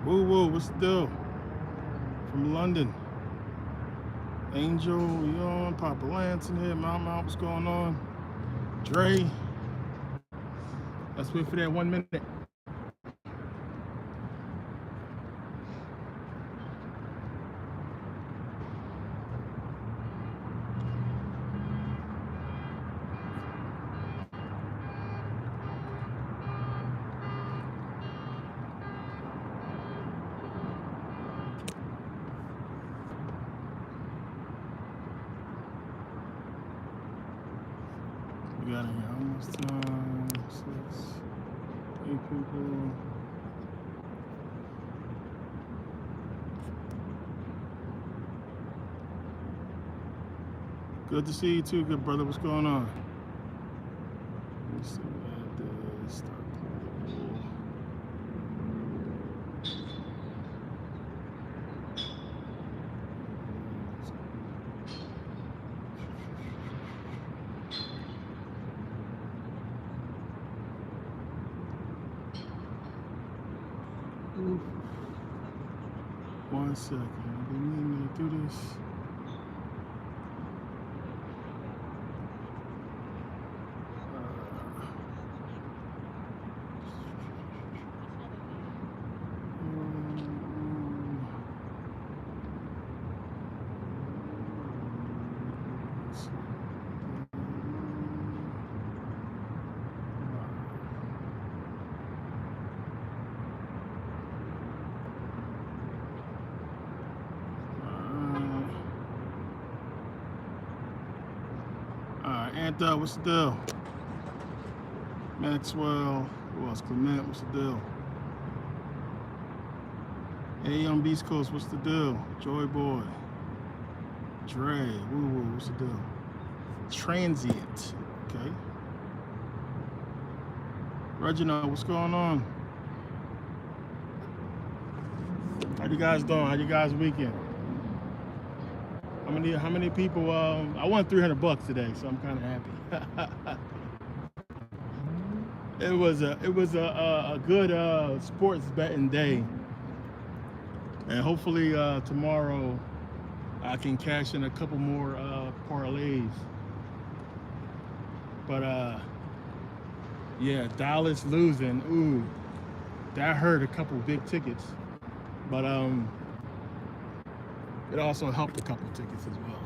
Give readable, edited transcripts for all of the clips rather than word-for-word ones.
Woo woo, what's the deal? From London. Angel, you on? Papa Lance in here. Mount, what's going on? Dre. Let's wait for that 1 minute. We got in here almost time. 6, 8 people. Good to see you too, good brother. What's going on? Let me see what this start. Oof. 1 second. I've been meaning to do this. Anthony, what's the deal? Maxwell, who else? Clement, what's the deal? Hey, on Beast Coast, what's the deal? Joy Boy, Dre, woo woo, what's the deal? Transient, okay. Reginald, what's going on? How you guys doing? How you guys weekend? How many people? I won $300 today, so I'm kind of happy. It was a good sports betting day, and hopefully tomorrow I can cash in a couple more parlays. But yeah, Dallas losing, ooh, that hurt a couple big tickets. But it also helped a couple tickets as well.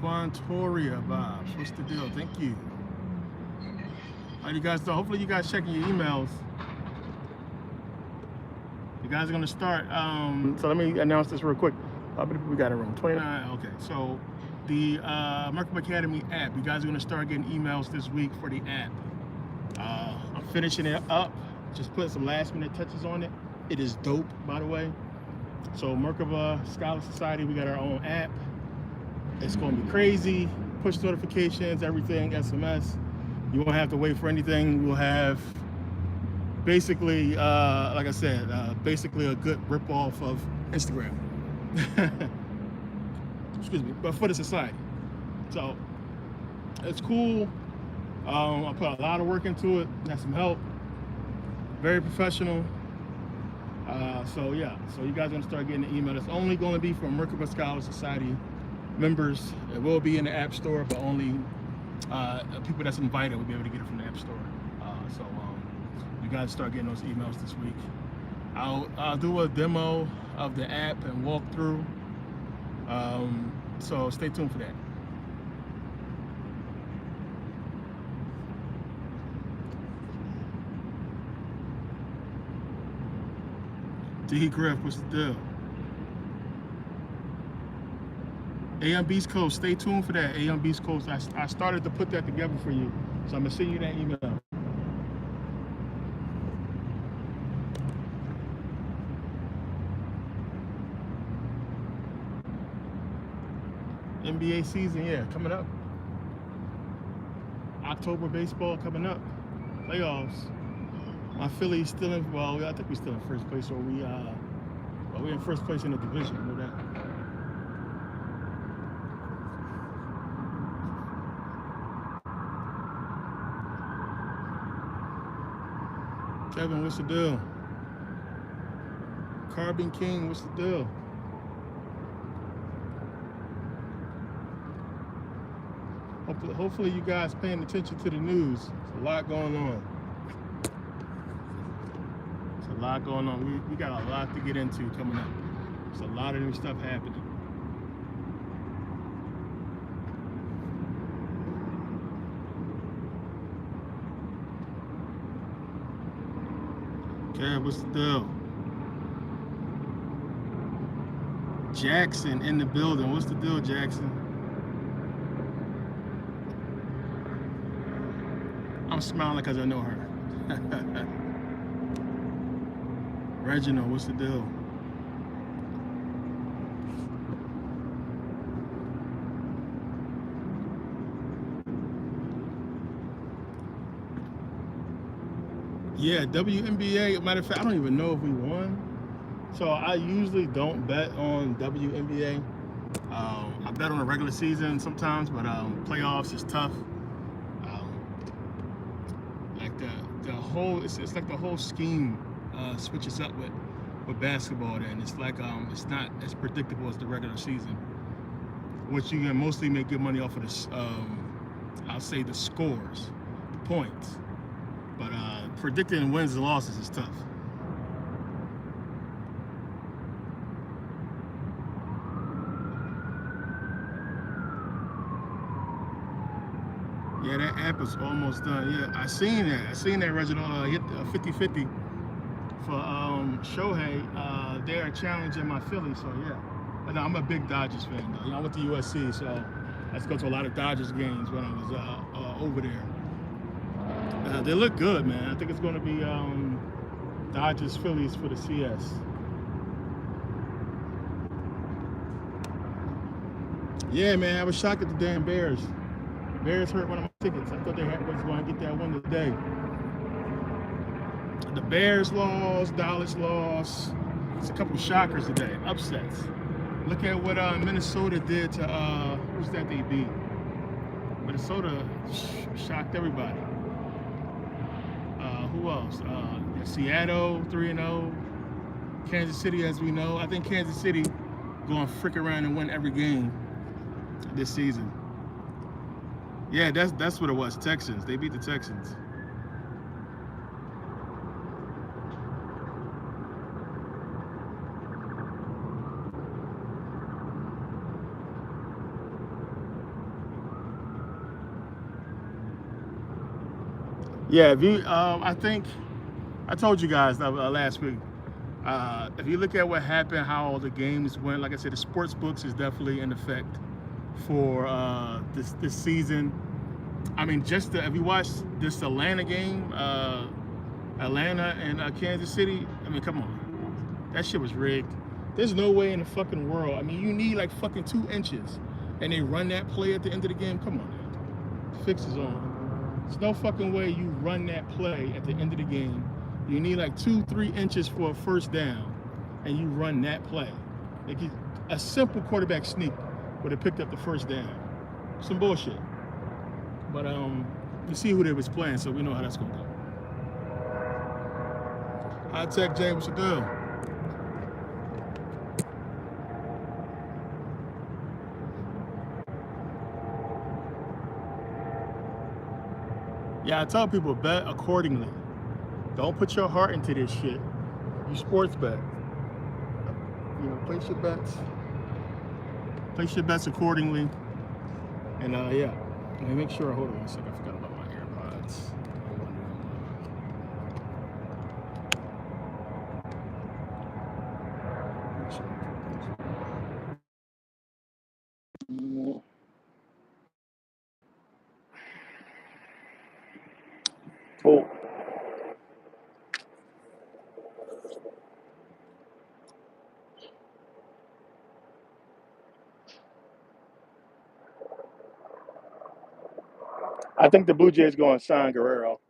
Quantoria vibes. What's the deal? Thank you. How you guys doing? Hopefully you guys checking your emails. You guys are gonna start. So let me announce this real quick. How many people we got in the room? 29. Okay, so the Merkabah Academy app. You guys are gonna start getting emails this week for the app. I'm finishing it up. Just put some last minute touches on it. It is dope, by the way. So Merkabah Scholars Society, we got our own app. It's gonna be crazy. Push notifications, everything, SMS. You won't have to wait for anything. We'll have basically, like I said, basically a good rip-off of Instagram. Excuse me, but for the society. So it's cool. I put a lot of work into it. Got some help. Very professional. So yeah, so you guys are gonna start getting the email. It's only gonna be for Merkabah Scholars Society members. It will be in the App Store, but only people that's invited will be able to get it from the App Store. So you guys start getting those emails this week. I'll do a demo of the app and walk through. So stay tuned for that. D. Griff, what's the deal? A on Beast Coast, stay tuned for that. A on Beast Coast, I started to put that together for you. So I'm gonna send you that email. NBA season, yeah, coming up. October baseball coming up. Playoffs. My Philly's still in, well, I think we're still in first place, or we're in first place in the division, you know that. Kevin, what's the deal? Carbon King, what's the deal? Hopefully you guys paying attention to the news. There's a lot going on. There's a lot going on. We got a lot to get into coming up. There's a lot of new stuff happening. Okay, what's the deal? Jackson in the building. What's the deal, Jackson? I'm smiling because I know her. Reginald, what's the deal? Yeah, WNBA, matter of fact, I don't even know if we won. So I usually don't bet on WNBA. I bet on the regular season sometimes, but playoffs is tough. Like the whole, it's like the whole scheme switches up with basketball. Then it's like it's not as predictable as the regular season, which you can mostly make good money off of this. I'll say the scores, the points, but predicting wins and losses is tough. Yeah, that app is almost done. Yeah, I seen that Reginald hit 50-50 for Shohei. They're challenging my Philly, so yeah. But no, I'm a big Dodgers fan though. You know, I went to USC, so I used to go to a lot of Dodgers games when I was over there. They look good, man. I think it's going to be Dodgers Phillies for the CS. Yeah, man, I was shocked at the damn Bears. Bears hurt one of my tickets. I thought they was going to get that one today. The Bears lost, Dallas lost. It's a couple shockers today, upsets. Look at what Minnesota did to, who's that they beat? Minnesota shocked everybody. Who else? Seattle, 3-0. Kansas City, as we know. I think Kansas City going frick around and win every game this season. Yeah, that's what it was. Texans. They beat the Texans. Yeah, if you, I think I told you guys last week. If you look at what happened, how the games went, like I said, the sports books is definitely in effect for this season. I mean, just if you watch this Atlanta game, Atlanta and Kansas City, I mean, come on, that shit was rigged. There's no way in the fucking world. I mean, you need like fucking 2 inches, and they run that play at the end of the game. Come on, man. Fix is on. There's no fucking way you run that play at the end of the game. You need like 2-3 inches for a first down, and you run that play. Like a simple quarterback sneak would have picked up the first down. Some bullshit. But you see who they was playing, so we know how that's gonna go. High Tech Jay, what's the deal? Yeah, I tell people bet accordingly. Don't put your heart into this shit. You sports bet. You know, place your bets. Place your bets accordingly. And yeah, let me make sure. Hold on a second. I forgot about my AirPods. Cool. I think the Blue Jays going to sign Guerrero.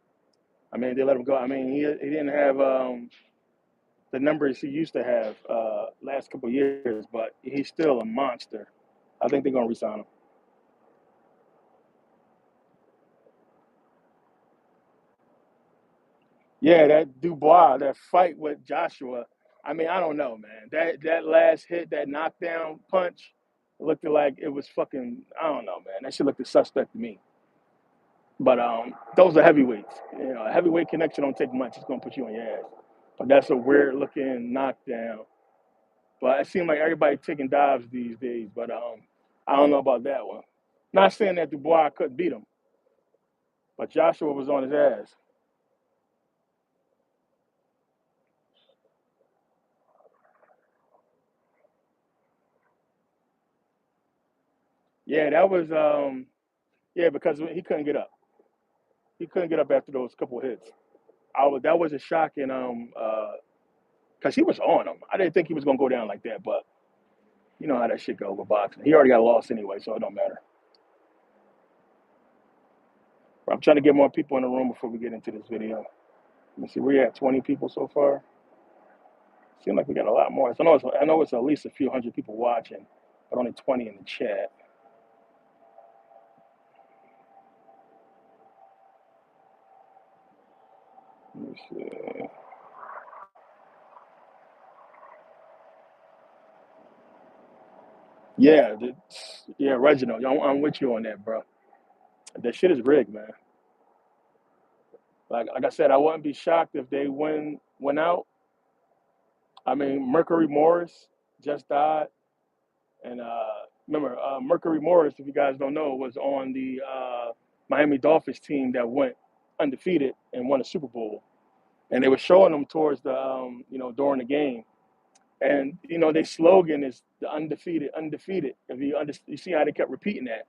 I mean, they let him go. I mean, he didn't have the numbers he used to have last couple of years, but he's still a monster. I think they're going to resign him. Yeah, that Dubois, that fight with Joshua. I mean, I don't know, man. That last hit, that knockdown punch, looked like it was fucking. I don't know, man. That shit looked suspect to me. But those are heavyweights. You know, a heavyweight connection don't take much. It's gonna put you on your ass. But that's a weird looking knockdown. But it seemed like everybody taking dives these days. But I don't know about that one. Not saying that Dubois couldn't beat him, but Joshua was on his ass. Yeah, that was yeah, because he couldn't get up. He couldn't get up after those couple of hits. That was a shocking because he was on him. I didn't think he was gonna go down like that, but you know how that shit go with boxing. He already got lost anyway, so it don't matter. But I'm trying to get more people in the room before we get into this video. Let me see, we're at 20 people so far. Seems like we got a lot more. So I know it's at least a few hundred people watching, but only 20 in the chat. Let me see. Yeah, yeah, Reginald, I'm with you on that, bro. That shit is rigged, man. Like I said, I wouldn't be shocked if they went out. I mean, Mercury Morris just died, and remember Mercury Morris, if you guys don't know, was on the Miami Dolphins team that went undefeated and won a Super Bowl, and they were showing them towards the during the game, and their slogan is the undefeated, undefeated. If you see how they kept repeating that.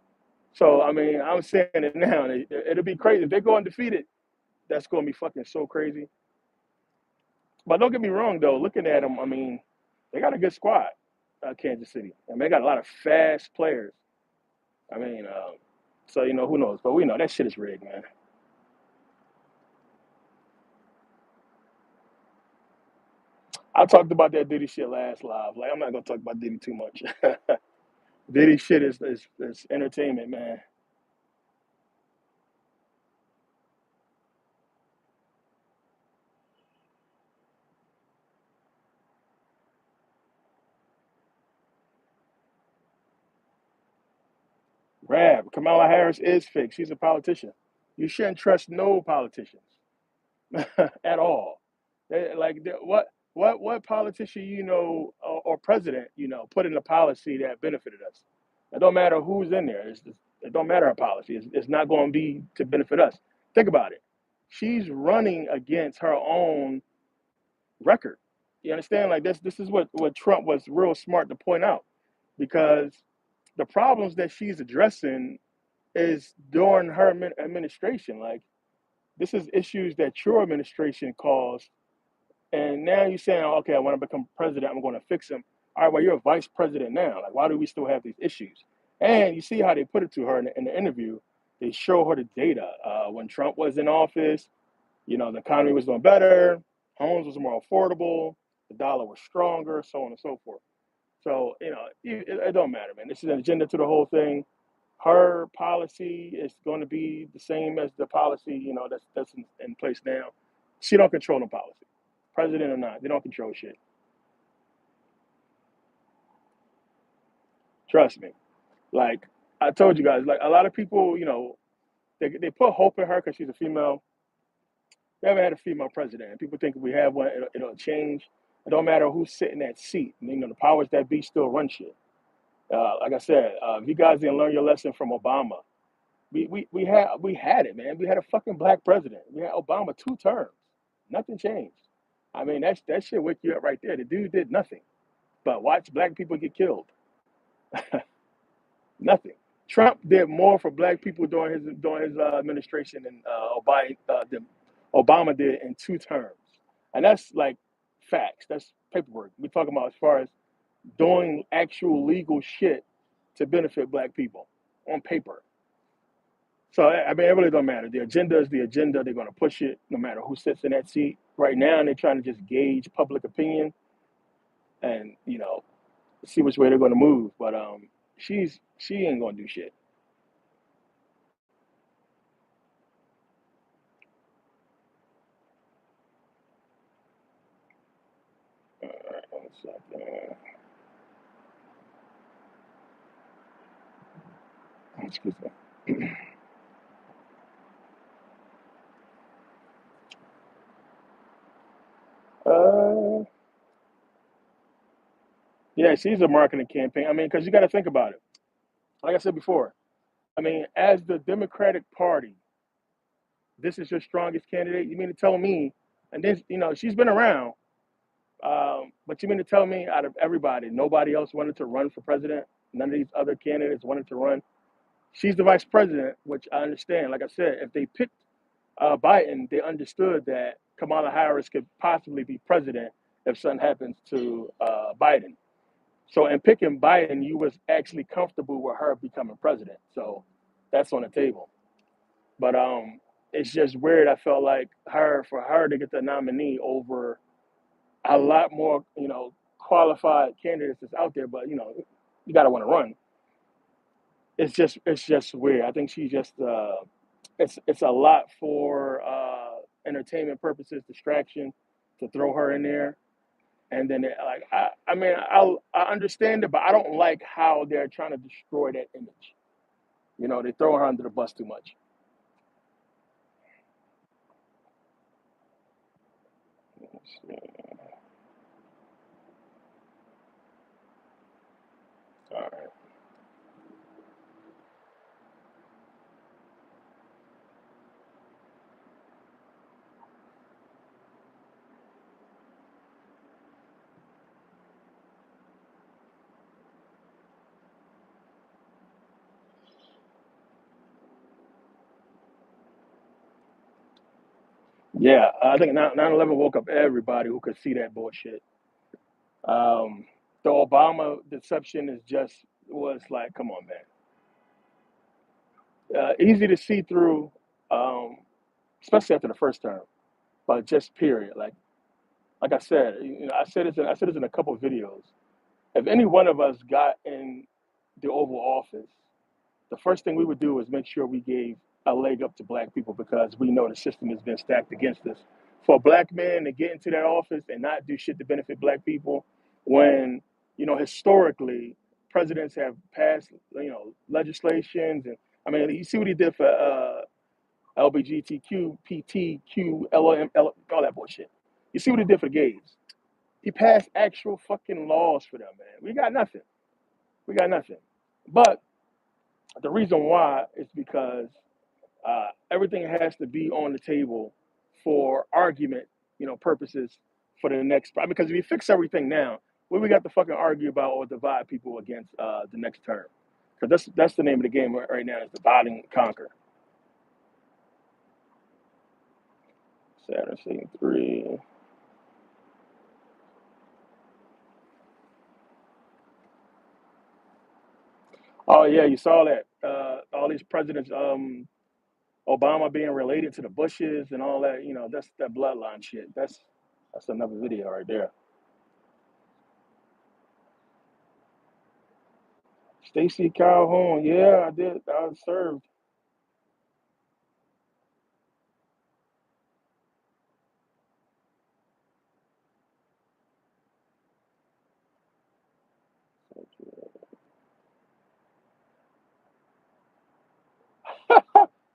So I mean, I'm saying it now. It'll be crazy if they go undefeated. That's going to be fucking so crazy. But don't get me wrong, though. Looking at them, I mean, they got a good squad, Kansas City. I mean, they got a lot of fast players. I mean, so who knows? But we know that shit is rigged, man. I talked about that Diddy shit last live. Like, I'm not gonna talk about Diddy too much. Diddy shit is entertainment, man. Kamala Harris is fake. She's a politician. You shouldn't trust no politicians at all. What politician or president put in a policy that benefited us? It don't matter who's in there. It don't matter our policy. It's not going to be to benefit us. Think about it. She's running against her own record. You understand? Like this is what Trump was real smart to point out, because the problems that she's addressing is during her administration. Like, this is issues that your administration caused, and now you're saying, okay, I want to become president, I'm going to fix them. All right, well, you're a vice president now. Like, why do we still have these issues? And you see how they put it to her in the interview. They show her the data. When Trump was in office, the economy was doing better, homes was more affordable, the dollar was stronger, so on and so forth. So, it don't matter, man. This is an agenda to the whole thing. Her policy is going to be the same as the policy, that's in place now. She don't control the policy, president or not. They don't control shit. Trust me. Like I told you guys, like a lot of people, they put hope in her because she's a female. We haven't had a female president, and people think if we have one, it'll change. It don't matter who's sitting in that seat. The powers that be still run shit. Like I said, if you guys didn't learn your lesson from Obama, we had it, man. We had a fucking black president. We had Obama 2 terms. Nothing changed. I mean, that shit wake you up right there. The dude did nothing but watch black people get killed. Nothing. Trump did more for black people during his administration than Obama did in 2 terms, and that's like facts. That's paperwork. We're talking about as far as doing actual legal shit to benefit black people on paper. So I mean, it really don't matter. The agenda is the agenda. They're going to push it no matter who sits in that seat. Right now, they're trying to just gauge public opinion and see which way they're going to move. But she ain't going to do shit. Second. Excuse me. Uh, yeah, she's a marketing campaign. I mean, because you got to think about it. Like I said before, I mean, as the Democratic Party, this is your strongest candidate. You mean to tell me? And then she's been around, but you mean to tell me out of everybody, nobody else wanted to run for president? None of these other candidates wanted to run. She's the vice president, which I understand. Like I said, if they picked Biden, they understood that Kamala Harris could possibly be president if something happens to Biden. So in picking Biden, you was actually comfortable with her becoming president. So that's on the table. But it's just weird. I felt like for her to get the nominee over a lot more, qualified candidates that's out there. But you gotta want to run. It's just weird. I think she just it's a lot for entertainment purposes, distraction, to throw her in there. And then like I mean I understand it, but I don't like how they're trying to destroy that image. They throw her under the bus too much. All right. Yeah, I think 9/11 woke up everybody who could see that bullshit. Um, the Obama deception is just was like, come on, man. Easy to see through, um, especially after the first term, but just period. Like I said, I said this in a couple of videos. If any one of us got in the Oval Office, the first thing we would do is make sure we gave a leg up to black people because we know the system has been stacked against us. For a black man to get into that office and not do shit to benefit black people, when historically presidents have passed legislations, and I mean you see what he did for LBGTQ, PTQ, LM, all that bullshit. You see what he did for gays. He passed actual fucking laws for them, man. We got nothing. We got nothing. But the reason why is because everything has to be on the table for argument, purposes for the next. Because if you fix everything now, what we got to fucking argue about or divide people against the next term? Because that's the name of the game right now is divide and conquer. Saturn scene 3. Oh yeah, you saw that. All these presidents, Obama being related to the Bushes and all that. That's that bloodline shit. That's another video right there. Stacey Calhoun, yeah, I did. I served.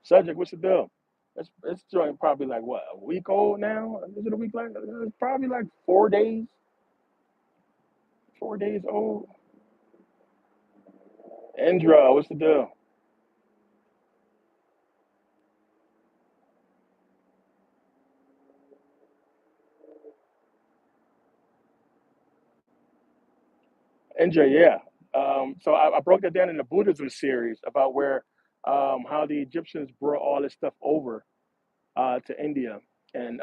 Cedric, what's the deal? It's joint probably like what, a week old now? Is it a week like? It's probably like 4 days. 4 days old. Indra, what's the deal? Indra, yeah. So I broke that down in the Buddhism series about where how the Egyptians brought all this stuff over to India, and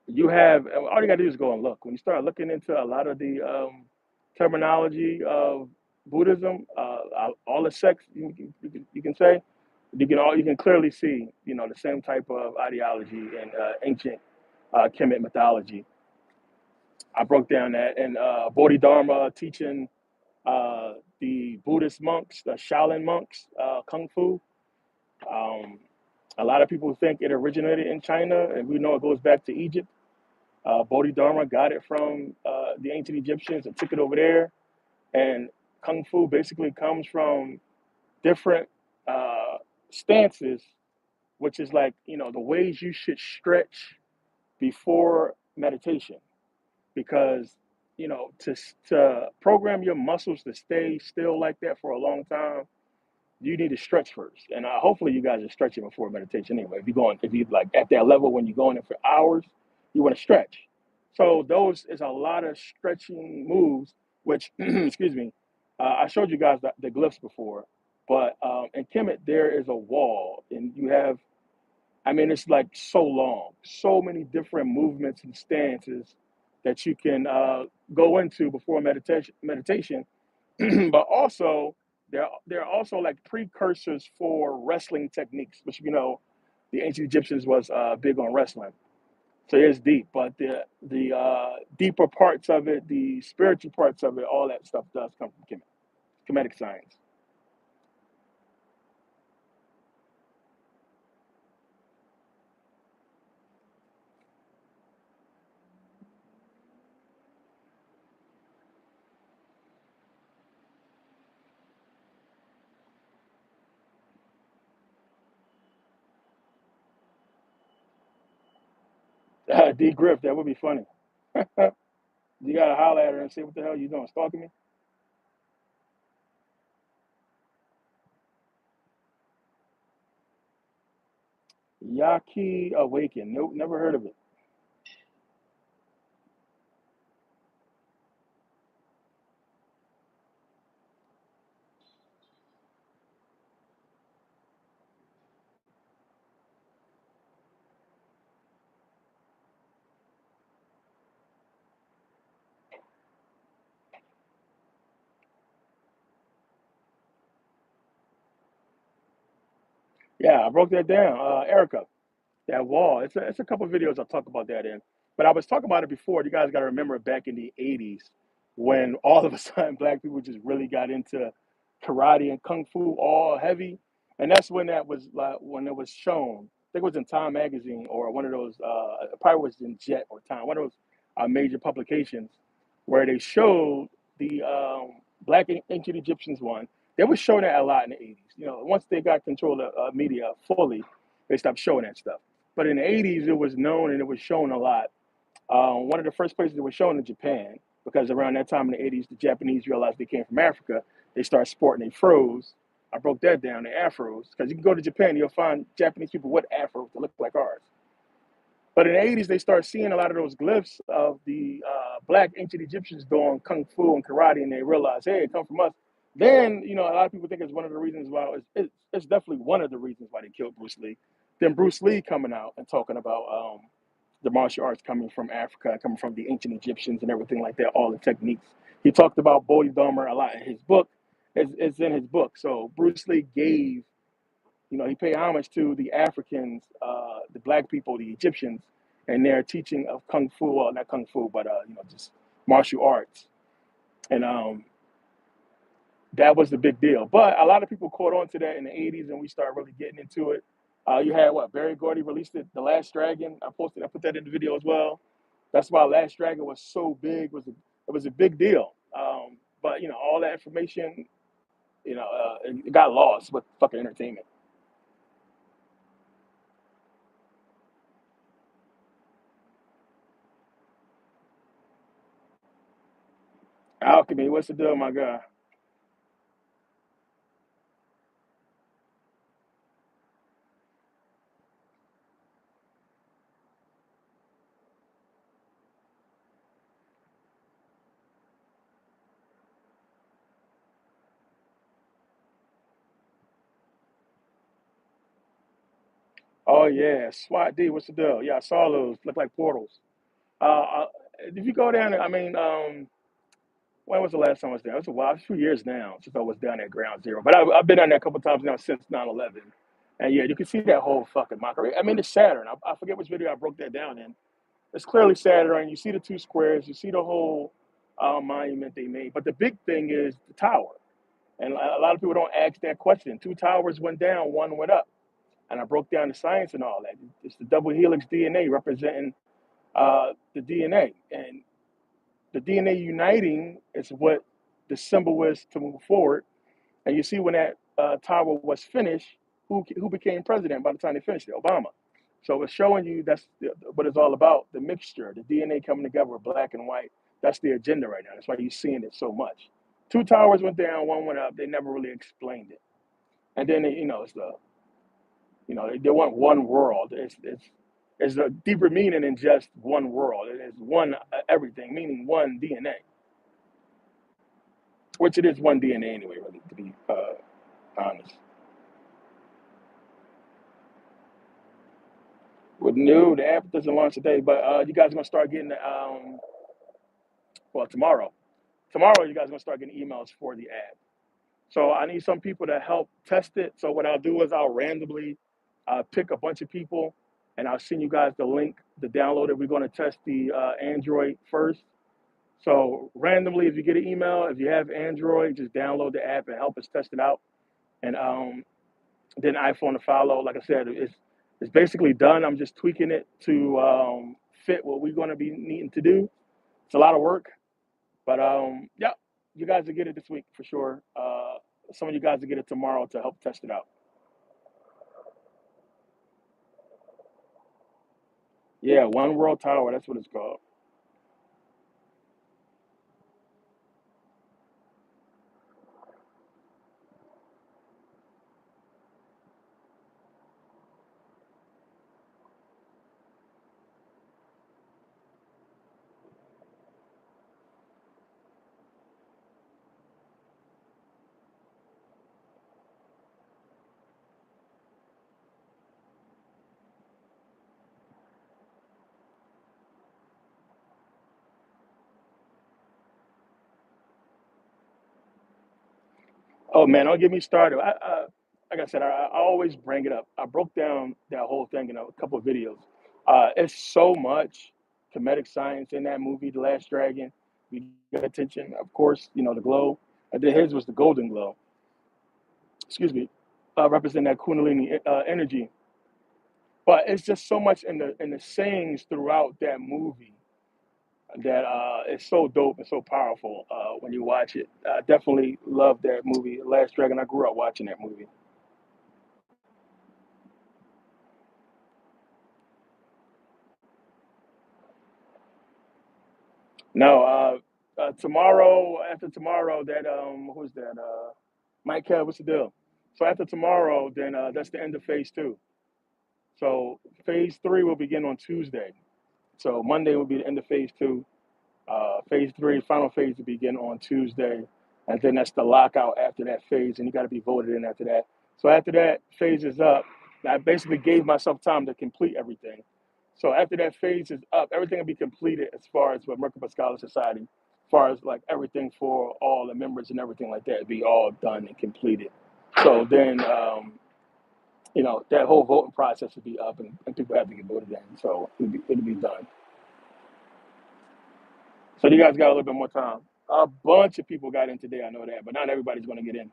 you have all you got to do is go and look. When you start looking into a lot of the terminology of Buddhism, all the sects you can say, you can clearly see the same type of ideology in ancient Kemet mythology. I broke down that in Bodhidharma teaching the Buddhist monks, the Shaolin monks, kung fu. Um, a lot of people think it originated in China, and we know it goes back to Egypt. Bodhidharma got it from the ancient Egyptians and took it over there. And Kung Fu basically comes from different uh, stances, which is like, the ways you should stretch before meditation. Because, to program your muscles to stay still like that for a long time, you need to stretch first. And hopefully you guys are stretching before meditation anyway. If you like at that level when you're going in for hours, you want to stretch. So those is a lot of stretching moves, which, excuse me, I showed you guys the glyphs before, but in Kemet there is a wall, and you have, I mean, it's like so long, so many different movements and stances that you can go into before meditation. But also there are also like precursors for wrestling techniques, which the ancient Egyptians was big on wrestling. So it's deep, but the deeper parts of it, the spiritual parts of it, all that stuff does come from Kemetic science. D Griff, that would be funny. You gotta holler at her and say, "What the hell you doing? Stalking me?" Yaki Awaken. Nope, never heard of it. Yeah, I broke that down. Erica, that wall. It's a couple of videos I'll talk about that in. But I was talking about it before. You guys got to remember back in the '80s when all of a sudden black people just really got into karate and kung fu all heavy, and that's when that was like when it was shown. I think it was in Time magazine or one of those. It probably was in Jet or Time, one of those major publications where they showed the black ancient Egyptians one. They were showing that a lot in the '80s. Once they got control of media fully, they stopped showing that stuff. But in the '80s, it was known and it was shown a lot. One of the first places it was shown in Japan, because around that time in the '80s, the Japanese realized they came from Africa. They started sporting their fros. I broke that down, the afros, because you can go to Japan, you'll find Japanese people with afros that look like ours. But in the '80s, they start seeing a lot of those glyphs of the black ancient Egyptians doing kung fu and karate, and they realize, hey, it come from us. Then, a lot of people think it's one of the reasons why, it's definitely one of the reasons why they killed Bruce Lee. Then Bruce Lee coming out and talking about the martial arts coming from Africa, coming from the ancient Egyptians and everything like that, all the techniques. He talked about Bodhidharma a lot in his book. It's in his book. So Bruce Lee gave, he paid homage to the Africans, the black people, the Egyptians, and their teaching of kung fu. Well, not kung fu, but just martial arts, and that was the big deal. But a lot of people caught on to that in the '80s, and we started really getting into it. You had what Barry Gordy released it, The Last Dragon. I put that in the video as well. That's why Last Dragon was so big. It was a big deal. But all that information, it got lost with fucking entertainment. Alchemy, what's the deal, my guy? Oh yeah, SWAT D. What's the deal? Yeah, I saw those. Look like portals. If you go down there, I mean, when was the last time I was there? It was a while, a few years now since I was down at Ground Zero. But I've been down there a couple times now since 9/11. And yeah, you can see that whole fucking mockery. I mean, it's Saturn. I forget which video I broke that down in. It's clearly Saturn. You see the two squares. You see the whole monument they made. But the big thing is the tower. And a lot of people don't ask that question. Two towers went down, one went up. And I broke down the science and all that. It's the double helix DNA representing the DNA, and the DNA uniting is what the symbol is to move forward. And you see when that tower was finished, who became president by the time they finished it? Obama. So it's showing you that's what it's all about, the mixture, the DNA coming together with black and white. That's the agenda right now. That's why you're seeing it so much. Two towers went down, one went up. They never really explained it. And then, it's they want one world. It's a deeper meaning than just one world. It's one everything, meaning one DNA, which it is one DNA anyway, really, to be honest. With new, the app doesn't launch today, but you guys are gonna start getting well, tomorrow. Tomorrow, you guys are gonna start getting emails for the app. So I need some people to help test it. So what I'll do is I'll randomly pick a bunch of people, and I'll send you guys the link to download it. We're gonna test the Android first. So randomly, if you get an email, if you have Android, just download the app and help us test it out. And then iPhone to follow. Like I said, it's basically done. I'm just tweaking it to fit what we're going to be needing to do. It's a lot of work, but yeah, you guys will get it this week for sure. Some of you guys will get it tomorrow to help test it out. Yeah, One World Tower. That's what it's called. Oh man, don't get me started. Like I said, I always bring it up. I broke down that whole thing in a couple of videos. It's so much comedic science in that movie, The Last Dragon. You get attention, of course. The glow. And then his was the golden glow. Excuse me, represent that Kundalini energy. But it's just so much in the sayings throughout that movie that is so dope and so powerful when you watch it. I definitely love that movie, Last Dragon. I grew up watching that movie. No, tomorrow, after tomorrow, that who's that? Mike Kev, what's the deal? So after tomorrow, then that's the end of phase two. So phase three will begin on Tuesday. So Monday will be the end of phase two. Phase three, final phase, to begin on Tuesday, and then that's the lockout after that phase, and you got to be voted in after that. So after that phase is up, I basically gave myself time to complete everything. So after that phase is up, everything will be completed as far as with Merkabah Scholar Society, as far as like everything for all the members and everything like that, be all done and completed. So then, that whole voting process will be up, and people have to get voted in. So it'll be done. So you guys got a little bit more time. A bunch of people got in today, I know that, but not everybody's going to get in.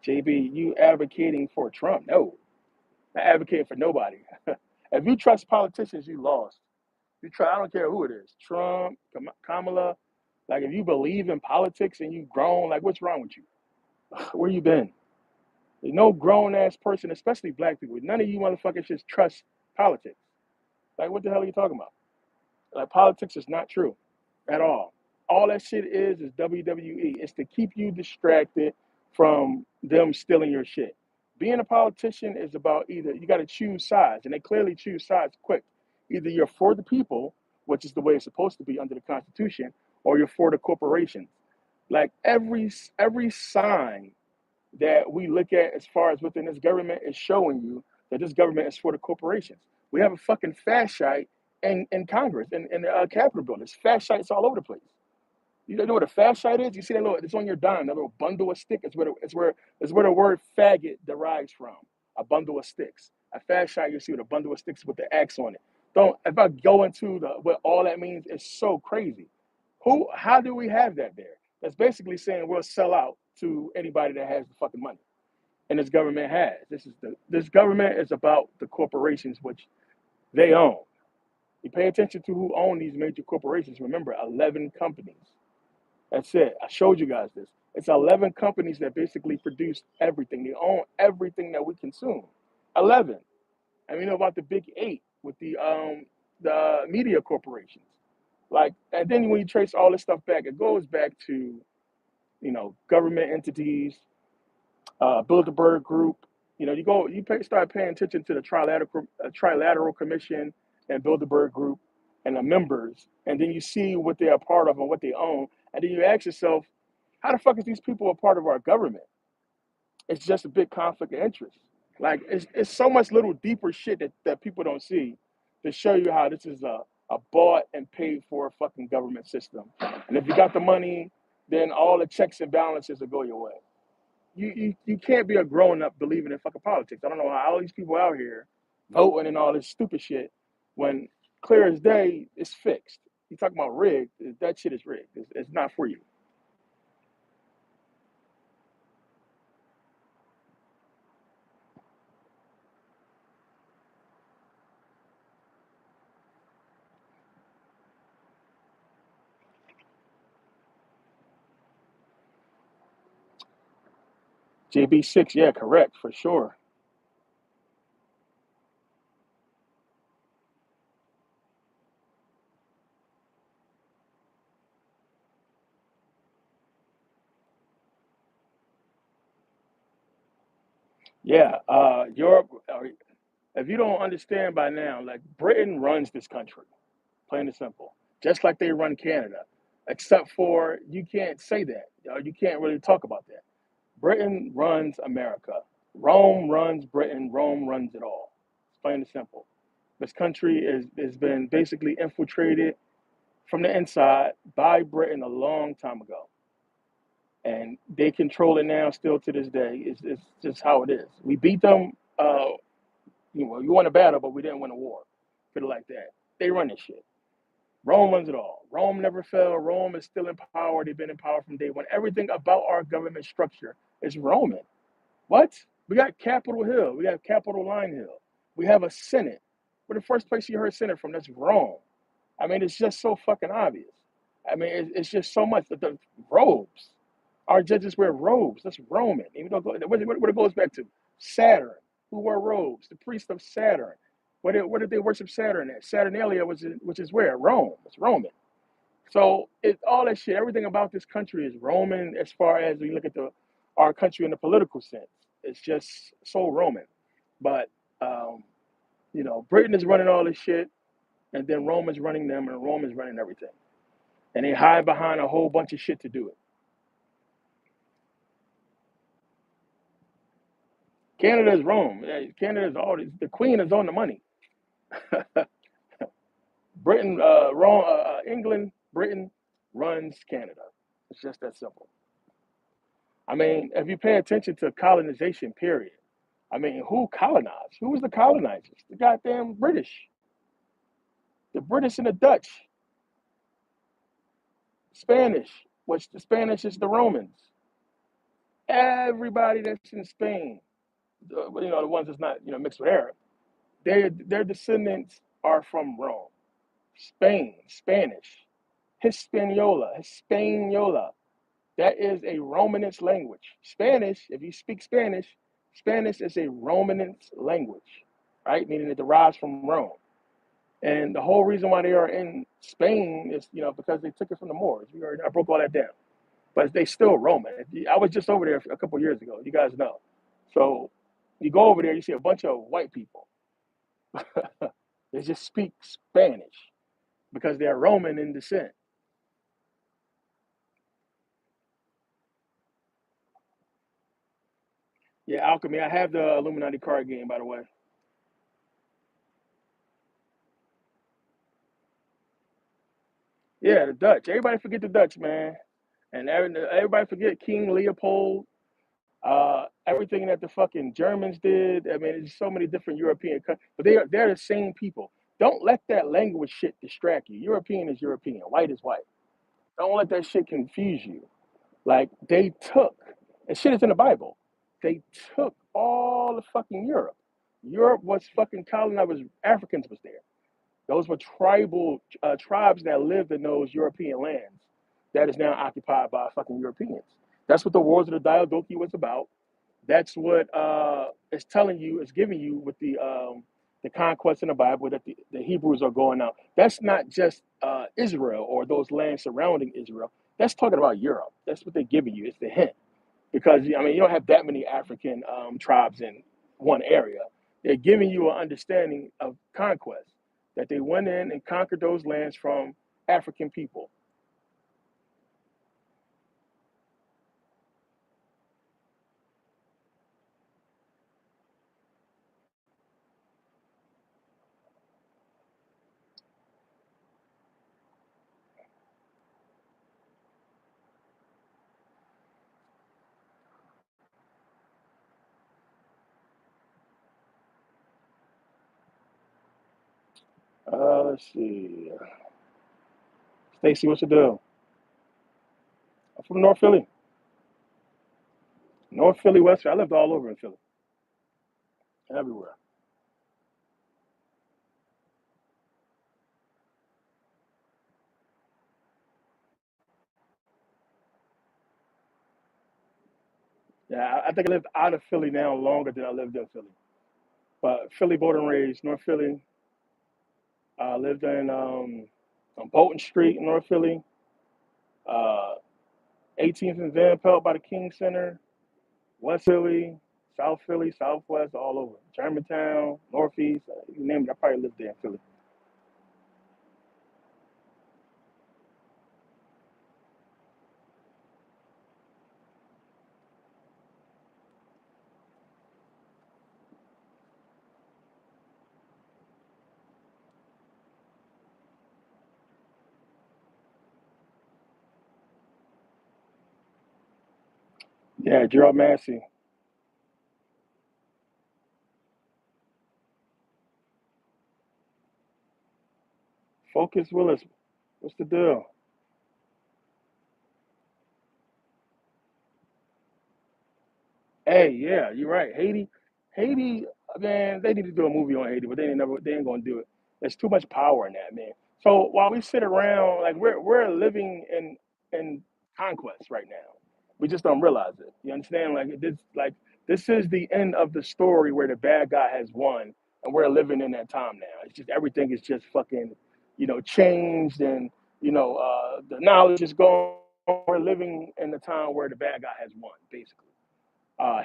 JB, you advocating for Trump? No, not advocating for nobody. If you trust politicians, you lost. You try. I don't care who it is. Trump, Kamala. Like if you believe in politics and you've grown, like what's wrong with you? Where you been? There's no grown ass person, especially black people. None of you motherfuckers just trust politics. Like what the hell are you talking about? Like politics is not true at all. All that shit is WWE. It's to keep you distracted from them stealing your shit. Being a politician is about either you got to choose sides, and they clearly choose sides quick. Either you're for the people, which is the way it's supposed to be under the Constitution, or you're for the corporations. Like every sign that we look at as far as within this government is showing you that this government is for the corporations. We have a fucking fascite in Congress, in the Capitol building. There's fascites all over the place. You know what a fascite is? You see that little, it's on your dime, that little bundle of sticks. It's where the word faggot derives from. A bundle of sticks. A fascite, you see with a bundle of sticks with the X on it. Don't, if I go into what all that means, it's so crazy. How do we have that there? That's basically saying we'll sell out to anybody that has the fucking money. And this government has. This government is about the corporations, which They own. You pay attention to who own these major corporations. Remember, 11 companies. That's it. I showed you guys this. It's 11 companies that basically produce everything. They own everything that we consume. 11. And we know about the big eight with the media corporations. Like, and then when you trace all this stuff back, it goes back to, government entities, Bilderberg Group. Start paying attention to the Trilateral Commission and Bilderberg Group and the members, and then you see what they're a part of and what they own, and then you ask yourself, how the fuck is these people a part of our government? It's just a big conflict of interest. Like it's so much little deeper shit that people don't see to show you how this is a bought and paid for fucking government system. And if you got the money, then all the checks and balances will go your way. You can't be a grown up believing in fucking politics. I don't know how all these people out here voting and all this stupid shit when clear as day it's fixed. You talking about rigged? That shit is rigged. It's not for you. JB6, yeah, correct for sure. Yeah, Europe. If you don't understand by now, like Britain runs this country, plain and simple, just like they run Canada, except for you can't say that. You can't really talk about that. Britain runs America. Rome runs Britain. Rome runs it all. It's plain and simple. This country has been basically infiltrated from the inside by Britain a long time ago, and they control it now, still to this day. It's just how it is. We beat them. You won a battle, but we didn't win a war. Put it like that. They run this shit. Rome runs it all. Rome never fell. Rome is still in power. They've been in power from day one. Everything about our government structure is Roman. What? We got Capitol Hill. We have Capitol Line Hill. We have a Senate. Where the first place you heard Senate from? That's Rome. I mean, it's just so fucking obvious. I mean, it's just so much. The robes. Our judges wear robes. That's Roman. Even though what it goes back to? Saturn, who wore robes. The priest of Saturn. Where did they worship Saturn at? Saturnalia, which is where? Rome. It's Roman. So all that shit. Everything about this country is Roman. As far as we look at our country in the political sense, it's just so Roman. But Britain is running all this shit, and then Rome is running them, and Rome is running everything. And they hide behind a whole bunch of shit to do it. Canada is Rome. Canada is all this. The Queen is on the money. Britain, Rome, England, Britain runs Canada. It's just that simple. I mean, if you pay attention to colonization, period. I mean, who colonized? Who was the colonizers? The goddamn British. The British and the Dutch. Spanish, which the Spanish is the Romans. Everybody that's in Spain, the ones that's not, mixed with Arab, their descendants are from Rome. Spain, Spanish, Hispaniola. That is a Romanist language. Spanish, if you speak Spanish, Spanish is a Romanist language, right? Meaning it derives from Rome. And the whole reason why they are in Spain is, because they took it from the Moors. I broke all that down. But they still Roman. I was just over there a couple of years ago. You guys know. So you go over there, you see a bunch of white people. They just speak Spanish because they're Roman in descent. Yeah, alchemy. I have the Illuminati card game, by the way. Yeah, the Dutch. Everybody forget the Dutch, man. And everybody forget King Leopold. Everything that the fucking Germans did. I mean, there's so many different European countries, but they're the same people. Don't let that language shit distract you. European is European. White is white. Don't let that shit confuse you. Like they took, and shit is in the Bible. They took all of fucking Europe. Europe was fucking colonized. Was Africans was there. Those were tribal tribes that lived in those European lands that is now occupied by fucking Europeans. That's what the Wars of the Diadochi was about. That's what it's telling you, it's giving you with the conquest in the Bible that the Hebrews are going out. That's not just Israel or those lands surrounding Israel. That's talking about Europe. That's what they're giving you. It's the hint because I mean you don't have that many African tribes in one area. They're giving you an understanding of conquest that they went in and conquered those lands from African people. Let's see, Stacy, what's the deal? I'm from North Philly, North Philly, West Philly. I lived all over in Philly, everywhere. Yeah, I think I lived out of Philly now longer than I lived in Philly. But Philly, born and raised, North Philly. I lived in on Bolton Street in North Philly, uh, 18th and Van Pelt by the King Center, West Philly, South Philly, Southwest, all over. Germantown, Northeast, you name it. I probably lived there in Philly. Yeah, Gerald Massey, Focus Willis. What's the deal? Hey, yeah, you're right. Haiti, man, they need to do a movie on Haiti, but they ain't gonna do it. There's too much power in that, man. So while we sit around, like we're living in conquest right now, we just don't realize it. You understand? This is the end of the story where the bad guy has won, and we're living in that time now. It's just everything is just fucking, changed, and the knowledge is gone. We're living in the time where the bad guy has won, basically.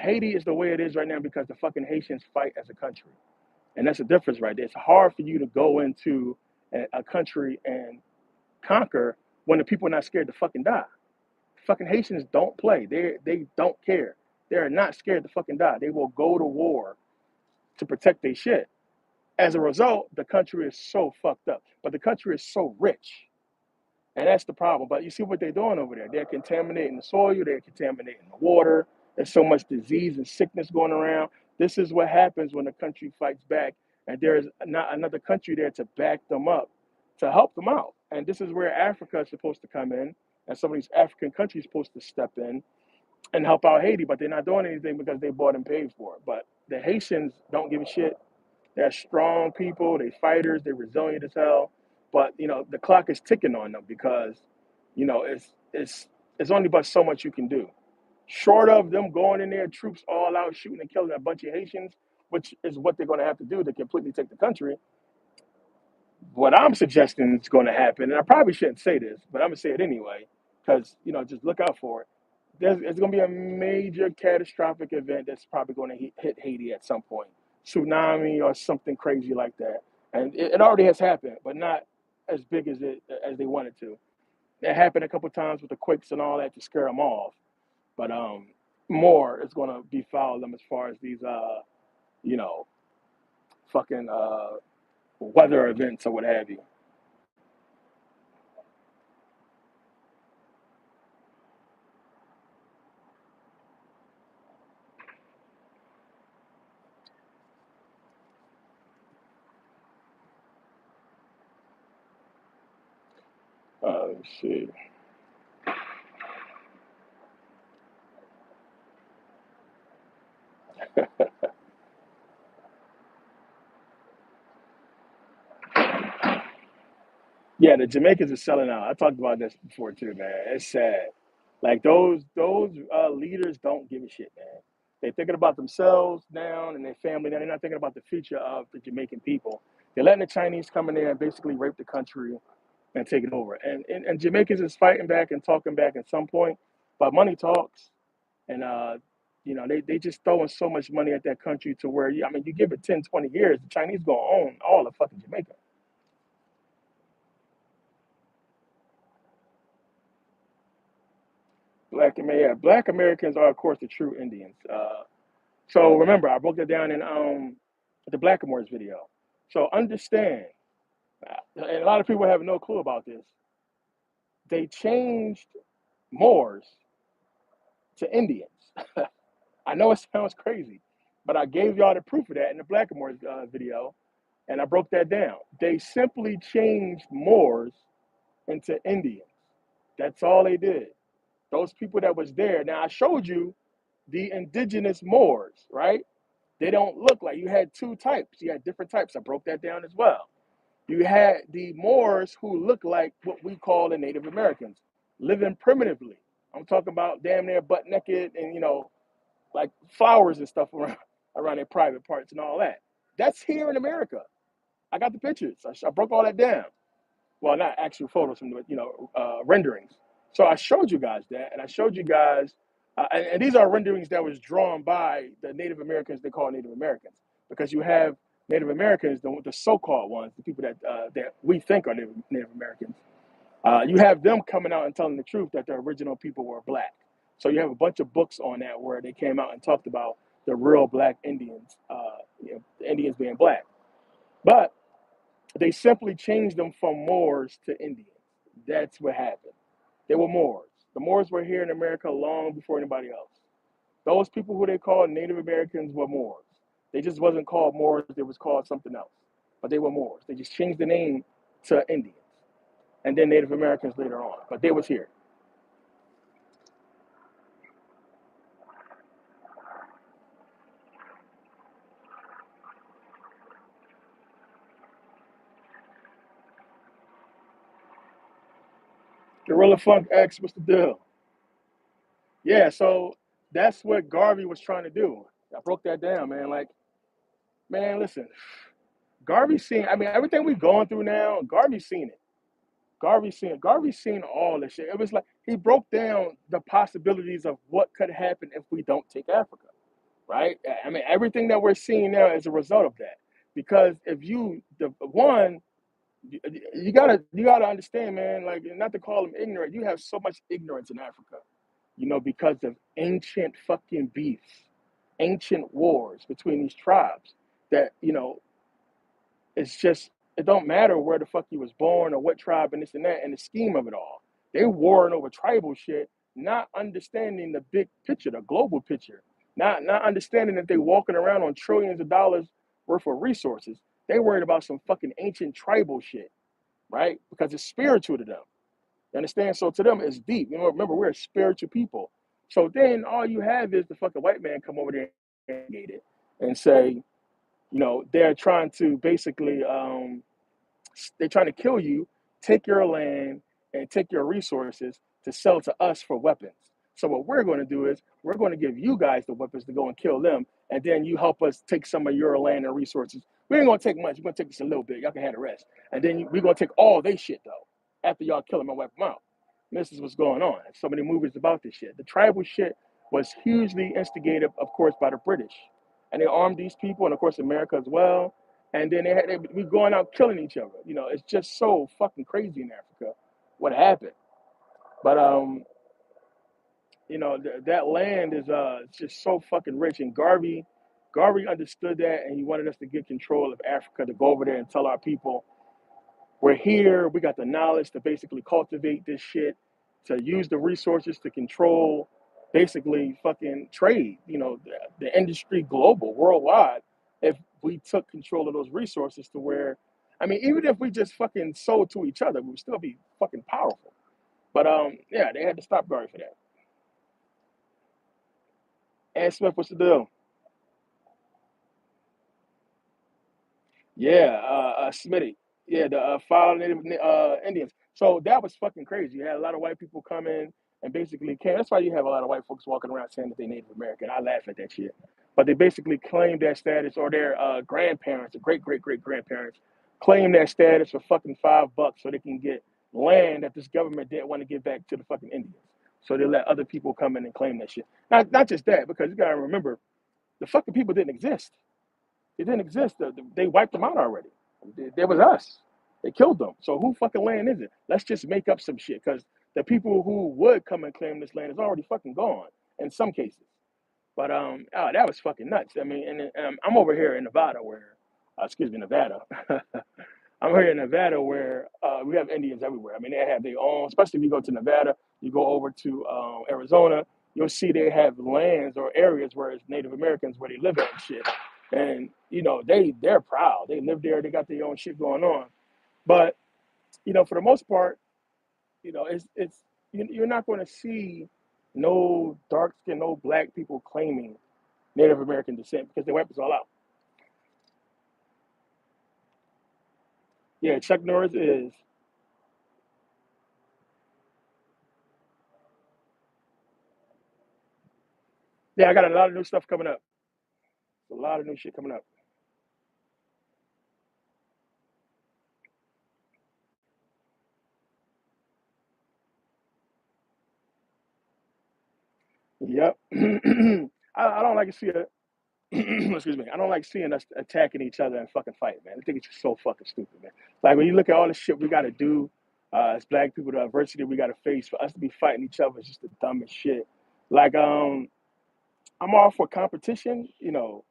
Haiti is the way it is right now because the fucking Haitians fight as a country, and that's the difference right there. It's hard for you to go into a country and conquer when the people are not scared to fucking die. Fucking Haitians don't play. They don't care. They're not scared to fucking die. They will go to war to protect their shit. As a result, the country is so fucked up, but the country is so rich. And that's the problem. But you see what they're doing over there. They're contaminating the soil, they're contaminating the water. There's so much disease and sickness going around. This is what happens when a country fights back and there's not another country there to back them up, to help them out. And this is where Africa is supposed to come in, and some of these African countries are supposed to step in and help out Haiti, but they're not doing anything because they bought and paid for it. But the Haitians don't give a shit. They're strong people. They fighters. They're resilient as hell. But the clock is ticking on them because it's only but so much you can do. Short of them going in there, troops all out shooting and killing a bunch of Haitians, which is what they're going to have to do to completely take the country. What I'm suggesting is going to happen, and I probably shouldn't say this, but I'm going to say it anyway, because just look out for it. It's going to be a major catastrophic event that's probably going to hit Haiti at some point, tsunami or something crazy like that, and it already has happened, but not as big as they wanted to. It happened a couple of times with the quakes and all that to scare them off, but more is going to befoul them as far as these you know fucking weather events or what have you. Let's see. Yeah, the Jamaicans are selling out. I talked about this before too, man. It's sad. Like those leaders don't give a shit, man. They're thinking about themselves now and their family now. They're not thinking about the future of the Jamaican people. They're letting the Chinese come in there and basically rape the country and take it over. And Jamaicans is fighting back and talking back at some point, but money talks. And they just throwing so much money at that country to where I mean, you give it 10, 20 years, the Chinese gonna own all of fucking Jamaica. Black Americans are, of course, the true Indians. So remember, I broke that down in the Blackamoors video. So understand, and a lot of people have no clue about this. They changed Moors to Indians. I know it sounds crazy, but I gave y'all the proof of that in the Blackamoors video, and I broke that down. They simply changed Moors into Indians. That's all they did. Those people that was there. Now I showed you the indigenous Moors, right? They don't look like you had two types. You had different types. I broke that down as well. You had the Moors who look like what we call the Native Americans, living primitively. I'm talking about damn near butt naked and like flowers and stuff around their private parts and all that. That's here in America. I got the pictures. I broke all that down. Well, not actual photos from the renderings. So I showed you guys that, and I showed you guys, and these are renderings that was drawn by the Native Americans. They call Native Americans because you have Native Americans, the so-called ones, the people that we think are Native Americans. You have them coming out and telling the truth that the original people were black. So you have a bunch of books on that where they came out and talked about the real black Indians, the Indians being black. But they simply changed them from Moors to Indians. That's what happened. They were Moors. The Moors were here in America long before anybody else. Those people who they called Native Americans were Moors. They just wasn't called Moors, they was called something else. But they were Moors. They just changed the name to Indians. And then Native Americans later on. But they was here. Gorilla Funk X, what's the deal? Yeah, so that's what Garvey was trying to do. I broke that down, man. Like, man, listen, Garvey's seen, I mean, everything we're going through now, Garvey's seen it. Garvey's seen all this shit. It was like he broke down the possibilities of what could happen if we don't take Africa, right? I mean, everything that we're seeing now is a result of that. Because if the one, you gotta understand, man. Like, not to call them ignorant, you have so much ignorance in Africa, because of ancient fucking beefs, ancient wars between these tribes that it's just it don't matter where the fuck you was born or what tribe and this and that and the scheme of it all. They warring over tribal shit, not understanding the big picture, the global picture, not understanding that they walking around on trillions of dollars worth of resources. They worried about some fucking ancient tribal shit, right? Because it's spiritual to them. You understand? So to them, it's deep. Remember, we're a spiritual people. So then all you have is the fucking white man come over there and negate it and say, they're trying to basically they're trying to kill you, take your land, and take your resources to sell to us for weapons. So what we're going to do is we're going to give you guys the weapons to go and kill them, and then you help us take some of your land and resources. We ain't going to take much. We're going to take just a little bit. Y'all can have the rest. And then we're going to take all they shit, though, after y'all kill them and wipe them out. And this is what's going on. So many movies about this shit. The tribal shit was hugely instigated, of course, by the British. And they armed these people, and of course, America as well, and then we going out killing each other. It's just so fucking crazy in Africa what happened. But that land is just so fucking rich, and Garvey understood that, and he wanted us to get control of Africa, to go over there and tell our people we're here. We got the knowledge to basically cultivate this shit, to use the resources to control basically fucking trade, the industry global, worldwide. If we took control of those resources to where, I mean, even if we just fucking sold to each other, we would still be fucking powerful. But yeah, they had to stop Garvey for that. And Smith, what's the deal? Yeah, Smitty. Yeah, the File Native Indians. So that was fucking crazy. You had a lot of white people come in and basically came. That's why you have a lot of white folks walking around saying that they're Native American. I laugh at that shit. But they basically claim that status, or their grandparents, or great grandparents, claim that status for fucking $5 so they can get land that this government didn't want to give back to the fucking Indians. So they let other people come in and claim that shit. Not just that, because you gotta remember, the fucking people didn't exist. It didn't exist. They wiped them out already. There was us. They killed them. So who fucking land is it? Let's just make up some shit, because the people who would come and claim this land is already fucking gone in some cases. But oh, that was fucking nuts. I mean, and I'm over here in Nevada where, excuse me, Nevada. I'm here in Nevada where we have Indians everywhere. I mean, they have their own. Especially if you go to Nevada, you go over to Arizona, you'll see they have lands or areas where it's Native Americans where they live at and shit. And you know, they're proud. They live there. They got their own shit going on. But you know, for the most part, you know, you're not going to see no dark skin, no black people claiming Native American descent because they wipe us all out. Yeah, Chuck Norris is. Yeah, I got a lot of new stuff coming up. A lot of new shit coming up. Yep. I don't like to see it. Excuse me. I don't like seeing us attacking each other and fucking fighting, man. I think it's just so fucking stupid, man. Like when you look at all the shit we got to do as black people, the adversity we got to face, for us to be fighting each other is just the dumbest shit. Like I'm all for competition, you know,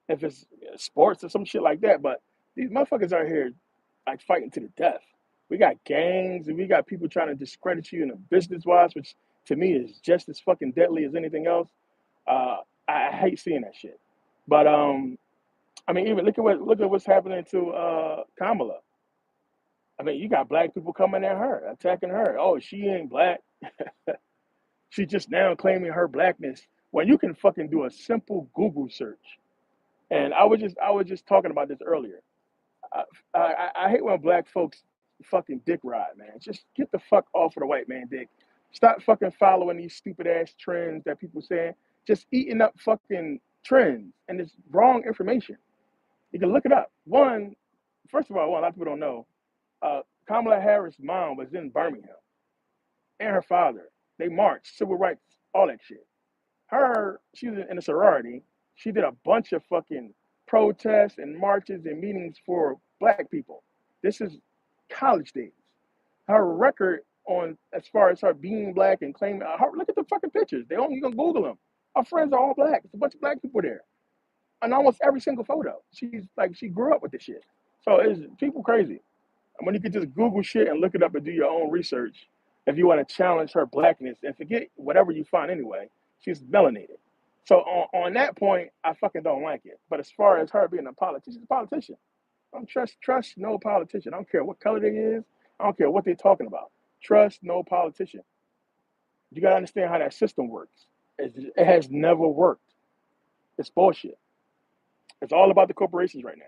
if it's sports or some shit like that. But these motherfuckers out here like fighting to the death. We got gangs and we got people trying to discredit you in a business wise, which to me is just as fucking deadly as anything else. Uh, I hate seeing that shit. But I mean, even look at what's happening to Kamala. I mean, you got black people coming at her, attacking her. Oh, she ain't black. She just now claiming her blackness. When you can fucking do a simple Google search. And I was just talking about this earlier. I, I hate when black folks fucking dick ride, man. Just get the fuck off of the white man dick. Stop fucking following these stupid ass trends that people saying. Just eating up fucking trends and it's wrong information. You can look it up. First of all, a lot of people don't know. Kamala Harris' mom was in Birmingham, and her father. They marched, civil rights, all that shit. She was in a sorority. She did a bunch of fucking protests and marches and meetings for black people. This is college days. Her record on as far as her being black and claiming look at the fucking pictures. You can Google them. Our friends are all black. It's a bunch of black people there. And almost every single photo. She grew up with this shit. So it's people crazy. And when you can just Google shit and look it up and do your own research, if you want to challenge her blackness and forget whatever you find anyway, she's melanated. So on that point, I fucking don't like it. But as far as her being a politician, she's a politician. I don't trust no politician. I don't care what color they is. I don't care what they're talking about. Trust no politician. You gotta understand how that system works. It has never worked. It's bullshit. It's all about the corporations right now.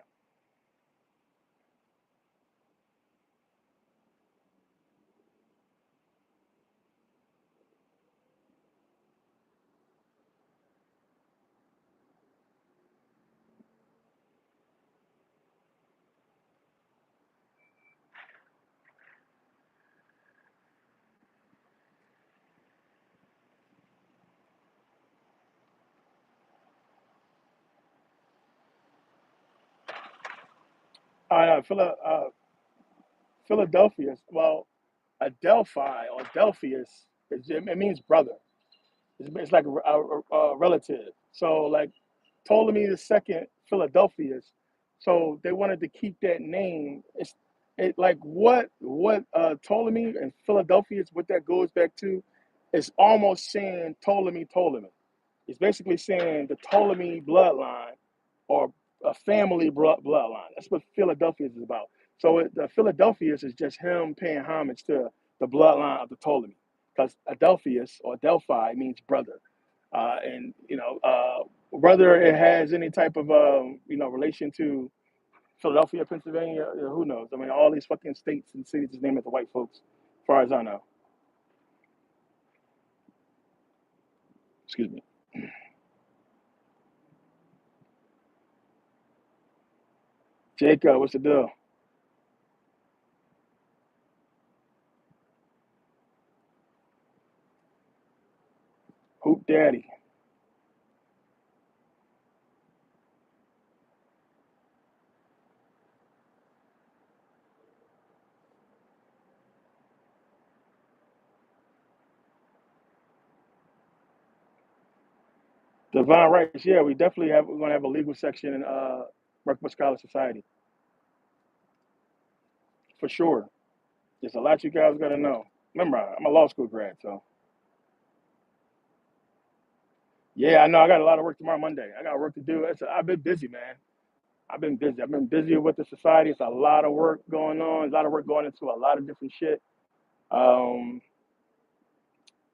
Philadelphia. Well, Adelphi or Delphius, it means brother. It's like a relative. So like Ptolemy the second Philadelphus. So they wanted to keep that name. It like what Ptolemy and Philadelphus, what that goes back to, is almost saying Ptolemy. It's basically saying the Ptolemy bloodline or a family bloodline. That's what Philadelphia is about. So the Philadelphia is just him paying homage to the bloodline of the Ptolemy, because Adelphius or Delphi means brother, and whether it has any type of relation to Philadelphia, Pennsylvania, who knows? I mean, all these fucking states and cities is named after white folks, as far as I know. Excuse me. Jacob, what's the deal? Hoop Daddy. Divine rights. Yeah, we definitely have. We're gonna have a legal section in Merkabah Scholar Society for sure. There's a lot you guys gotta know. Remember, I'm a law school grad, so yeah, I know I got a lot of work tomorrow, Monday. I got work to do. I've been busy, man. I've been busy. I've been busy with the society. It's a lot of work going on. A lot of work going into a lot of different shit. Um,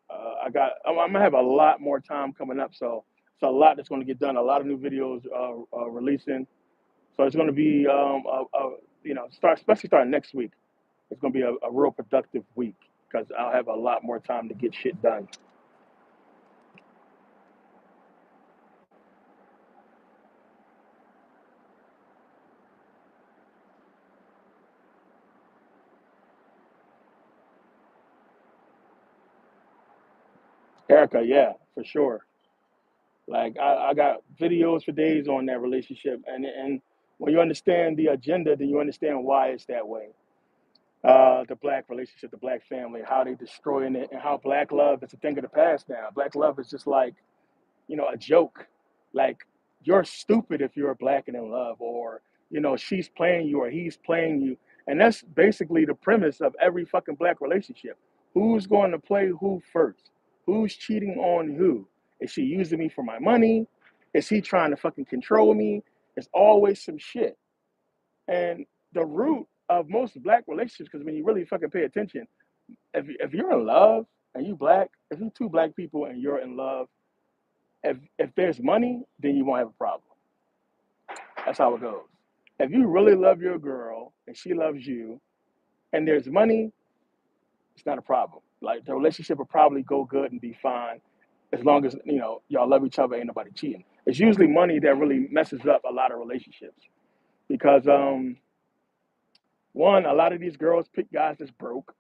I'm gonna have a lot more time coming up, so it's a lot that's going to get done. A lot of new videos releasing, so it's going to be especially starting next week. It's going to be a real productive week because I'll have a lot more time to get shit done. Erica, yeah, for sure. Like I got videos for days on that relationship, and when you understand the agenda, then you understand why it's that way. The black relationship, the black family, how they destroying it, and how black love is a thing of the past now. Black love is just like a joke. Like you're stupid if you're black and in love, or she's playing you or he's playing you, and that's basically the premise of every fucking black relationship. Who's going to play who first? Who's cheating on who? Is she using me for my money? Is he trying to fucking control me? It's always some shit. And the root of most black relationships, because when you really fucking pay attention, if you're in love and you black, if you two black people and you're in love, if there's money, then you won't have a problem. That's how it goes. If you really love your girl and she loves you, and there's money, it's not a problem. Like the relationship will probably go good and be fine as long as y'all love each other. Ain't nobody cheating. It's usually money that really messes up a lot of relationships because one, a lot of these girls pick guys that's broke,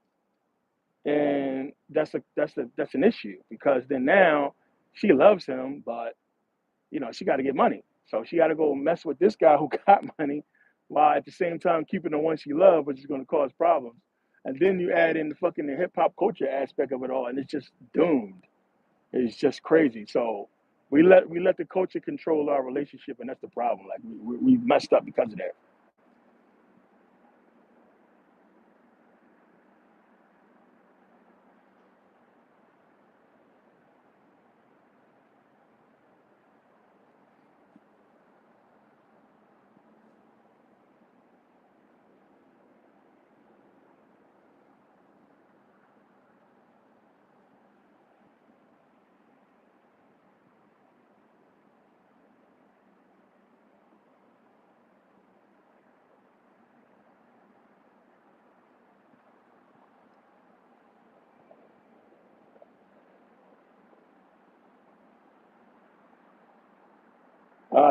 and that's an issue because then now she loves him, but she got to get money. So she got to go mess with this guy who got money while at the same time keeping the one she loved, which is going to cause problems. And then you add in the fucking hip hop culture aspect of it all, and it's just doomed. It's just crazy. So we let the culture control our relationship, and that's the problem. Like we messed up because of that.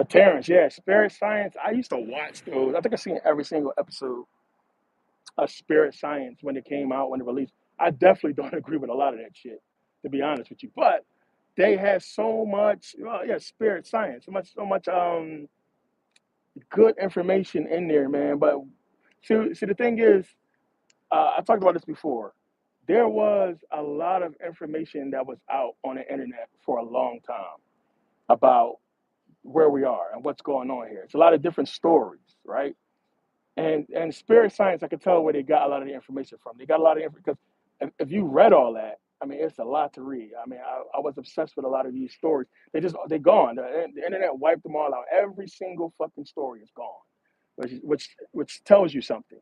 Terrence, yeah, Spirit Science. I used to watch those. I think I've seen every single episode of Spirit Science when it came out, when it released. I definitely don't agree with a lot of that shit, to be honest with you. But they had so much, well, yeah, Spirit Science, so much good information in there, man. But see, the thing is, I talked about this before. There was a lot of information that was out on the internet for a long time about where we are and what's going on here. It's a lot of different stories, right? And Spirit Science, I could tell where they got a lot of the information from. They got a lot of information because if you read all that, I mean, it's a lot to read. I mean, I was obsessed with a lot of these stories. They're gone. The internet wiped them all out. Every single fucking story is gone, which tells you something.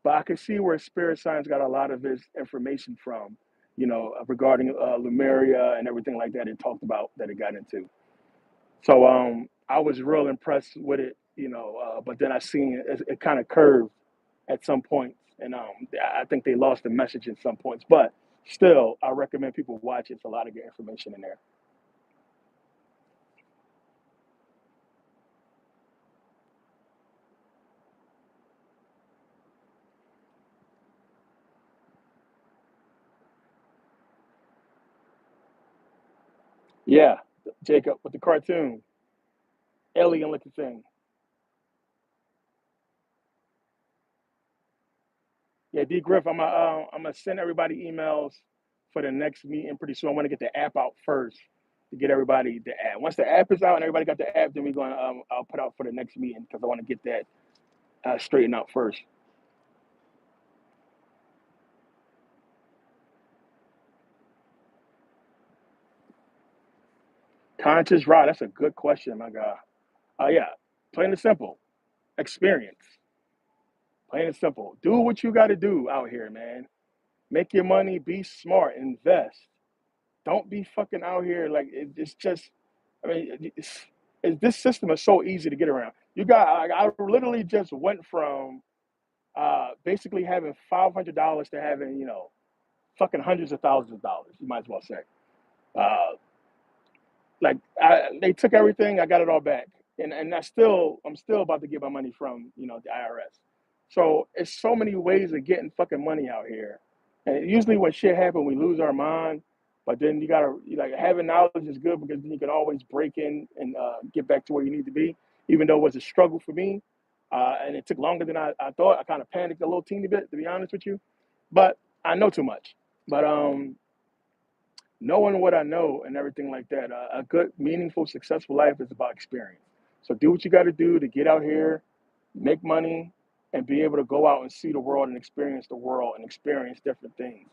But I could see where Spirit Science got a lot of his information from, regarding Lemuria and everything like that. It talked about that it got into. So I was real impressed with it. But then I seen it kind of curved at some points, and I think they lost the message in some points. But still, I recommend people watch it. It's a lot of good information in there. Yeah, Jacob with the cartoon, alien looking thing. Yeah, D Griff, I'm gonna send everybody emails for the next meeting pretty soon. I want to get the app out first to get everybody the app. Once the app is out and everybody got the app, then we're gonna I'll put out for the next meeting because I want to get that straightened out first. Conscious ride. That's a good question, my guy. Yeah, plain and simple. Experience. Plain and simple. Do what you got to do out here, man. Make your money. Be smart. Invest. Don't be fucking out here like it's just. I mean, this system is so easy to get around. I literally just went from basically having $500 to having fucking hundreds of thousands of dollars. You might as well say. Uh, they took everything, I got it all back, and I'm still about to get my money from the IRS. So it's so many ways of getting fucking money out here, and usually when shit happens, we lose our mind. But then you gotta having knowledge is good because then you can always break in and get back to where you need to be. Even though it was a struggle for me, and it took longer than I thought. I kind of panicked a little teeny bit, to be honest with you, but I know too much. But knowing what I know and everything like that. A good, meaningful, successful life is about experience. So do what you got to do to get out here, make money, and be able to go out and see the world and experience the world and experience different things.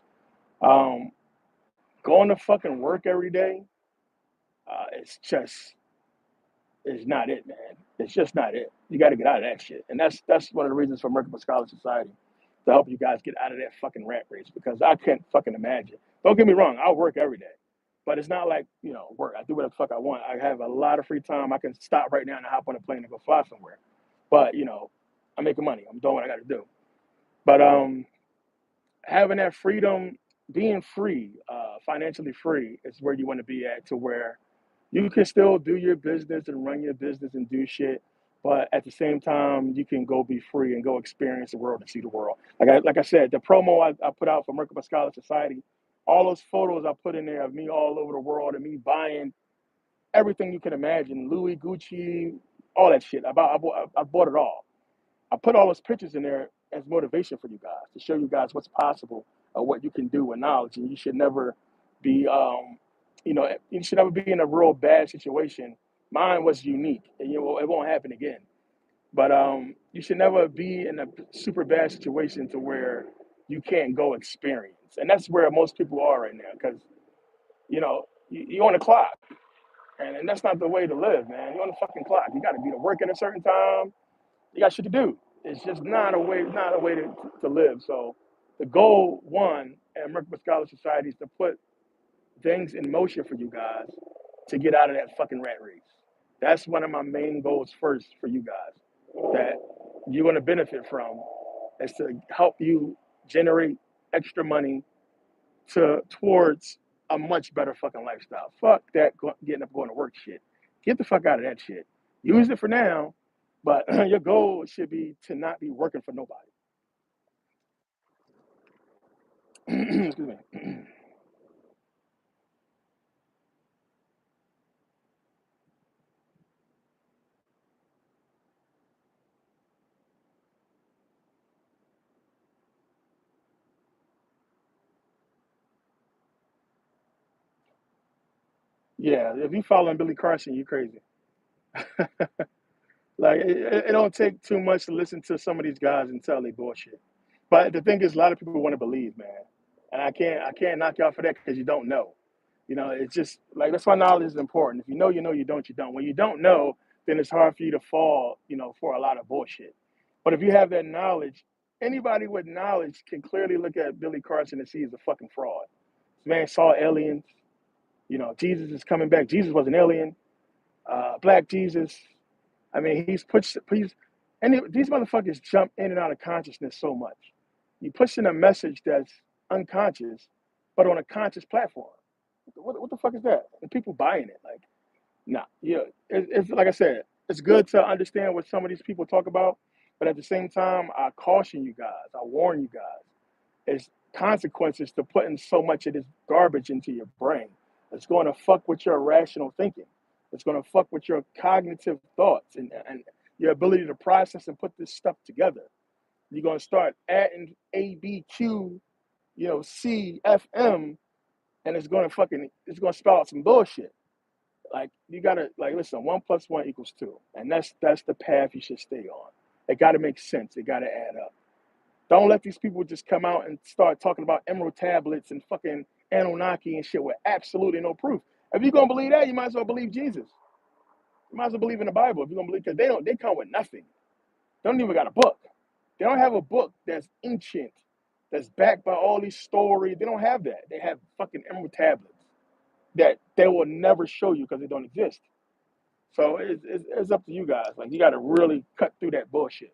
Um, Going to fucking work every day, it's just is not it, man. It's just not it. You got to get out of that shit, and that's one of the reasons for Merkabah Scholar Society to help you guys get out of that fucking rat race because I can't fucking imagine. Don't get me wrong, I work every day, but it's not like work. I do whatever the fuck I want. I have a lot of free time. I can stop right now and hop on a plane and go fly somewhere. But I'm making money. I'm doing what I got to do. But having that freedom, being free, financially free, is where you want to be at. To where you can still do your business and run your business and do shit, but at the same time, you can go be free and go experience the world and see the world. Like I said, the promo I put out for Merkabah Scholar Society, all those photos I put in there of me all over the world and me buying everything you can imagine, Louis, Gucci, all that shit. I bought it all. I put all those pictures in there as motivation for you guys to show you guys what's possible or what you can do with knowledge. And you should never be, you should never be in a real bad situation. Mine was unique, and it won't happen again. But you should never be in a super bad situation to where you can't go experience. And that's where most people are right now, because you're on the clock, and that's not the way to live, man. You're on the fucking clock. You got to be to work at a certain time. You got shit to do. It's just not a way to live. So the goal one at Merkabah Scholar Society is to put things in motion for you guys to get out of that fucking rat race. That's one of my main goals first for you guys that you're going to benefit from is to help you generate extra money towards a much better fucking lifestyle. Fuck that getting up going to work shit. Get the fuck out of that shit. Use it for now, but your goal should be to not be working for nobody. Excuse me. Yeah, if you following Billy Carson, you crazy. Like it don't take too much to listen to some of these guys and tell they bullshit. But the thing is, a lot of people want to believe, man, and I can't knock y'all for that because you don't know. It's just like that's why knowledge is important. If you know, you know. You don't, you don't. When you don't know, then it's hard for you to fall, for a lot of bullshit. But if you have that knowledge, anybody with knowledge can clearly look at Billy Carson and see he's a fucking fraud. This man saw aliens. Jesus is coming back. Jesus was an alien. Black Jesus. I mean, these motherfuckers jump in and out of consciousness so much. You pushing a message that's unconscious, but on a conscious platform. What the fuck is that? And people buying it. Like, nah, yeah. It's like I said, it's good to understand what some of these people talk about, but at the same time, I caution you guys, I warn you guys, it's consequences to putting so much of this garbage into your brain. It's going to fuck with your rational thinking. It's going to fuck with your cognitive thoughts and your ability to process and put this stuff together. You're going to start adding A, B, Q, C, F, M, and it's going to spell out some bullshit. Like, you gotta, like, listen, 1+1 = 2, and that's the path you should stay on. It got to make sense. It got to add up. Don't let these people just come out and start talking about emerald tablets and fucking Anunnaki and shit with absolutely no proof. If you're gonna believe that, you might as well believe Jesus. You might as well believe in the Bible if you're gonna believe, because they come with nothing. They don't even got a book. They don't have a book that's ancient, that's backed by all these stories. They don't have that. They have fucking emerald tablets that they will never show you because they don't exist. So it's up to you guys. Like, you got to really cut through that bullshit.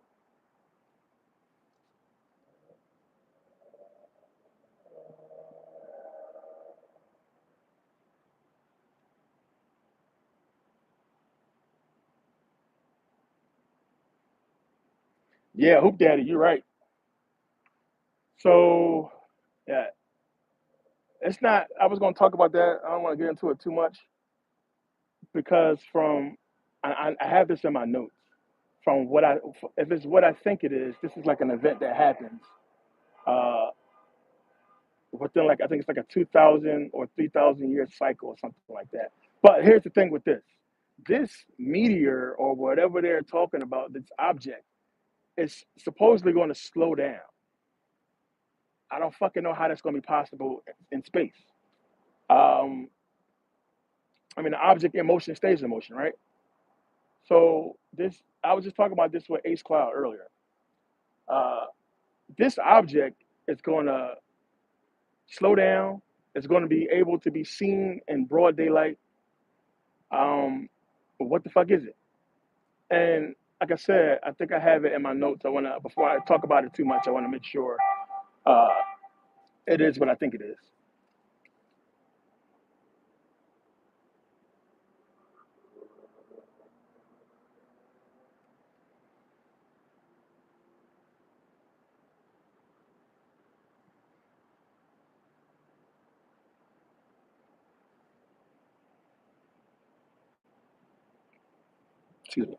Yeah, Hoop Daddy, you're right. So, yeah, it's not. I was going to talk about that. I don't want to get into it too much because I have this in my notes. From if it's what I think it is, this is like an event that happens uh, within, like, I think it's like a 2,000 or 3,000 year cycle or something like that. But here's the thing with this meteor or whatever they're talking about, this object, is supposedly going to slow down. I don't fucking know how that's going to be possible in space. Um, I mean, the object in motion stays in motion, right? So I was just talking about this with Ace Cloud earlier. Uh, this object is going to slow down. It's going to be able to be seen in broad daylight. But what the fuck is it? And like I said, I think I have it in my notes. Before I talk about it too much, I want to make sure uh, it is what I think it is. Excuse me.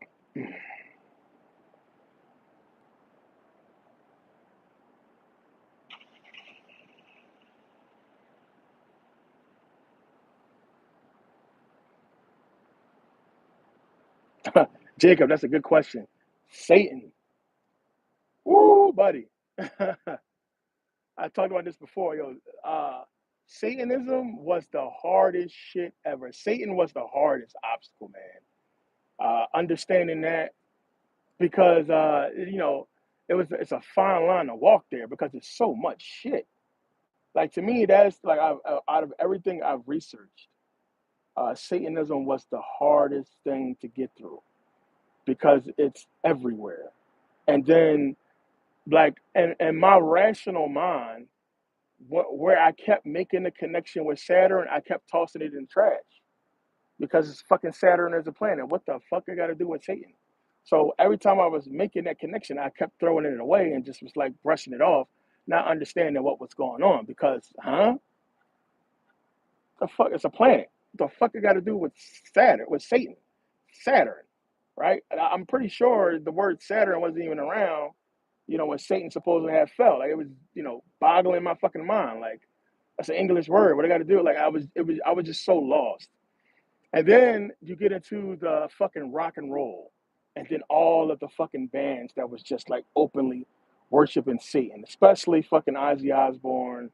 Jacob, that's a good question. Satan. Woo, buddy. I talked about this before, yo. Satanism was the hardest shit ever. Satan was the hardest obstacle, man. Understanding that, because it's a fine line to walk there because it's so much shit. Like, to me, that's like, out of everything I've researched, Satanism was the hardest thing to get through because it's everywhere. And then, like, and my rational mind, where I kept making the connection with Saturn, I kept tossing it in the trash because it's fucking Saturn as a planet. What the fuck I got to do with Satan? So every time I was making that connection, I kept throwing it away and just was like brushing it off, not understanding what was going on. Because, the fuck, it's a planet. What the fuck I got to do with Saturn, with Satan? Saturn, right? And I'm pretty sure the word Saturn wasn't even around, when Satan supposedly had fell. Like, it was, boggling my fucking mind. Like, that's an English word. What I got to do? Like, I was just so lost. And then you get into the fucking rock and roll, and then all of the fucking bands that was just like openly worshiping Satan, especially fucking Ozzy Osbourne,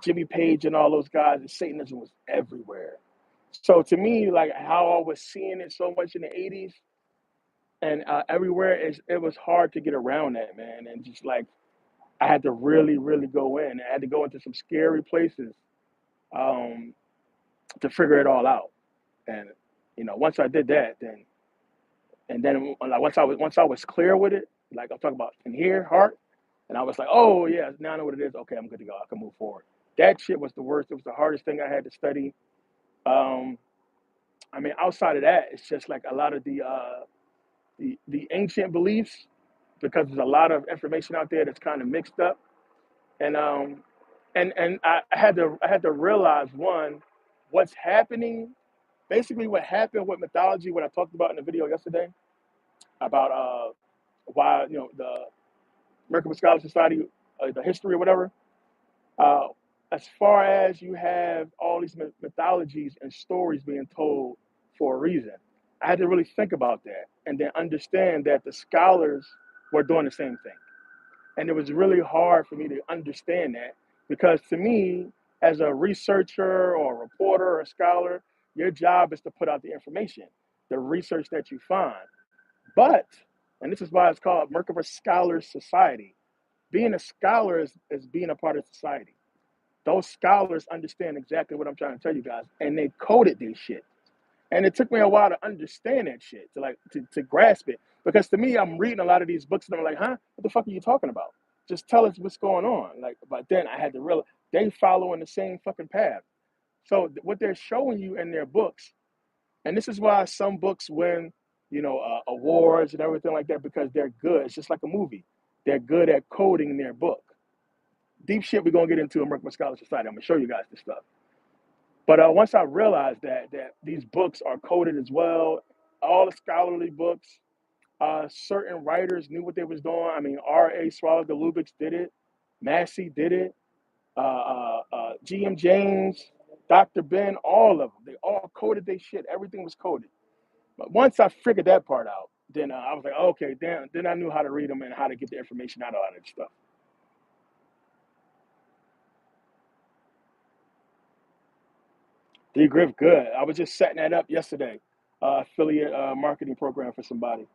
Jimmy Page, and all those guys. And Satanism was everywhere. So to me, like, how I was seeing it so much in the '80s and everywhere, it was hard to get around that, man. And just like, I had to really, really go in. I had to go into some scary places um, to figure it all out. And once I did that, then And then like once I was clear with it, like I'm talking about in here, heart, and I was like, oh yeah, now I know what it is. Okay, I'm good to go. I can move forward. That shit was the worst. It was the hardest thing I had to study. Um, I mean, outside of that, it's just like a lot of the ancient beliefs, because there's a lot of information out there that's kind of mixed up, and I had to realize, one, what's happening. Basically, what happened with mythology, what I talked about in the video yesterday about why the Merkabah Scholar Society, the history or whatever. Uh, as far as you have all these mythologies and stories being told for a reason, I had to really think about that and then understand that the scholars were doing the same thing. And it was really hard for me to understand that, because to me, as a researcher or a reporter or a scholar, your job is to put out the information, the research that you find. But, and this is why it's called Merkabah Scholars Society, being a scholar is being a part of society. Those scholars understand exactly what I'm trying to tell you guys, and they coded this shit. And it took me a while to understand that shit, to grasp it. Because to me, I'm reading a lot of these books and I'm like, huh? What the fuck are you talking about? Just tell us what's going on. Like, but then I had to realize they following the same fucking path. So what they're showing you in their books, and this is why some books win, awards and everything like that, because they're good. It's just like a movie. They're good at coding their book. Deep shit we're gonna get into in Merkabah Scholar Society. I'm gonna show you guys this stuff. But once I realized that these books are coded as well, all the scholarly books, certain writers knew what they was doing. I mean, R.A. Swallow the Lubitsch did it, Massey did it, G.M. James, Dr. Ben, all of them. They all coded their shit. Everything was coded. But once I figured that part out, then I was like, okay, then I knew how to read them and how to get the information out of all that stuff. D Griff, good. I was just setting that up yesterday. Affiliate marketing program for somebody.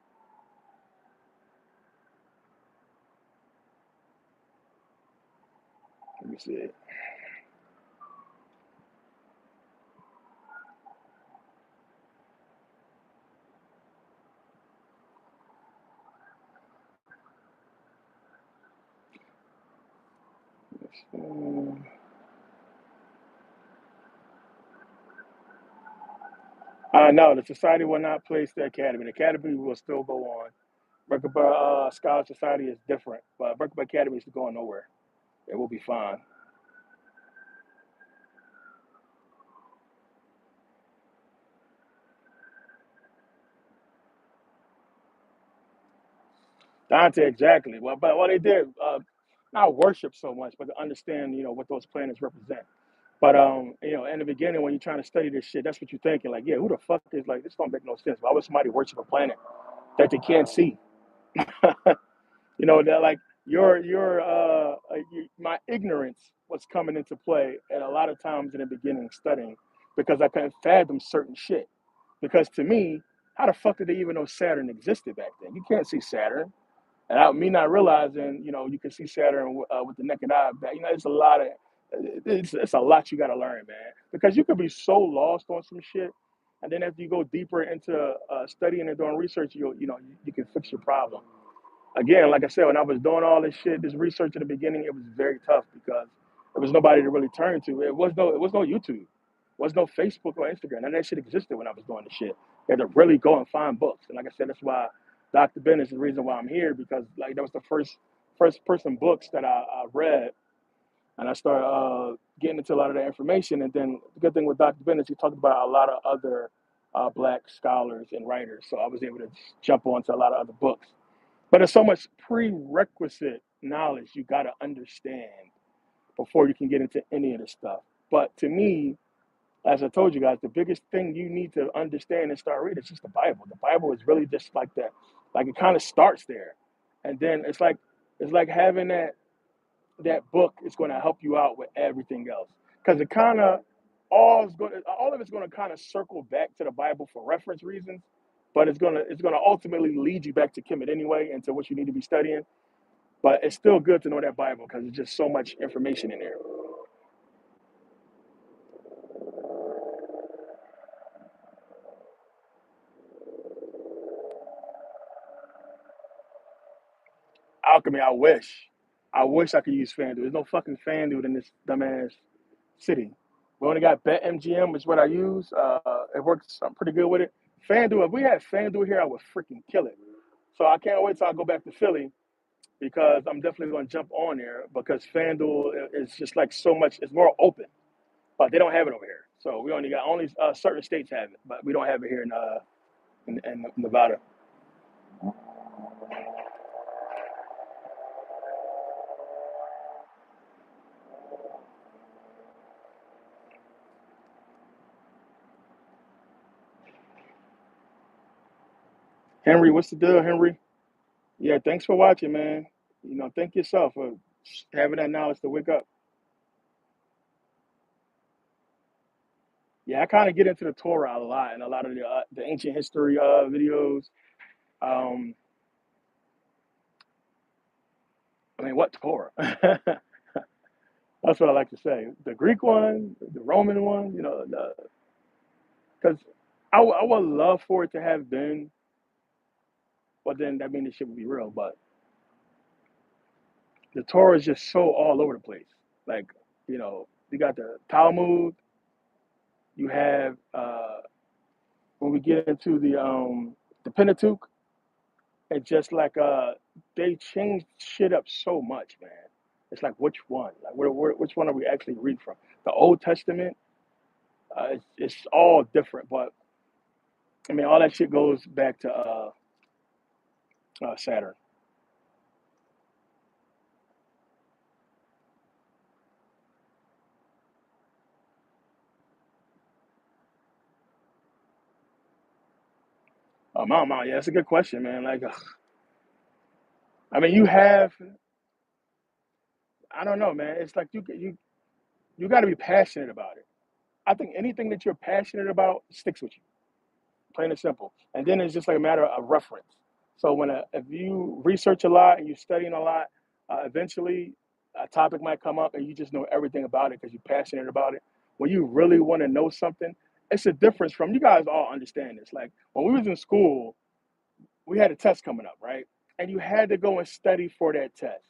Let me see it. No, the society will not place the academy. The academy will still go on. Merkabah Scholar Society is different, but Merkabah Academy is going nowhere. It will be fine. Dante, exactly. Well, but what they did, not worship so much, but to understand, what those planets represent. But in the beginning, when you're trying to study this shit, that's what you're thinking. Like, yeah, who the fuck is like this? Don't make no sense. Why would somebody worship a planet that they can't see? That like my ignorance was coming into play at a lot of times in the beginning studying, because I couldn't fathom certain shit. Because to me, how the fuck did they even know Saturn existed back then? You can't see Saturn. And me not realizing, you can see Saturn with the naked eye. But, it's a lot of, it's a lot you got to learn, man. Because you could be so lost on some shit, and then after you go deeper into studying and doing research, you can fix your problem. Again, like I said, when I was doing all this shit, this research in the beginning, it was very tough because there was nobody to really turn to. It was no YouTube, was no Facebook or Instagram. None of that shit existed when I was doing the shit. You had to really go and find books. And like I said, that's why Dr. Ben is the reason why I'm here, because like that was the first person books that I read, and I started getting into a lot of that information. And then the good thing with Dr. Ben is he talked about a lot of other black scholars and writers, so I was able to jump onto a lot of other books. But there's so much prerequisite knowledge you got to understand before you can get into any of this stuff. But to me, as I told you guys, the biggest thing you need to understand and start reading is just the Bible. The Bible is really just like that. Like it kind of starts there, and then it's like having that book is going to help you out with everything else, because it kind of all of it's going to kind of circle back to the Bible for reference reasons, but it's gonna ultimately lead you back to Kemet anyway, and to what you need to be studying. But it's still good to know that Bible because there's just so much information in there. Alchemy, I wish. I wish I could use FanDuel. There's no fucking FanDuel in this dumbass city. We only got BetMGM, which is what I use. It works. I'm pretty good with it. FanDuel, if we had FanDuel here, I would freaking kill it. So I can't wait till I go back to Philly because I'm definitely going to jump on there because FanDuel is just like so much. It's more open, but they don't have it over here. So we only got certain states have it, but we don't have it here in Nevada. Henry, what's the deal, Henry? Yeah, thanks for watching, man. Thank yourself for having that knowledge to wake up. Yeah, I kind of get into the Torah a lot and a lot of the ancient history videos. Um, I mean, what Torah? That's what I like to say. The Greek one, the Roman one, because I would love for it to have been, but then that means the shit would be real. But the Torah is just so all over the place. Like, you got the Talmud, you have when we get into the Pentateuch, it's just like they changed shit up so much, man. It's like which one? Like which one are we actually reading from? The Old Testament, it's all different, but I mean, all that shit goes back to Saturn. Mount, yeah, that's a good question, man. Like, I mean, I don't know, man. It's like you got to be passionate about it. I think anything that you're passionate about sticks with you, plain and simple. And then it's just like a matter of reference. So if you research a lot and you're studying a lot, eventually a topic might come up and you just know everything about it because you're passionate about it. When you really want to know something, it's a difference from you guys all understand this. Like when we was in school, we had a test coming up, right? And you had to go and study for that test.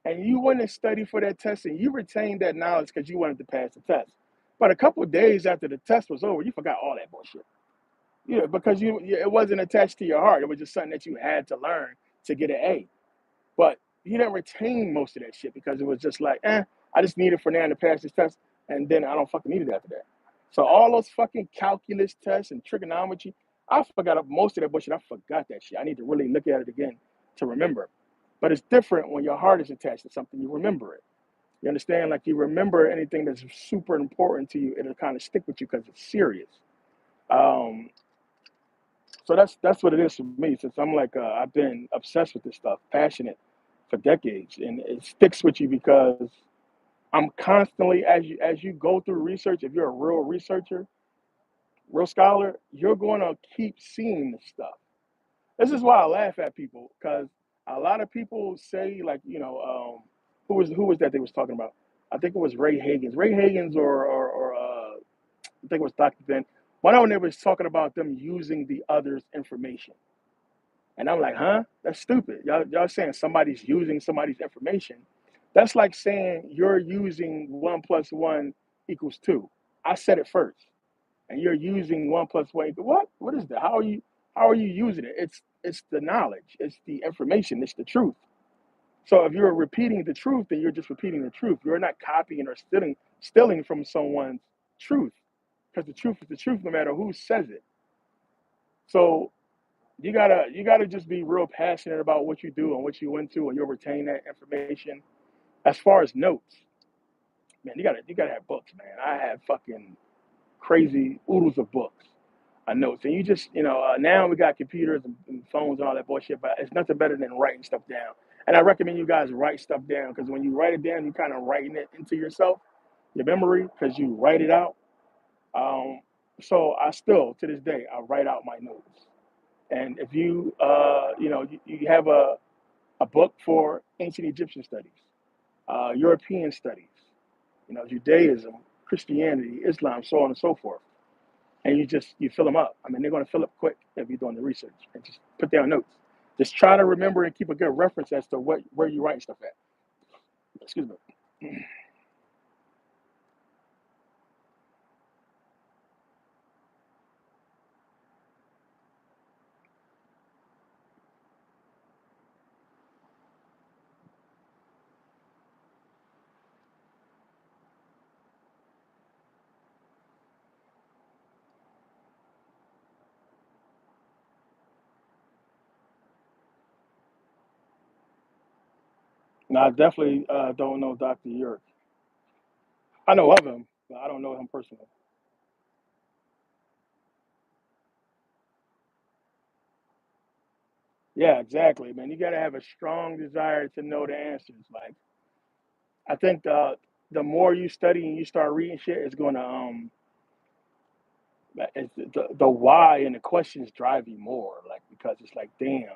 And you went and studied for that test and you retained that knowledge because you wanted to pass the test. But a couple of days after the test was over, you forgot all that bullshit. Because it wasn't attached to your heart. It was just something that you had to learn to get an A. But you didn't retain most of that shit because it was just like, I just need it for now to pass this test, and then I don't fucking need it after that. So all those fucking calculus tests and trigonometry, I forgot most of that bullshit. I forgot that shit. I need to really look at it again to remember. But it's different when your heart is attached to something. You remember it. You understand? Like you remember anything that's super important to you, it'll kind of stick with you because it's serious. Um, so that's what it is for me. Since I'm like I've been obsessed with this stuff, passionate for decades, and it sticks with you because I'm constantly as you go through research. If you're a real researcher, real scholar, you're going to keep seeing this stuff. This is why I laugh at people because a lot of people say like who was that they was talking about? I think it was Ray Hagens. Ray Hagens or I think it was Dr. Ben. One of them they was talking about them using the other's information. And I'm like, huh? That's stupid. Y'all saying somebody's using somebody's information. That's like saying you're using 1 plus 1 equals 2. I said it first. And you're using 1 plus 1 equals what? What is that? How are you using it? It's the knowledge, it's the information, it's the truth. So if you're repeating the truth, then you're just repeating the truth. You're not copying or stealing from someone's truth. Because the truth is the truth no matter who says it. So you gotta just be real passionate about what you do and what you went to, and you'll retain that information. As far as notes, man, you gotta have books, man. I have fucking crazy oodles of books, notes, and you just now we got computers and phones and all that bullshit, but it's nothing better than writing stuff down. And I recommend you guys write stuff down because when you write it down, you kind of writing it into yourself, your memory, because you write it out. Um, so I still to this day I write out my notes. And if you have a book for ancient Egyptian studies, European studies, Judaism, Christianity, Islam, so on and so forth. And you fill them up. I mean, they're going to fill up quick if you're doing the research and just put down notes. Just try to remember and keep a good reference as to where you write stuff at. Excuse me. No, I definitely don't know Dr. York. I know of him, but I don't know him personally. Yeah, exactly, man. You got to have a strong desire to know the answers. Like, I think the more you study and you start reading shit, it's going to the why and the questions drive you more. Like, because it's like, damn.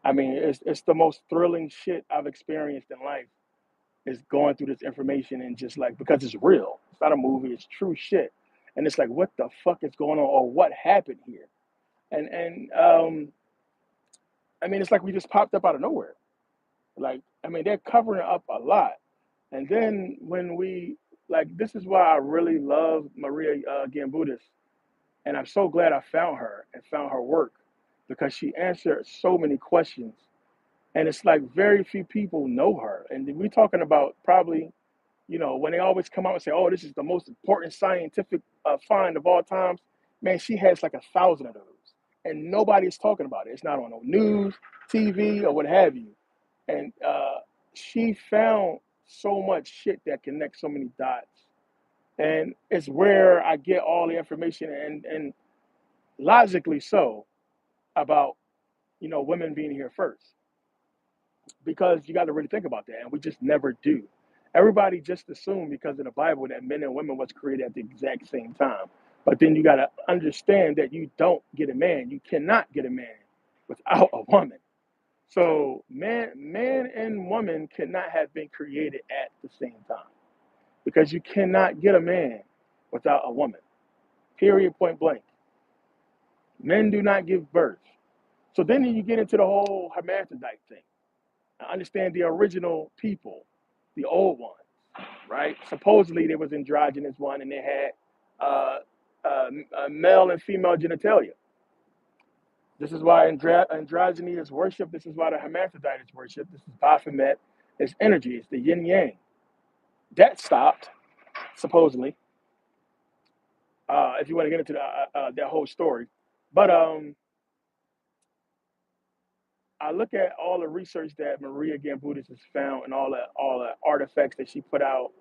I mean, it's the most thrilling shit I've experienced in life. Is going through this information and just like because it's real. It's not a movie. It's true shit. And it's like, what the fuck is going on, or what happened here? And I mean, it's like we just popped up out of nowhere. Like, I mean, they're covering up a lot. And then when we like, this is why I really love Maria Gambudis, and I'm so glad I found her and found her work because she answered so many questions. And it's like very few people know her. And we're talking about probably, when they always come out and say, "Oh, this is the most important scientific find of all times," man, she has like 1,000 of those, and nobody's talking about it. It's not on no news, TV, or what have you. And she found so much shit that connects so many dots, and it's where I get all the information and logically so about women being here first, because you got to really think about that, and we just never do. Everybody just assumed because of the Bible that men and women was created at the exact same time, but then you got to understand that you don't get a man. You cannot get a man without a woman. So man and woman cannot have been created at the same time because you cannot get a man without a woman. Period. Point blank. Men do not give birth. So then you get into the whole hermaphrodite thing. I understand the original people, the old ones, right? Supposedly there was androgynous one, and they had male and female genitalia. This is why androgyny is worshipped. This is why the hermaphrodite is worshipped. This is Baphomet. It's energy. It's the yin yang. That stopped supposedly. If you want to get into that whole story, but I look at all the research that Maria Gambudis has found and all the artifacts that she put out,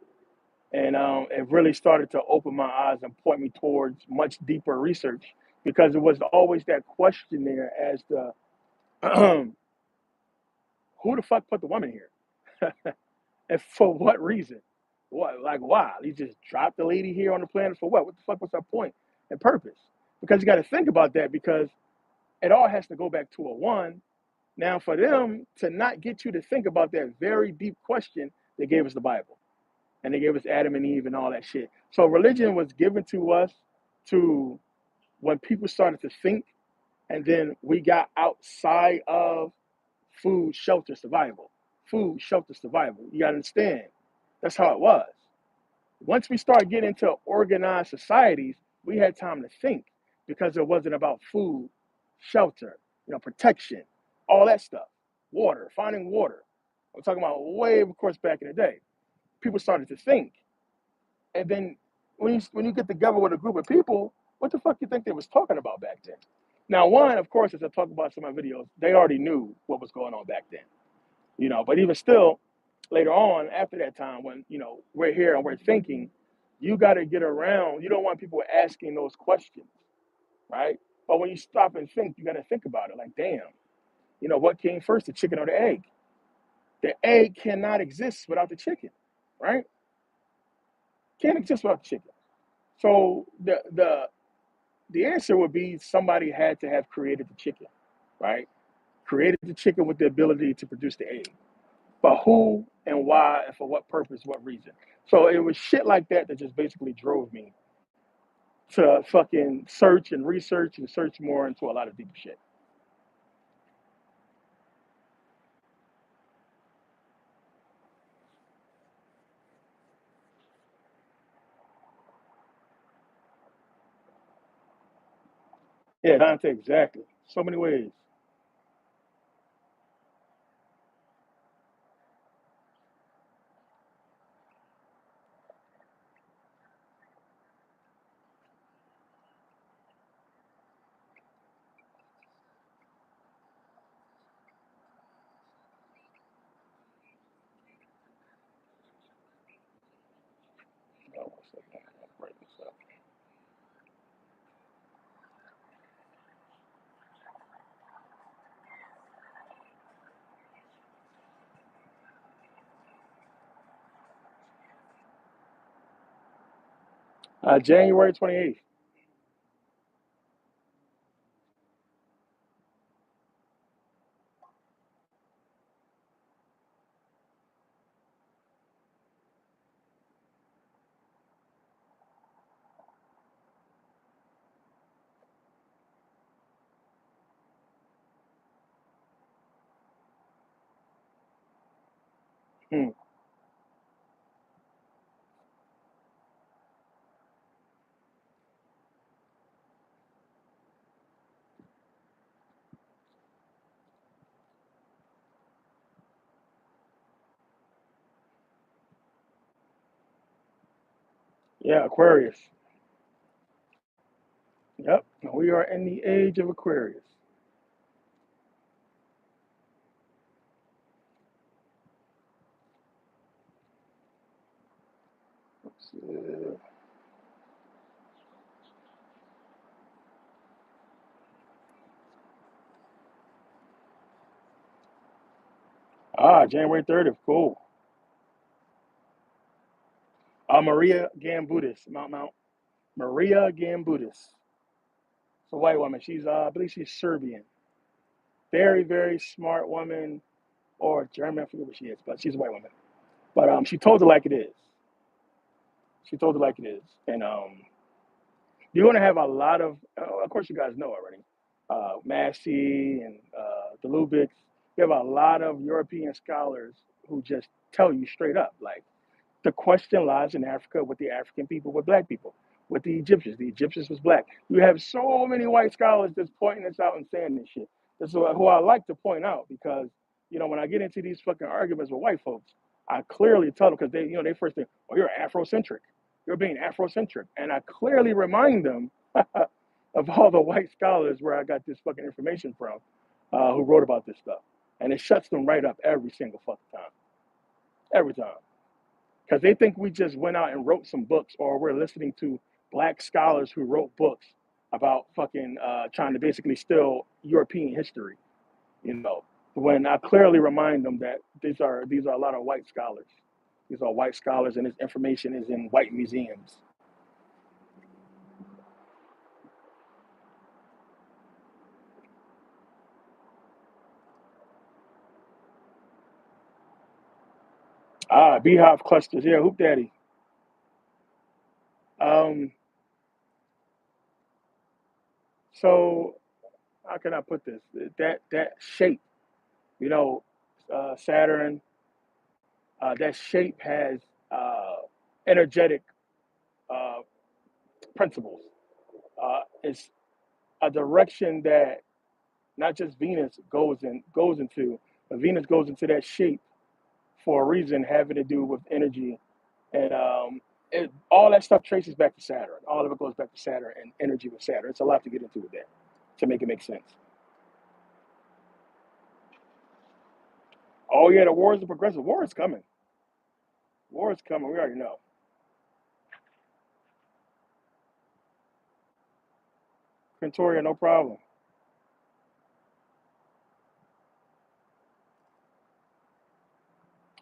and it really started to open my eyes and point me towards much deeper research because it was always that question there as to who the fuck put the woman here and for what reason? What, like, why? You just dropped the lady here on the planet for what? What the fuck was her point and purpose? Because you got to think about that because it all has to go back to a one. Now, for them to not get you to think about that very deep question, they gave us the Bible and they gave us Adam and Eve and all that shit. So religion was given to us to when people started to think, and then we got outside of food, shelter, survival. Food, shelter, survival. You gotta understand. That's how it was. Once we start getting into organized societies, we had time to think because it wasn't about food, shelter, protection, all that stuff. Water, finding water. I'm talking about way, of course, back in the day. People started to think. And then when you get together with a group of people, what the fuck you think they was talking about back then? Now, one, of course, as I talk about some of my videos, they already knew what was going on back then. But even still, later on, after that time, when we're here and we're thinking, you got to get around. You don't want people asking those questions, right? But when you stop and think, you got to think about it. Like, damn, what came first, the chicken or the egg? The egg cannot exist without the chicken, right? Can't exist without the chicken. So the answer would be somebody had to have created the chicken, right? Created the chicken with the ability to produce the egg. But who and why and for what purpose, what reason? So it was shit like that that just basically drove me to fucking search and research and search more into a lot of deeper shit. Yeah, Dante, exactly. So many ways. Oh, 1 second. I'll break this up. January 28th. Hmm. Yeah, Aquarius. Yep. We are in the age of Aquarius. Uh, January 30th. Cool. Maria Gambudis. Mount Maria Gambudis. It's a white woman. She's I believe she's Serbian. Very, very smart woman, or German. I forget what she is, but she's a white woman. But she told it like it is. She told it like it is. And you're going to have a lot of course, you guys know already, Massey and the Lubics. You have a lot of European scholars who just tell you straight up, like, the question lies in Africa with the African people, with black people, with the Egyptians. The Egyptians was black. You have so many white scholars that's pointing this out and saying this shit. That's who I like to point out because, when I get into these fucking arguments with white folks, I clearly tell them because they first think, oh, you're Afrocentric. You're being Afrocentric. And I clearly remind them of all the white scholars where I got this fucking information from who wrote about this stuff. And it shuts them right up every single fucking time. Every time because they think we just went out and wrote some books or we're listening to black scholars who wrote books about fucking trying to basically steal European history, you know. When I clearly remind them that these are a lot of white scholars. These are white scholars and this information is in white museums. Beehive clusters, yeah, hoop daddy. Um, so how can I put this? That shape, you know, Saturn, that shape has uh, energetic uh, principles. It's a direction that not just Venus goes into, but Venus goes into that shape for a reason having to do with energy, and all that stuff traces back to Saturn. All of it goes back to Saturn and energy with Saturn. It's a lot to get into with that to make it make sense. Oh yeah, the war is a progressive. War is coming. War is coming. We already know. Quintoria, no problem.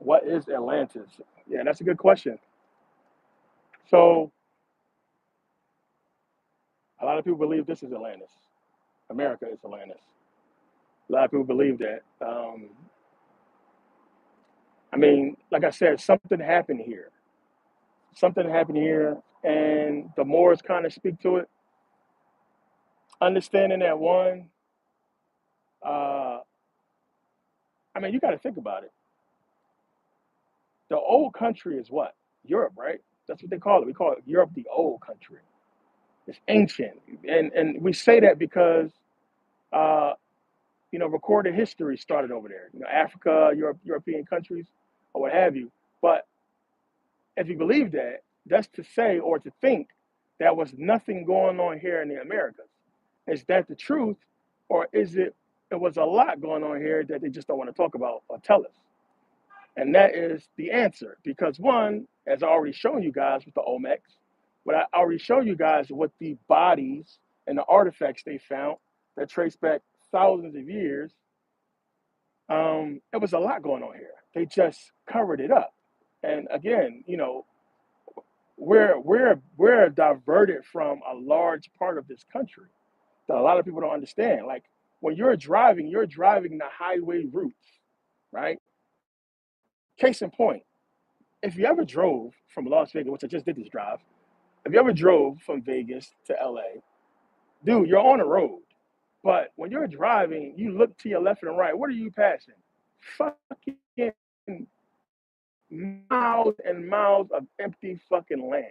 What is Atlantis? Yeah, that's a good question. So a lot of people believe this is Atlantis. America is Atlantis. A lot of people believe that. I mean, like I said, something happened here. Something happened here, and the Moors kind of speak to it. Understanding that one, uh, I mean, you got to think about it. The old country is what? Europe, right? That's what they call it. We call it Europe the old country. It's ancient, and we say that because uh, recorded history started over there. Africa, European countries, or what have you. But if you believe that, that's to say or to think that was nothing going on here in the Americas. Is that the truth, or is it was a lot going on here that they just don't want to talk about or tell us? And that is the answer. Because one, as I already shown you guys with the Olmecs, what I already showed you guys what the bodies and the artifacts they found that trace back thousands of years. It was a lot going on here. They just covered it up. And again, we're diverted from a large part of this country that a lot of people don't understand. Like when you're driving the highway routes, right? Case in point, if you ever drove from Las Vegas, which I just did this drive, if you ever drove from Vegas to LA, dude, you're on the road. But when you're driving, you look to your left and right. What are you passing? Fucking miles and miles of empty fucking land,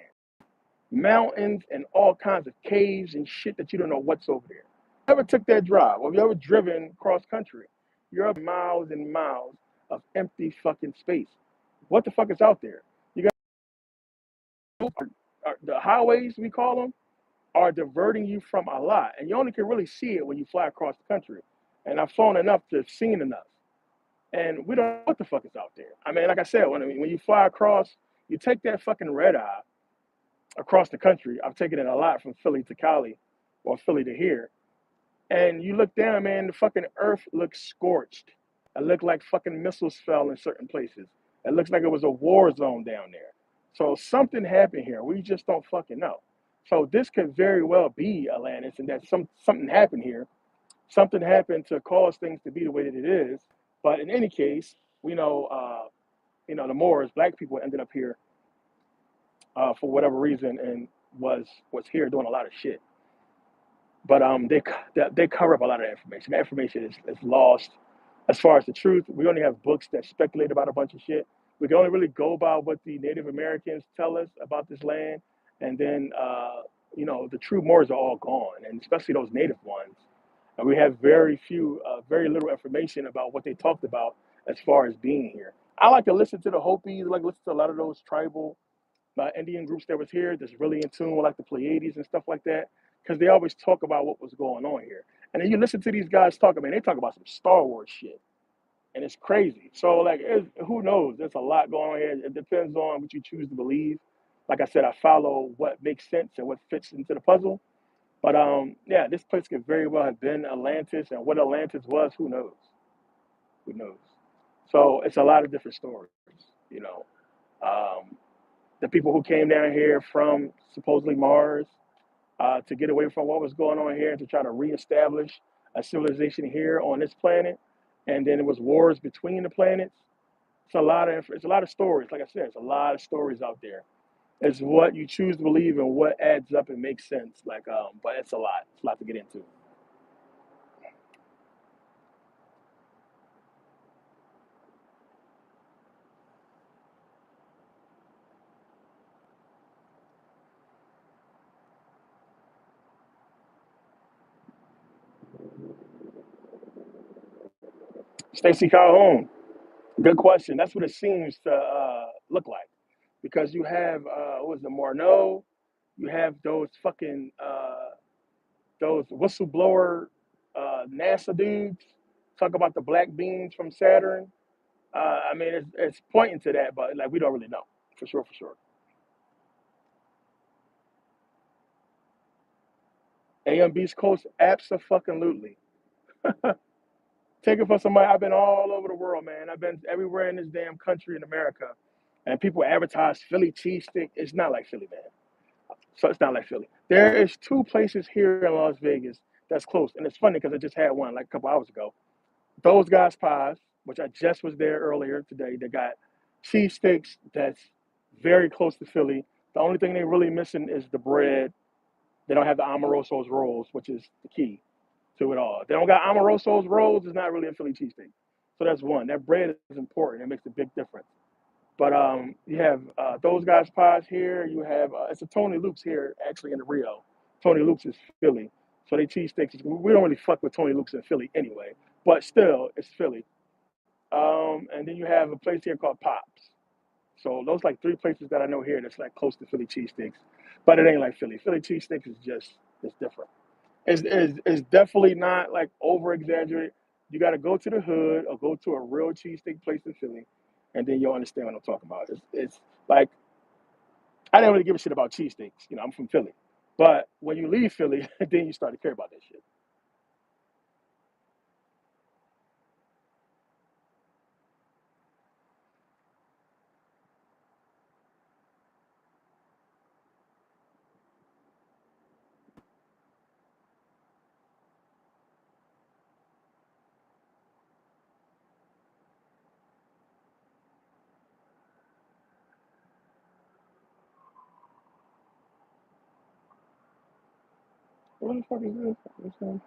mountains and all kinds of caves and shit that you don't know what's over there. Ever took that drive, or have you ever driven cross country? You're up miles and miles of empty fucking space. What the fuck is out there? You got the highways, we call them, are diverting you from a lot, and you only can really see it when you fly across the country. And I've flown enough to have seen enough, and we don't know what the fuck is out there. I mean, like I said, when you fly across, you take that fucking red eye across the country. I've taken it a lot from Philly to Cali, or Philly to here, and you look down, man, the fucking earth looks scorched. It looked like fucking missiles fell in certain places. It looks like it was a war zone down there. So something happened here. We just don't fucking know. So this could very well be Atlantis, and that something happened here. Something happened to cause things to be the way that it is. But in any case, we know, the Moors, black people, ended up here for whatever reason, and was here doing a lot of shit. But they cover up a lot of information. The information is lost. As far as the truth, we only have books that speculate about a bunch of shit. We can only really go by what the Native Americans tell us about this land, and then the true Moors are all gone, and especially those native ones. And we have very little information about what they talked about as far as being here. I like to listen to the Hopis, I like to listen to a lot of those tribal Indian groups that was here that's really in tune with like the Pleiades and stuff like that, because they always talk about what was going on here. And then you listen to these guys talk, I mean, they talk about some Star Wars shit, and it's crazy. So like, who knows? There's a lot going on here. It depends on what you choose to believe. Like I said, I follow what makes sense and what fits into the puzzle. But yeah, this place could very well have been Atlantis, and what Atlantis was, who knows? Who knows? So it's a lot of different stories, you know. Um, the people who came down here from supposedly Mars to get away from what was going on here and to try to reestablish a civilization here on this planet, and then it was wars between the planets. It's a lot of stories. Like I said, it's a lot of stories out there. It's what you choose to believe and what adds up and makes sense. But it's a lot. It's a lot to get into. Stacey Calhoun, good question. That's what it seems to look like, because you have what was it, Morneau, you have those whistleblower NASA dudes talk about the black beings from Saturn. I mean, it's pointing to that, but like we don't really know for sure. For sure. AM Beast Coast, absolutely. Take it from somebody. I've been all over the world, man. I've been everywhere in this damn country in America, and people advertise Philly cheesesteak. It's not like Philly, man. So it's not like Philly. There is two places here in Las Vegas that's close, and it's funny because I just had one like a couple hours ago. Those guys pies, which I just was there earlier today. They got cheesesteaks that's very close to Philly. The only thing they're really missing is the bread. They don't have the Amoroso's rolls, which is the key to it all. If they don't got Amoroso's rolls, it's not really a Philly cheesesteak. So that's one. That bread is important. It makes a big difference. But you have those guys pies here. You have it's a Tony Luke's here actually in the Rio. Tony Luke's is Philly. So they cheesesteaks. We don't really fuck with Tony Luke's in Philly anyway, but still, it's Philly. And then you have a place here called Pops. So those like three places that I know here that's like close to Philly cheesesteaks, but it ain't like Philly. Philly cheesesteaks is just it's different. It's definitely not like over exaggerated. You got to go to the hood or go to a real cheesesteak place in Philly, and then you'll understand what I'm talking about. It's like I didn't really give a shit about cheesesteaks. You know, I'm from Philly, but when you leave Philly, then you start to care about that shit. What the fuck is this?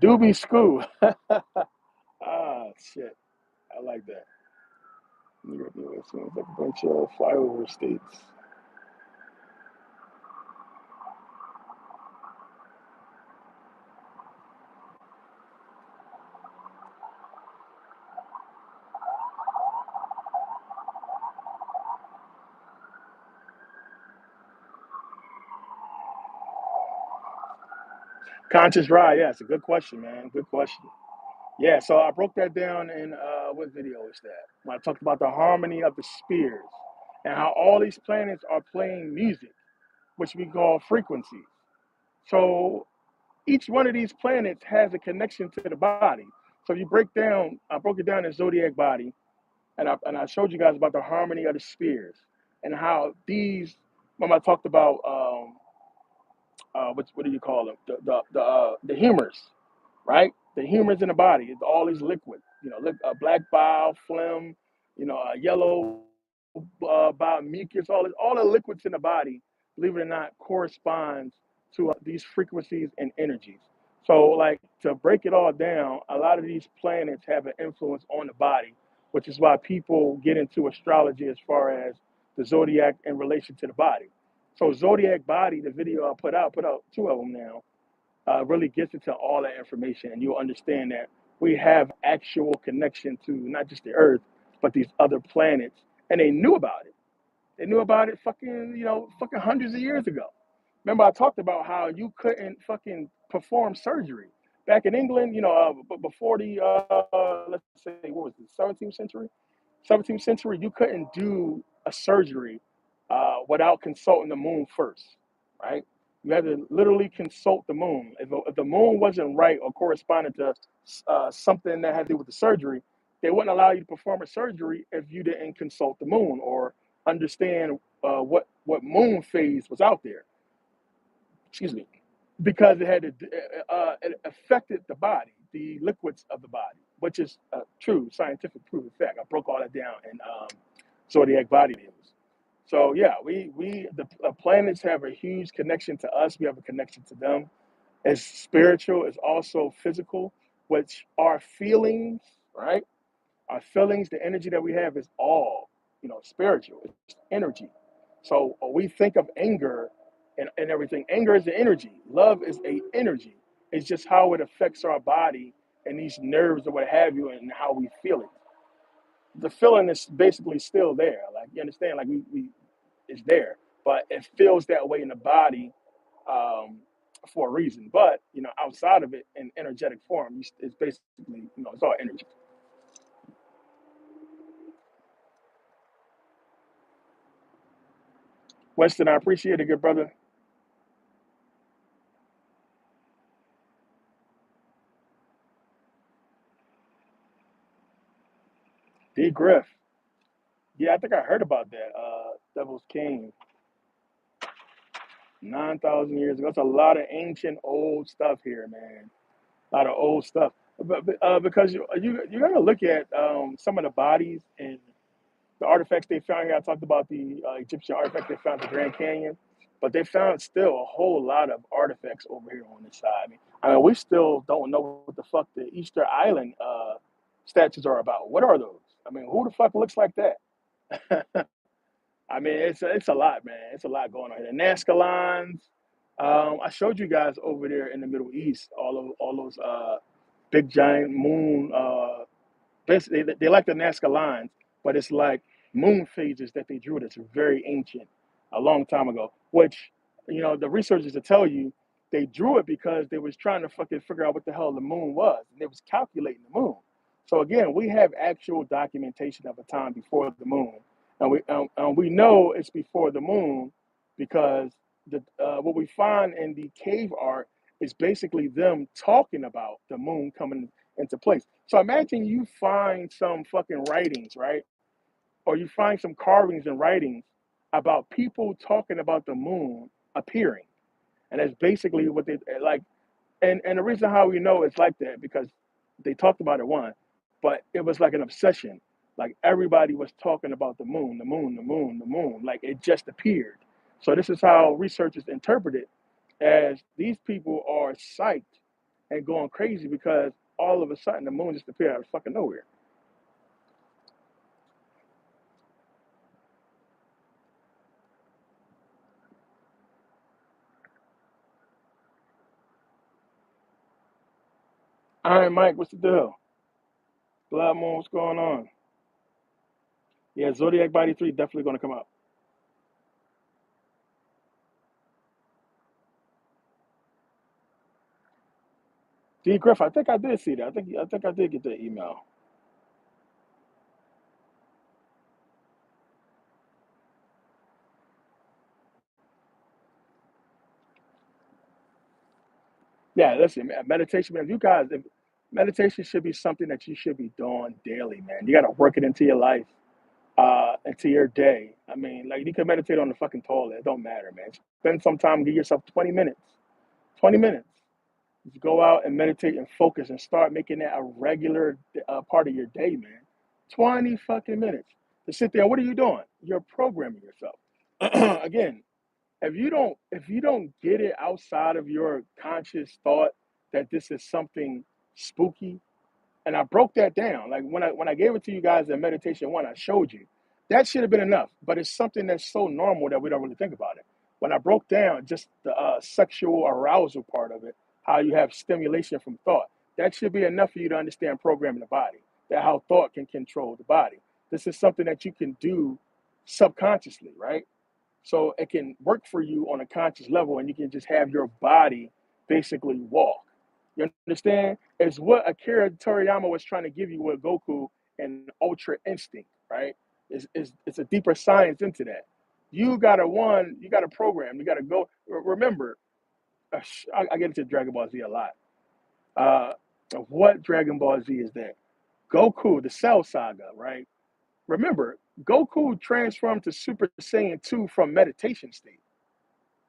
Doobie School. Ah, shit. I like that. New York, US, sounds like a bunch of flyover states. Conscious ride. Yeah, it's a good question, man. Good question. Yeah, so I broke that down in what video is that? When I talked about the harmony of the spheres and how all these planets are playing music, which we call frequencies. So each one of these planets has a connection to the body. So you break down, I broke it down in zodiac body, and I showed you guys about the harmony of the spheres and how these. When I talked about what do you call them? The humors, right? The humors in the body. It's all these liquid. You know, black bile, phlegm. You know, yellow bile, mucus. All the liquids in the body, believe it or not, corresponds to these frequencies and energies. So, like to break it all down, a lot of these planets have an influence on the body, which is why people get into astrology as far as the zodiac in relation to the body. So Zodiac Body, the video I put out two of them now, really gets into all that information, and you'll understand that we have actual connection to not just the Earth, but these other planets, and they knew about it. They knew about it fucking, fucking hundreds of years ago. Remember, I talked about how you couldn't fucking perform surgery back in England, but before the let's say what was it, 17th century? 17th century, you couldn't do a surgery without consulting the moon first, right? You had to literally consult the moon. If the moon wasn't right or corresponded to something that had to do with the surgery, they wouldn't allow you to perform a surgery if you didn't consult the moon or understand what moon phase was out there. Excuse me, because it affected the body, the liquids of the body, which is a true scientific proven fact. I broke all that down in zodiac body news. So yeah, the planets have a huge connection to us. We have a connection to them. It's spiritual. It's also physical, which our feelings, right? Our feelings, the energy that we have is all, spiritual. It's energy. So we think of anger and everything. Anger is the energy. Love is a energy. It's just how it affects our body and these nerves or what have you and how we feel it. The feeling is basically still there. Like you understand, like we it's there, but it feels that way in the body um, for a reason. But outside of it, in energetic form, it's basically it's all energy. Weston, I appreciate it, good brother. D. Griff. Yeah, I think I heard about that. Devil's King, 9,000 years ago. It's a lot of ancient, old stuff here, man. A lot of old stuff. But because you got to look at some of the bodies and the artifacts they found here. I talked about the Egyptian artifacts they found at the Grand Canyon, but they found still a whole lot of artifacts over here on this side. I mean, we still don't know what the fuck the Easter Island statues are about. What are those? I mean, who the fuck looks like that? I mean, it's a lot, man. It's a lot going on here. The Nazca lines. I showed you guys over there in the Middle East all those big giant moon. Basically, they like the Nazca lines, but it's like moon phases that they drew that's very ancient, a long time ago. Which, the researchers will tell you they drew it because they was trying to fucking figure out what the hell the moon was, and they was calculating the moon. So again, we have actual documentation of a time before the moon, and we know it's before the moon because what we find in the cave art is basically them talking about the moon coming into place. So imagine you find some fucking writings, right? Or you find some carvings and writings about people talking about the moon appearing. And that's basically what they like. And the reason how we know it's like that because they talked about it one, but it was like an obsession. Like everybody was talking about the moon, the moon, the moon, the moon. Like it just appeared. So this is how researchers interpret it as these people are psyched and going crazy because all of a sudden the moon just appeared out of fucking nowhere. All right, Mike, what's the deal? Blood Moon, what's going on? Yeah, Zodiac Body 3 definitely going to come out. D. Griff, I think I did see that. I think I did get the email. Yeah, listen, man, meditation, man. You guys, meditation should be something that you should be doing daily, man. You got to work it into your life, into your day. I mean, like you can meditate on the fucking toilet. It don't matter, man. Spend some time, give yourself 20 minutes. 20 minutes. Just go out and meditate and focus and start making that a regular part of your day, man. 20 fucking minutes to sit there. What are you doing? You're programming yourself. Again, if you don't get it outside of your conscious thought that this is something spooky, and I broke that down. Like when I gave it to you guys in meditation one, I showed you that should have been enough. But it's something that's so normal that we don't really think about it. When I broke down just the sexual arousal part of it, how you have stimulation from thought, that should be enough for you to understand programming the body. That how thought can control the body. This is something that you can do subconsciously, right? So it can work for you on a conscious level, and you can just have your body basically walk. You understand? It's what Akira Toriyama was trying to give you with Goku and Ultra Instinct, right? It's a deeper science into that. You got to program. You got to go. Remember, I get into Dragon Ball Z a lot. Uh, what Dragon Ball Z is that? Goku, the Cell Saga, right? Remember, Goku transformed to Super Saiyan 2 from meditation state.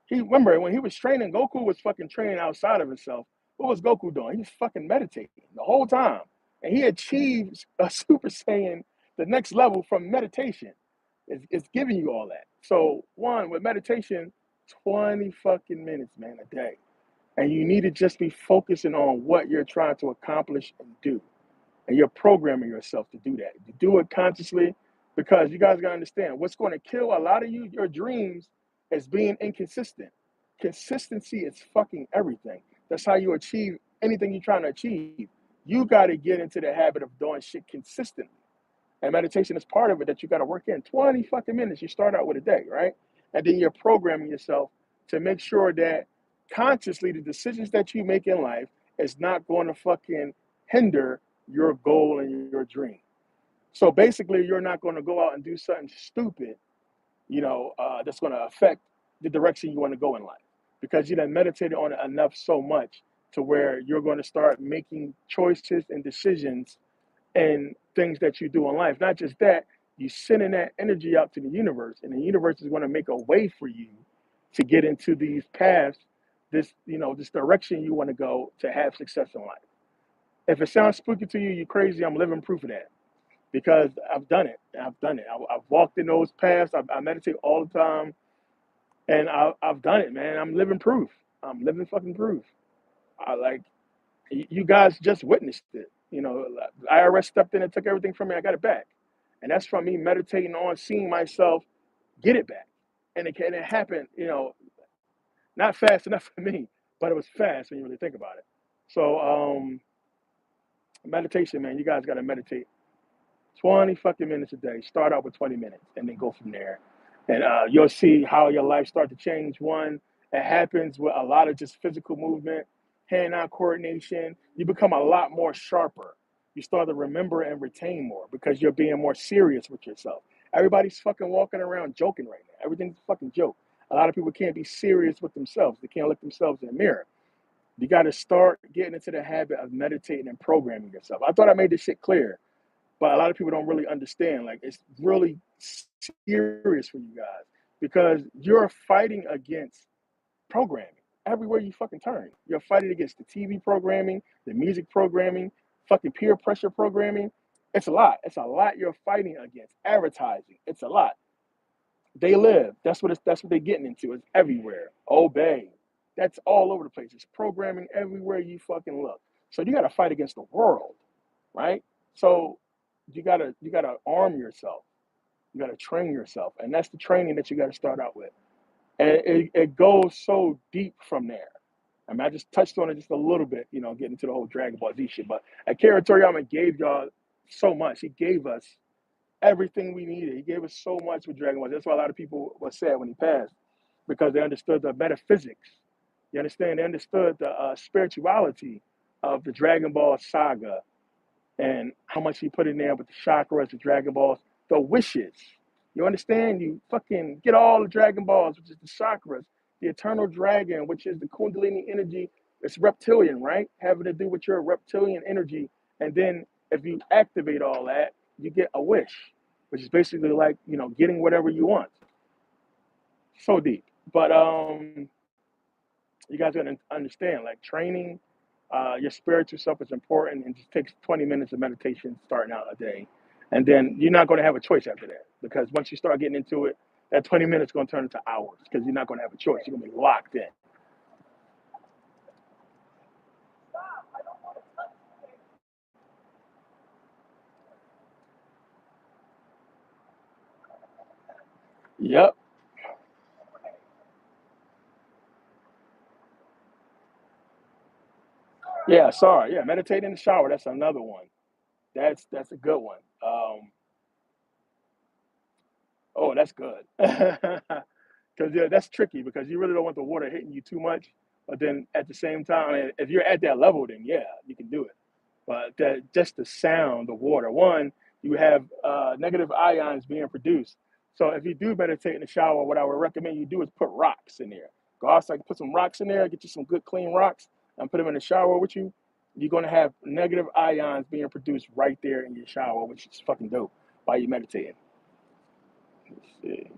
He remember when he was training, Goku was fucking training outside of himself. What was Goku doing? He was fucking meditating the whole time. And he achieved a Super Saiyan, the next level from meditation. It's giving you all that. So one, with meditation, 20 fucking minutes, man, a day. And you need to just be focusing on what you're trying to accomplish and do, and you're programming yourself to do that. You do it consciously because you guys gotta understand what's going to kill a lot of you, your dreams, is being inconsistent. Consistency is fucking everything. That's how you achieve anything you're trying to achieve. You got to get into the habit of doing shit consistently. And meditation is part of it that you got to work in 20 fucking minutes. You start out with a day, right? And then you're programming yourself to make sure that consciously the decisions that you make in life is not going to fucking hinder your goal and your dream. So basically, you're not going to go out and do something stupid, that's going to affect the direction you want to go in life because you done meditated on it enough so much to where you're going to start making choices and decisions and things that you do in life. Not just that, you sending that energy out to the universe, and the universe is going to make a way for you to get into these paths, this direction you want to go to have success in life. If it sounds spooky to you, you're crazy. I'm living proof of that because I've done it. I've done it. I've walked in those paths. I meditate all the time, and I've done it, man. I'm living proof. I'm living fucking proof. I like you guys just witnessed it. The IRS stepped in and took everything from me. I got it back, and that's from me meditating on seeing myself. get it back. And it happened, not fast enough for me, but it was fast when you really think about it. So meditation, man, you guys got to meditate 20 fucking minutes a day. Start out with 20 minutes and then go from there. And you'll see how your life start to change. One, it happens with a lot of just physical movement, hand-eye coordination. You become a lot more sharper. You start to remember and retain more because you're being more serious with yourself. Everybody's fucking walking around joking right now. Everything's a fucking joke. A lot of people can't be serious with themselves. They can't look themselves in the mirror. You got to start getting into the habit of meditating and programming yourself. I thought I made this shit clear, but a lot of people don't really understand. Like, it's really serious for you guys because you're fighting against programming everywhere you fucking turn. You're fighting against the TV programming, the music programming, fucking peer pressure programming. It's a lot. It's a lot you're fighting against. Advertising. It's a lot. They live. That's what they're getting into. It's everywhere. Obey. That's all over the place. It's programming everywhere you fucking look. So you got to fight against the world, right? So you gotta arm yourself. You gotta train yourself, and that's the training that you got to start out with. And it goes so deep from there. I mean, I just touched on it just a little bit, getting into the whole Dragon Ball Z shit. But Akira Toriyama gave y'all so much. He gave us everything we needed. He gave us so much with Dragon Ball. That's why a lot of people were sad when he passed, because they understood the metaphysics. You understand? They understood the spirituality of the Dragon Ball saga and how much he put in there with the chakras, the Dragon Balls, the wishes. You understand? You fucking get all the Dragon Balls, which is the chakras, the eternal dragon, which is the Kundalini energy. It's reptilian, right? Having to do with your reptilian energy. And then if you activate all that, you get a wish, which is basically like, getting whatever you want. So deep. But you guys gotta understand, like, training your spiritual self is important, and just takes 20 minutes of meditation starting out a day. And then you're not going to have a choice after that, because once you start getting into it, that 20 minutes is going to turn into hours because you're not going to have a choice. You're going to be locked in. Yep. Yeah, sorry. Yeah, meditate in the shower. That's another one. That's a good one. Oh, that's good. Because yeah, that's tricky because you really don't want the water hitting you too much. But then at the same time, if you're at that level, then yeah, you can do it. But just the sound of water. One, you have negative ions being produced. So if you do meditate in the shower, what I would recommend you do is put rocks in there. Go outside, put some rocks in there, get you some good clean rocks, and put them in the shower with you. You're gonna have negative ions being produced right there in your shower, which is fucking dope while you're meditating. Let's see.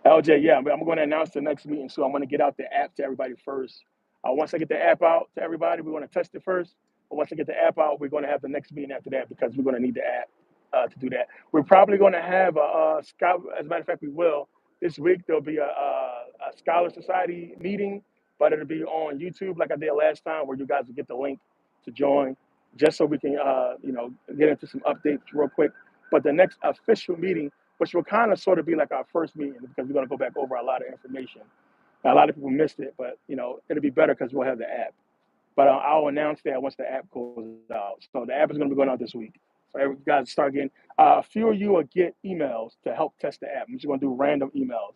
LJ, yeah, I'm going to announce the next meeting, so I'm going to get out the app to everybody first. Once I get the app out to everybody, we're going to test it first. But once I get the app out, we're going to have the next meeting after that because we're going to need the app to do that. We're probably going to have as a matter of fact, we will. This week, there'll be a Scholar Society meeting, but it'll be on YouTube like I did last time, where you guys will get the link to join, just so we can, get into some updates real quick. But the next official meeting, which will kind of sort of be like our first meeting because we're going to go back over a lot of information. Now, a lot of people missed it, but it'll be better because we'll have the app. But I'll announce that once the app goes out. So the app is going to be going out this week. So you guys start getting a few of you will get emails to help test the app. I'm just going to do random emails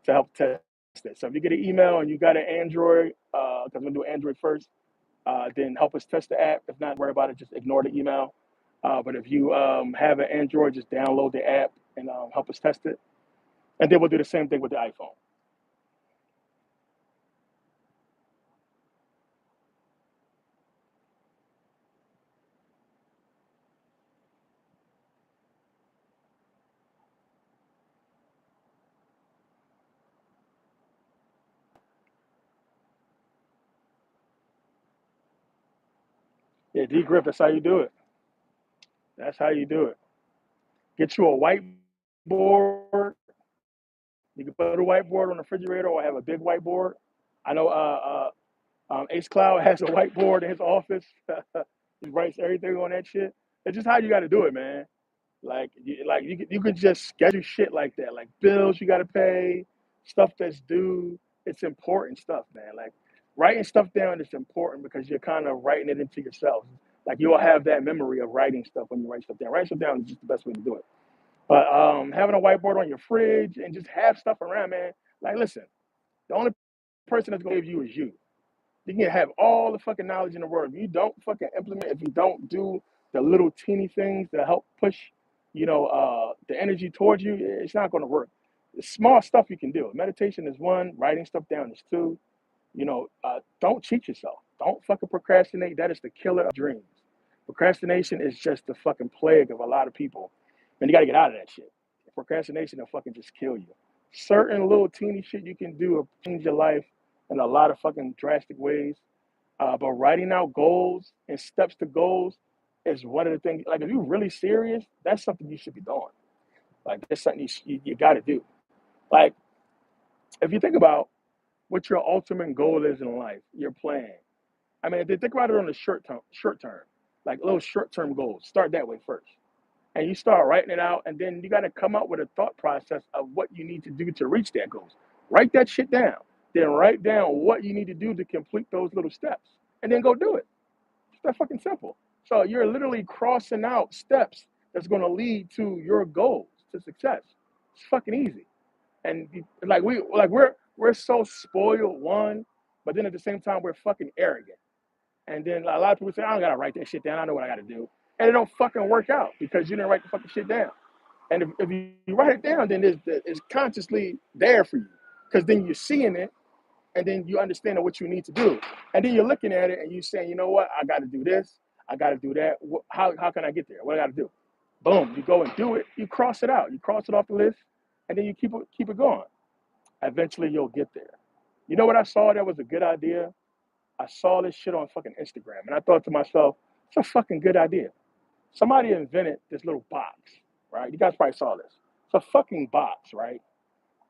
to help test it. So if you get an email and you got an Android, because I'm going to do Android first, then help us test the app. If not, worry about it. Just ignore the email. But if you have an Android, just download the app and help us test it. And then we'll do the same thing with the iPhone. Yeah, D Grip, that's how you do it. That's how you do it. Get you a whiteboard. You can put a whiteboard on the refrigerator or have a big whiteboard. I know Ace Cloud has a whiteboard in his office. He writes everything on that shit. It's just how you got to do it, man. You could just schedule shit like that, like bills you got to pay, stuff that's due. It's important stuff, man. Like writing stuff down is important because you're kind of writing it into yourself. Like you'll have that memory of writing stuff when you write stuff down. Writing stuff down is just the best way to do it. But having a whiteboard on your fridge and just have stuff around, man. Like, listen, the only person that's gonna give you is you. You can have all the fucking knowledge in the world. If you don't fucking implement, if you don't do the little teeny things that help push, the energy towards you, it's not gonna work. It's small stuff you can do. Meditation is one. Writing stuff down is two. Don't cheat yourself. Don't fucking procrastinate. That is the killer of dreams. Procrastination is just the fucking plague of a lot of people. And you gotta get out of that shit. Procrastination will fucking just kill you. Certain little teeny shit you can do will change your life in a lot of fucking drastic ways. But writing out goals and steps to goals is one of the things. Like, if you're really serious, that's something you should be doing. Like, that's something you got to do. Like, if you think about what your ultimate goal is in life, your plan. I mean, if you think about it on the short term, like little short-term goals, start that way first. And you start writing it out, and then you got to come up with a thought process of what you need to do to reach that goal. Write that shit down. Then write down what you need to do to complete those little steps, and then go do it. It's that fucking simple. So you're literally crossing out steps that's going to lead to your goals, to success. It's fucking easy. And we're so spoiled, one, but then at the same time we're fucking arrogant. And then a lot of people say, I don't gotta write that shit down. I know what I gotta do. And it don't fucking work out because you didn't write the fucking shit down. And if you write it down, then it's consciously there for you. Because then you're seeing it and then you understand what you need to do. And then you're looking at it and you're saying, you know what, I gotta do this, I gotta do that. How can I get there? What I gotta do? Boom, you go and do it, you cross it out, you cross it off the list, and then you keep it going. Eventually you'll get there. You know what I saw that was a good idea? I saw this shit on fucking Instagram, and I thought to myself, it's a fucking good idea. Somebody invented this little box, right? You guys probably saw this. It's a fucking box, right?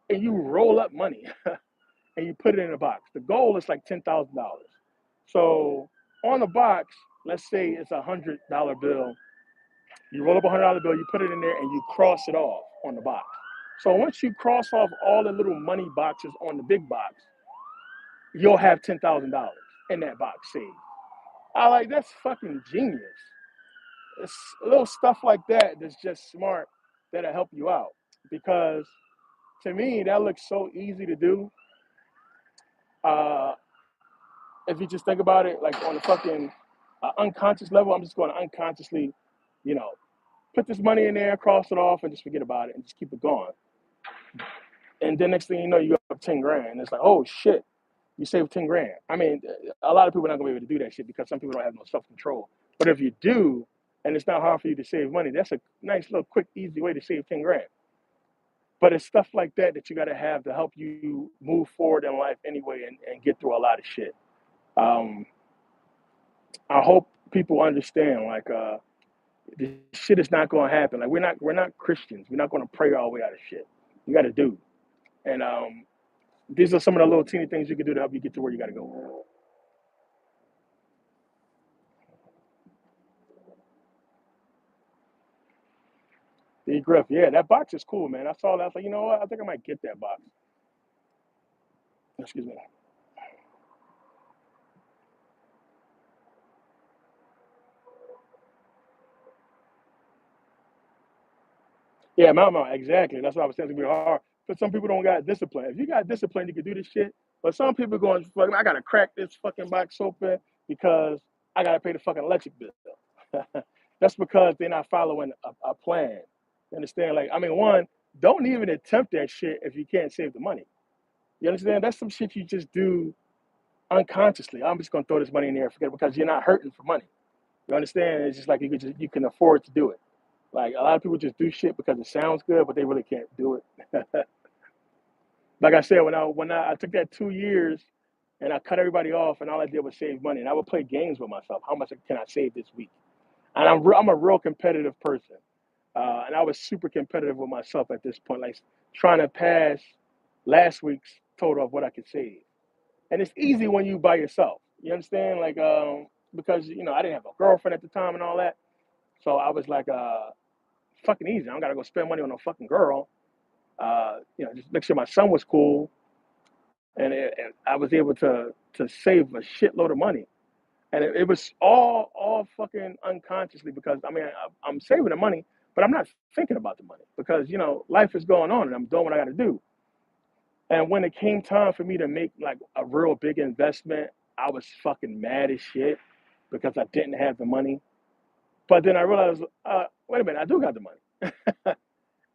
And you roll up money and you put it in a box. The goal is like $10,000. So on the box, let's say it's $100 bill. You roll up $100 bill, you put it in there, and you cross it off on the box. So once you cross off all the little money boxes on the big box, you'll have $10,000 in that box saved. That's fucking genius. It's little stuff like that that's just smart that'll help you out. Because to me, that looks so easy to do. Uh, if you just think about it, like on the fucking unconscious level, I'm just going to unconsciously, you know, put this money in there, cross it off, and just forget about it and just keep it going. And then next thing you know, you have 10 grand. It's like, oh shit, you saved 10 grand. I mean, a lot of people are not gonna be able to do that shit because some people don't have no self-control. But if you do, and it's not hard for you to save money, that's a nice little quick, easy way to save 10 grand. But it's stuff like that that you gotta have to help you move forward in life anyway and get through a lot of shit. Um, I hope people understand, this shit is not gonna happen. Like we're not Christians. We're not gonna pray our way out of shit. You gotta do. And these are some of the little teeny things you can do to help you get to where you gotta go. D Griff, yeah, that box is cool, man. I saw that. I was like, you know what? I think I might get that box. Excuse me. Yeah, Mount, exactly. That's what I was saying. It's gonna be hard. But some people don't got discipline. If you got discipline, you can do this shit. But some people going, fucking, I gotta crack this fucking box open because I gotta pay the fucking electric bill. That's because they're not following a plan. You understand? Like, I mean, one, don't even attempt that shit if you can't save the money. You understand? That's some shit you just do unconsciously. I'm just gonna throw this money in there and forget it because you're not hurting for money. You understand? It's just like you can afford to do it. Like a lot of people just do shit because it sounds good, but they really can't do it. Like I said, when I took that 2 years and I cut everybody off, and all I did was save money, and I would play games with myself. How much can I save this week? And I'm a real competitive person, and I was super competitive with myself at this point, like trying to pass last week's total of what I could save. And it's easy when you by yourself. You understand? Like, because I didn't have a girlfriend at the time and all that, so I was like, fucking easy. I don't gotta go spend money on no fucking girl. Just make sure my son was cool, and I was able to save a shitload of money. And it was all fucking unconsciously because I'm saving the money, but I'm not thinking about the money because life is going on and I'm doing what I got to do. And when it came time for me to make like a real big investment, I was fucking mad as shit because I didn't have the money. But then I realized, wait a minute, I do got the money,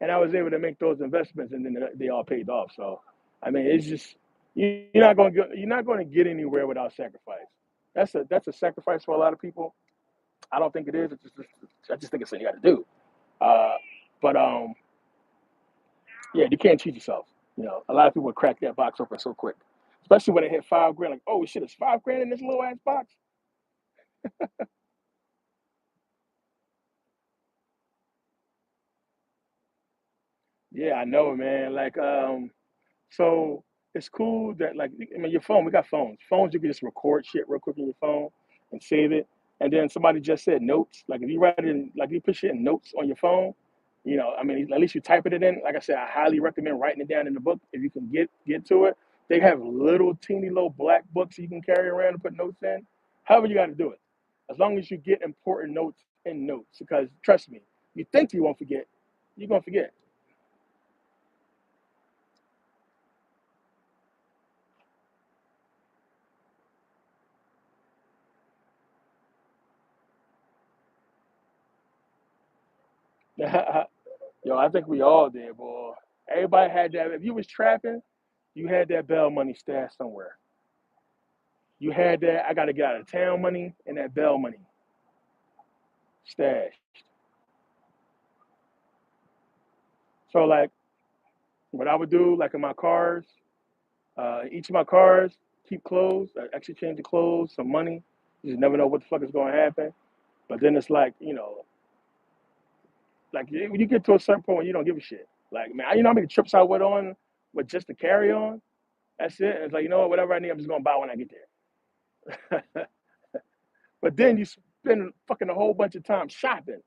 and I was able to make those investments, and then they all paid off. So, it's just you're not going to get anywhere without sacrifice. That's a sacrifice for a lot of people. I don't think it is. I just think it's something you got to do. Uh, but Yeah, you can't cheat yourself. A lot of people would crack that box open so quick, especially when it hit 5 grand. Like, oh shit, it's 5 grand in this little ass box. Yeah, I know, man. Like, so it's cool that like your phone. We got phones. Phones you can just record shit real quick in your phone and save it. And then somebody just said notes. Like if you write it in, like you put shit in notes on your phone. At least you type it in. Like I said, I highly recommend writing it down in the book if you can get to it. They have little teeny little black books you can carry around and put notes in. However, you got to do it. As long as you get important notes in notes, because trust me, you think you won't forget, you're gonna forget. Yo, I think we all did, boy. Everybody had that. If you was trapping, you had that bail money stashed somewhere. You had that I gotta get out of town money and that bail money stashed. So like what I would do, like in my cars, each of my cars, keep clothes, actually change the clothes, some money. You just never know what the fuck is gonna happen. But then it's like, like when you get to a certain point when you don't give a shit. Like man, how many trips I went on with just to carry on? That's it. And it's like, whatever I need, I'm just gonna buy when I get there. But then you spend fucking a whole bunch of time shopping,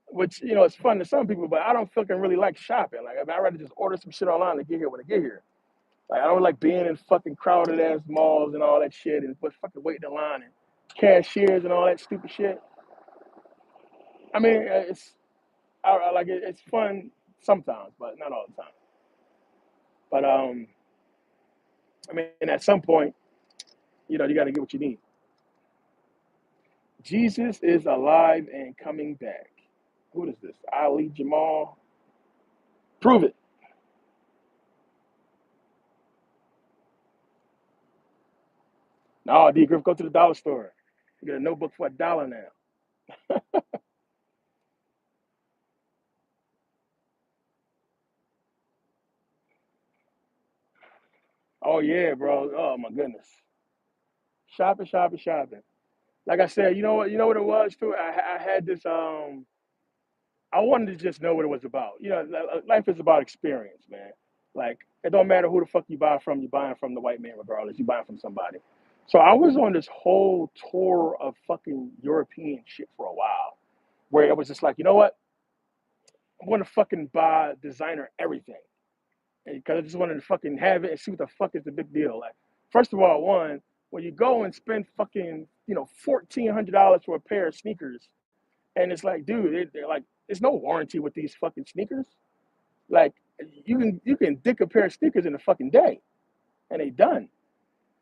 which it's fun to some people, but I don't fucking really like shopping. Like I'd rather just order some shit online to get here when I get here. Like I don't like being in fucking crowded ass malls and all that shit and put fucking waiting in line and cashiers and all that stupid shit. It's I like it. It's fun sometimes, but not all the time. But at some point, you got to get what you need. Jesus is alive and coming back. Who is this? Ali Jamal. Prove it. No, D Griff, go to the dollar store. You get a notebook for $1 now. Oh yeah, bro. Oh my goodness. Shopping, shopping, shopping. Like I said, you know what it was too. I had this. I wanted to just know what it was about. Life is about experience, man. Like it don't matter who the fuck you buy from. You buying from the white man, regardless. You buying from somebody. So I was on this whole tour of fucking European shit for a while, where it was just like, you know what? I want to fucking buy designer everything because I just wanted to fucking have it and see what the fuck is the big deal. Like, first of all, one, when you go and spend fucking $1,400 for a pair of sneakers, and it's like, dude, they're like, there's no warranty with these fucking sneakers. Like, you can dick a pair of sneakers in a fucking day, and they done.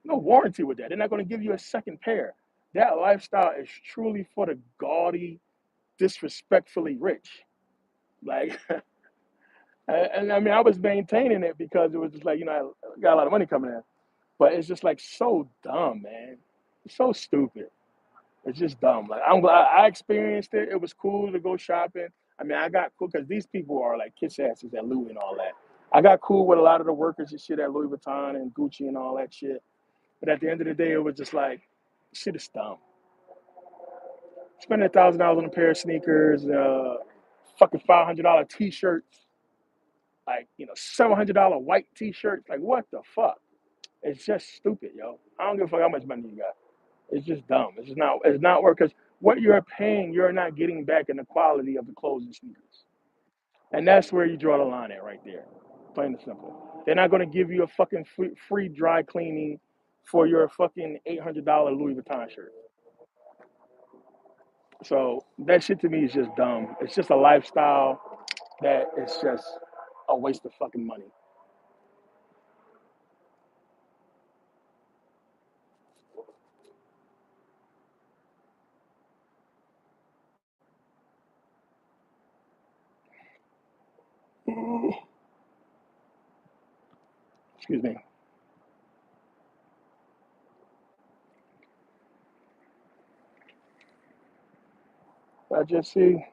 No warranty with that. They're not going to give you a second pair. That lifestyle is truly for the gaudy, disrespectfully rich. Like, and I was maintaining it because it was just like, I got a lot of money coming in. But it's just like so dumb, man. It's so stupid. It's just dumb. Like I'm glad I experienced it. It was cool to go shopping. I got cool because these people are like kiss asses at Louis and all that. I got cool with a lot of the workers and shit at Louis Vuitton and Gucci and all that shit. But at the end of the day, it was just like shit is dumb. Spending $1,000 on a pair of sneakers, fucking $500 t-shirts. Like, $700 white t-shirts. Like, what the fuck? It's just stupid, yo. I don't give a fuck how much money you got. It's just dumb. It's not worth, because what you're paying, you're not getting back in the quality of the clothes and sneakers. And that's where you draw the line at right there. Plain and simple. They're not going to give you a fucking free dry cleaning for your fucking $800 Louis Vuitton shirt. So that shit to me is just dumb. It's just a lifestyle that is just a waste of fucking money. Excuse me. I just see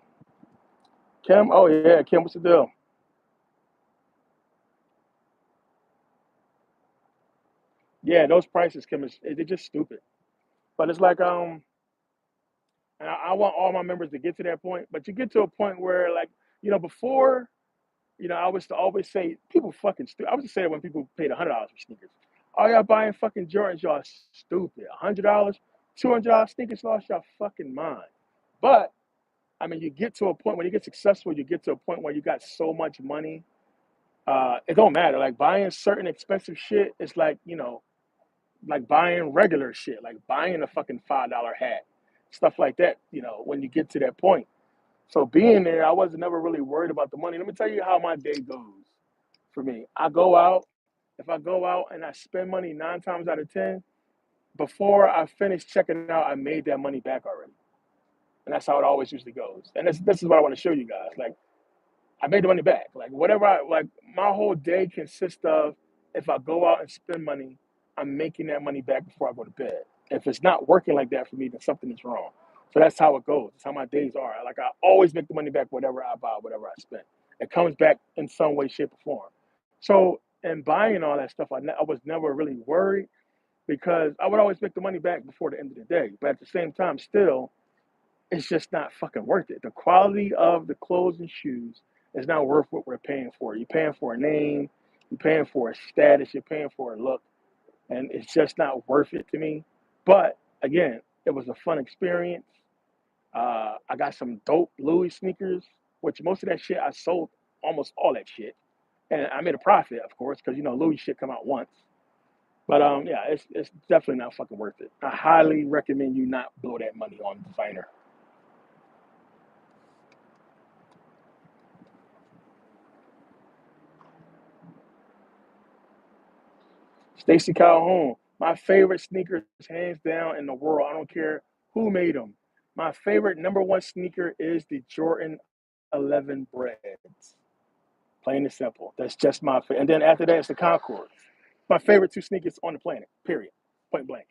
Kim. Oh yeah, Kim, what's the deal? Yeah, those prices, Kim, they're just stupid. But it's like and I want all my members to get to that point. But you get to a point where, like, before, I was to always say people fucking stupid. I was to say that when people paid $100 for sneakers. Oh, y'all buying fucking Jordans, y'all stupid. $100, $200 sneakers, lost y'all fucking mind. But I mean, you get to a point when you get successful, you get to a point where you got so much money. It don't matter. Like buying certain expensive shit, it's like buying regular shit, like buying a fucking $5 hat, stuff like that. When you get to that point. So being there, I was never really worried about the money. Let me tell you how my day goes. For me, I go out. If I go out and I spend money 9 times out of 10, before I finish checking out, I made that money back already, and that's how it always usually goes. And this is what I want to show you guys. Like I made the money back. Like whatever my whole day consists of. If I go out and spend money, I'm making that money back before I go to bed. If it's not working like that for me, then something is wrong. So that's how it goes. That's how my days are. Like I always make the money back, whatever I buy, whatever I spend. It comes back in some way, shape, or form. So in buying all that stuff, I was never really worried because I would always make the money back before the end of the day. But at the same time, still, it's just not fucking worth it. The quality of the clothes and shoes is not worth what we're paying for. You're paying for a name, you're paying for a status, you're paying for a look, and it's just not worth it to me. But again, it was a fun experience. I got some dope Louis sneakers, which most of that shit I sold almost all that shit, and I made a profit, of course, because Louis shit come out once. But yeah, it's definitely not fucking worth it. I highly recommend you not blow that money on designer. Stacy Calhoun, my favorite sneakers, hands down in the world. I don't care who made them. My favorite number one sneaker is the Jordan 11 Breads. Plain and simple. That's just my favorite. And then after that, it's the Concord. My favorite two sneakers on the planet. Period. Point blank.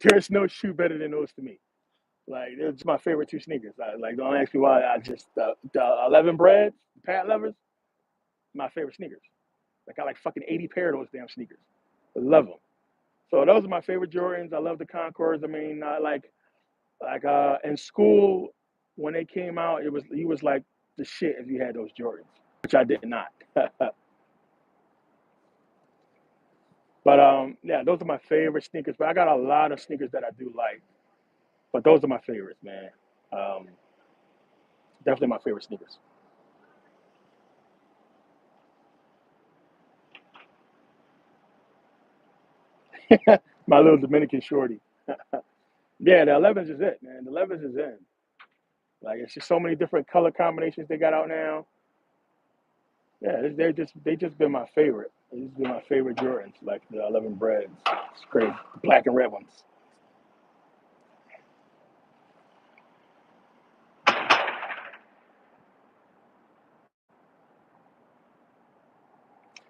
There's no shoe better than those to me. Like it's my favorite two sneakers. Like don't ask me why. I just the 11 Breads, the Pat Levers, my favorite sneakers. Like I like fucking 80 pair of those damn sneakers. I love them. So those are my favorite Jordans. I love the Concords. I mean, in school when they came out, he was like the shit if you had those Jordans, which I did not. But yeah, those are my favorite sneakers. But I got a lot of sneakers that I do like. But those are my favorites, man. Um, Definitely my favorite sneakers. My little Dominican shorty. Yeah, the 11s is it, man. The 11s is in. Like it's just so many different color combinations they got out now. Yeah, they just been my favorite. They just been my favorite Jordans, like the 11 Breads. It's great, the black and red ones.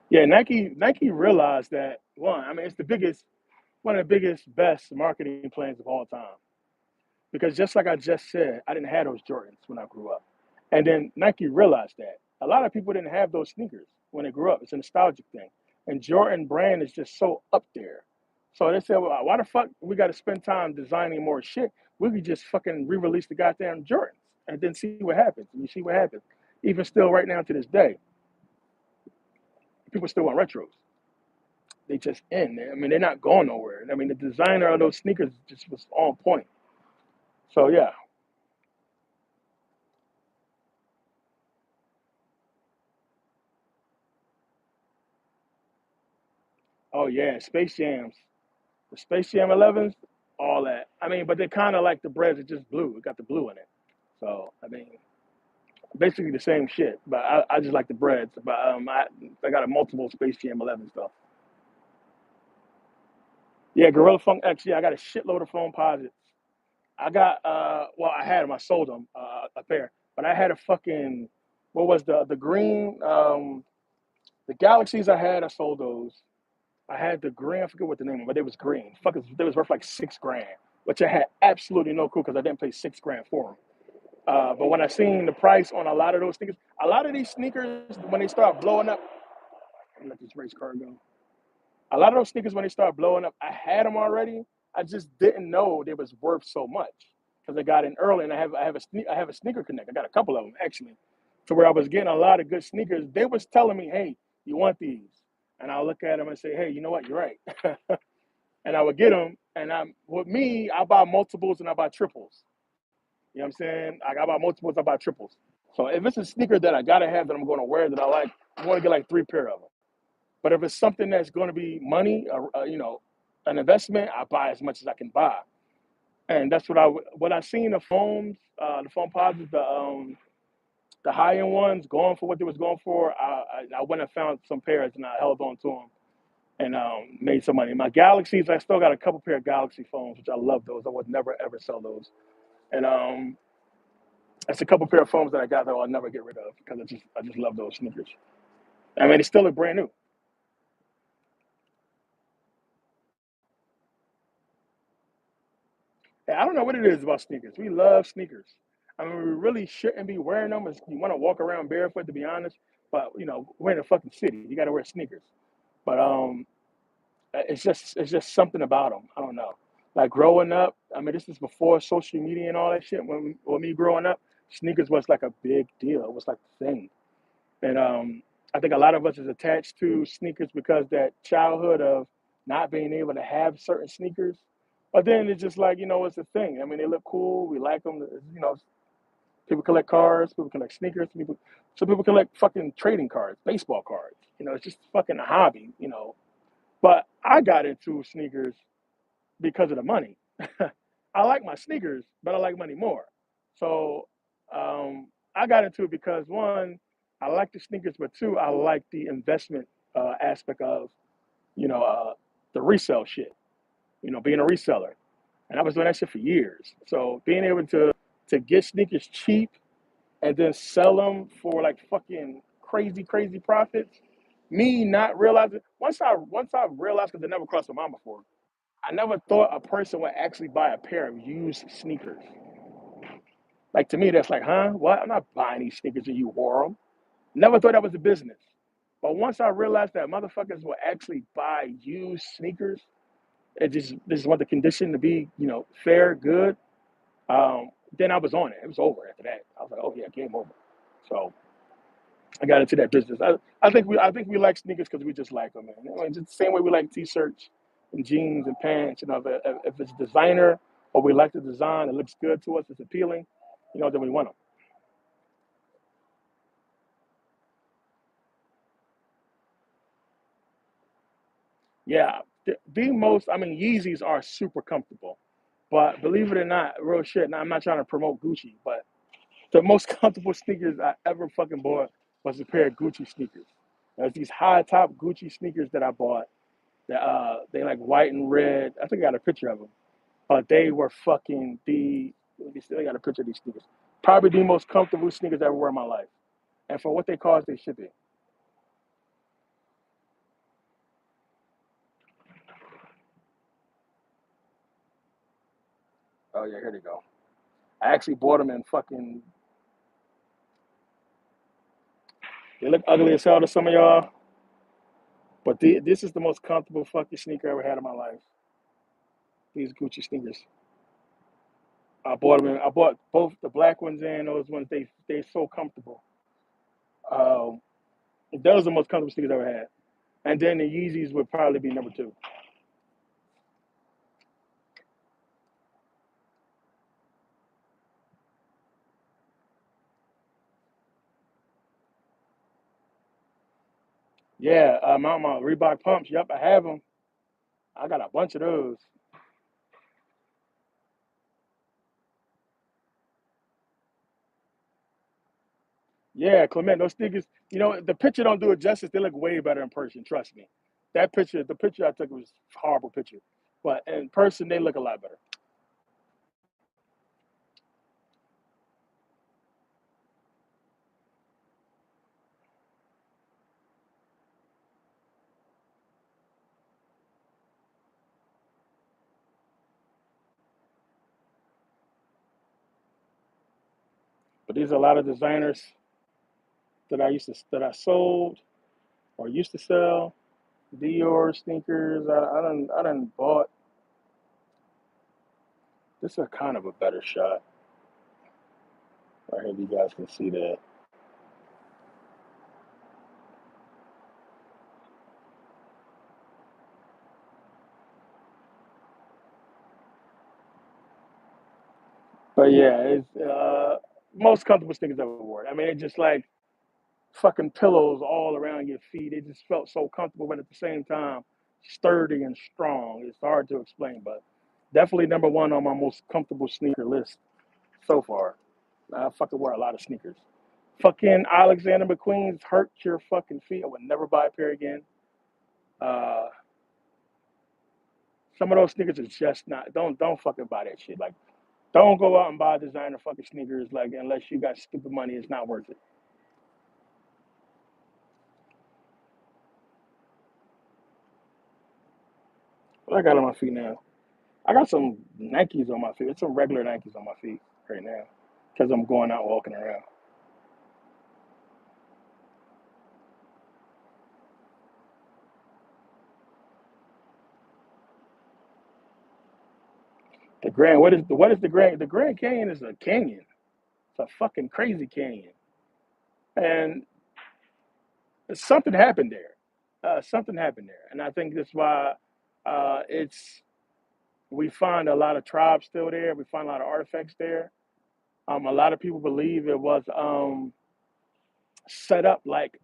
Yeah, Nike realized that one. I mean, it's the biggest, one of the biggest, best marketing plans of all time. Because just like I just said, I didn't have those Jordans when I grew up, and then Nike realized that a lot of people didn't have those sneakers when they grew up. It's a nostalgic thing, and Jordan brand is just so up there. So they said, well, why the fuck we got to spend time designing more shit? We could just fucking re-release the goddamn Jordans and then see what happens. And you see what happens, even still right now to this day. People still want retros. They just in. I mean, they're not going nowhere. I mean, the designer of those sneakers just was on point. So yeah. Oh yeah, Space Jams, the Space Jam 11s, all that. I mean, but they're kind of like the breads are just blue. It got the blue in it. So I mean, basically the same shit. But I just like the breads. But I got a multiple Space Jam 11 stuff. Yeah, Gorilla Funk X. Yeah, I got a shitload of phone posits. I got well, I had them. I sold them a pair, but I had a fucking what was the green the Galaxies I had. I sold those. I had the green. I forget what the name of, but it was green. Fuck, it was worth like 6 grand, which I had absolutely no clue because I didn't pay 6 grand for them. But when I seen the price on a lot of those sneakers, a lot of these sneakers when they start blowing up, let this race car go. A lot of those sneakers when they start blowing up, I had them already. I just didn't know they was worth so much because I got in early and I have a sneaker connect. I got a couple of them actually, to where I was getting a lot of good sneakers. They was telling me, "Hey, you want these?" And I'll look at them and say, "Hey, you know what? You're right." And I would get them. And with me, I buy multiples and I buy triples. You know what I'm saying? Like I buy multiples, I buy triples. So if it's a sneaker that I gotta have that I'm going to wear that I like, I want to get like 3 pair of them. But if it's something that's going to be money, an investment, I buy as much as I can buy. And that's what I seen the foam posits, the high end ones going for what they was going for. I went and found some pairs and I held on to them and made some money. My Galaxies, I still got a couple pair of Galaxy phones, which I love those. I would never ever sell those. And that's a couple pair of phones that I got that I'll never get rid of because I just love those sneakers. I mean, they still look brand new. And I don't know what it is about sneakers. We love sneakers. I mean, we really shouldn't be wearing them. You want to walk around barefoot, to be honest. But we're in a fucking city. You got to wear sneakers. But it's just something about them. I don't know. Like growing up, I mean, this is before social media and all that shit. When me growing up, sneakers was like a big deal. It was like the thing. And I think a lot of us is attached to sneakers because that childhood of not being able to have certain sneakers. But then it's just like, it's a thing. I mean, they look cool. We like them. People collect cars. People collect sneakers. Some people collect fucking trading cards, baseball cards. It's just fucking a hobby. But I got into sneakers because of the money. I like my sneakers, but I like money more. So I got into it because one, I like the sneakers, but two, I like the investment aspect of you know uh, the resale shit. Being a reseller, and I was doing that shit for years. So being able to get sneakers cheap and then sell them for like fucking crazy, crazy profits. Me not realizing once I realized because it never crossed my mind before. I never thought a person would actually buy a pair of used sneakers. Like to me, that's like, huh? What? I'm not buying these sneakers and you wore them. Never thought that was a business. But once I realized that motherfuckers will actually buy used sneakers, it just this is what the condition to be, fair, good. Then I was on it. It was over after that. I was like, oh yeah, game over. So I got into that business. I think we like sneakers because we just like them, man. It's the same way we like t-shirts and jeans and pants. If it's designer or we like the design, it looks good to us, it's appealing. Then we want them. Yeah, the most. I mean, Yeezys are super comfortable, but believe it or not, real shit. Now I'm not trying to promote Gucci, but the most comfortable sneakers I ever fucking bought was a pair of Gucci sneakers. There's these high top Gucci sneakers that I bought. They like white and red. I think I got a picture of them. But they were fucking they still got a picture of these sneakers. Probably the most comfortable sneakers I ever wear in my life. And for what they cost, they should be. Oh yeah, here they go. I actually bought them in fucking. They look ugly as hell to some of y'all, but this is the most comfortable fucking sneaker I ever had in my life. These Gucci sneakers. I bought them. I bought both the black ones and those ones. They so comfortable. Um, those are the most comfortable sneakers I ever had. And then the Yeezys would probably be number two. Yeah, my Reebok pumps. Yep, I have them. I got a bunch of those. Yeah, Clement, those sneakers. You know, the picture don't do it justice. They look way better in person. Trust me. That picture, the picture I took was a horrible picture, but in person they look a lot better. But there's a lot of designers that I sold or used to sell. Dior sneakers. I done bought. This is kind of a better shot. Right here, you guys can see that. But yeah, it's most comfortable sneakers I've ever worn. I mean, it's just like fucking pillows all around your feet. It just felt so comfortable, but at the same time, sturdy and strong. It's hard to explain, but definitely number one on my most comfortable sneaker list so far. I fucking wear a lot of sneakers. Fucking Alexander McQueen's hurt your fucking feet. I would never buy a pair again. Uh, some of those sneakers are just not. Don't fucking buy that shit. Like, don't go out and buy designer fucking sneakers. Like, unless you got stupid money, it's not worth it. What I got on my feet now? I got some Nikes on my feet. It's some regular Nikes on my feet right now because I'm going out walking around. The Grand, what is the Grand? The Grand Canyon is a canyon. It's a fucking crazy canyon, and something happened there. Something happened there, and I think that's why it's we find a lot of tribes still there. We find a lot of artifacts there. A lot of people believe it was set up like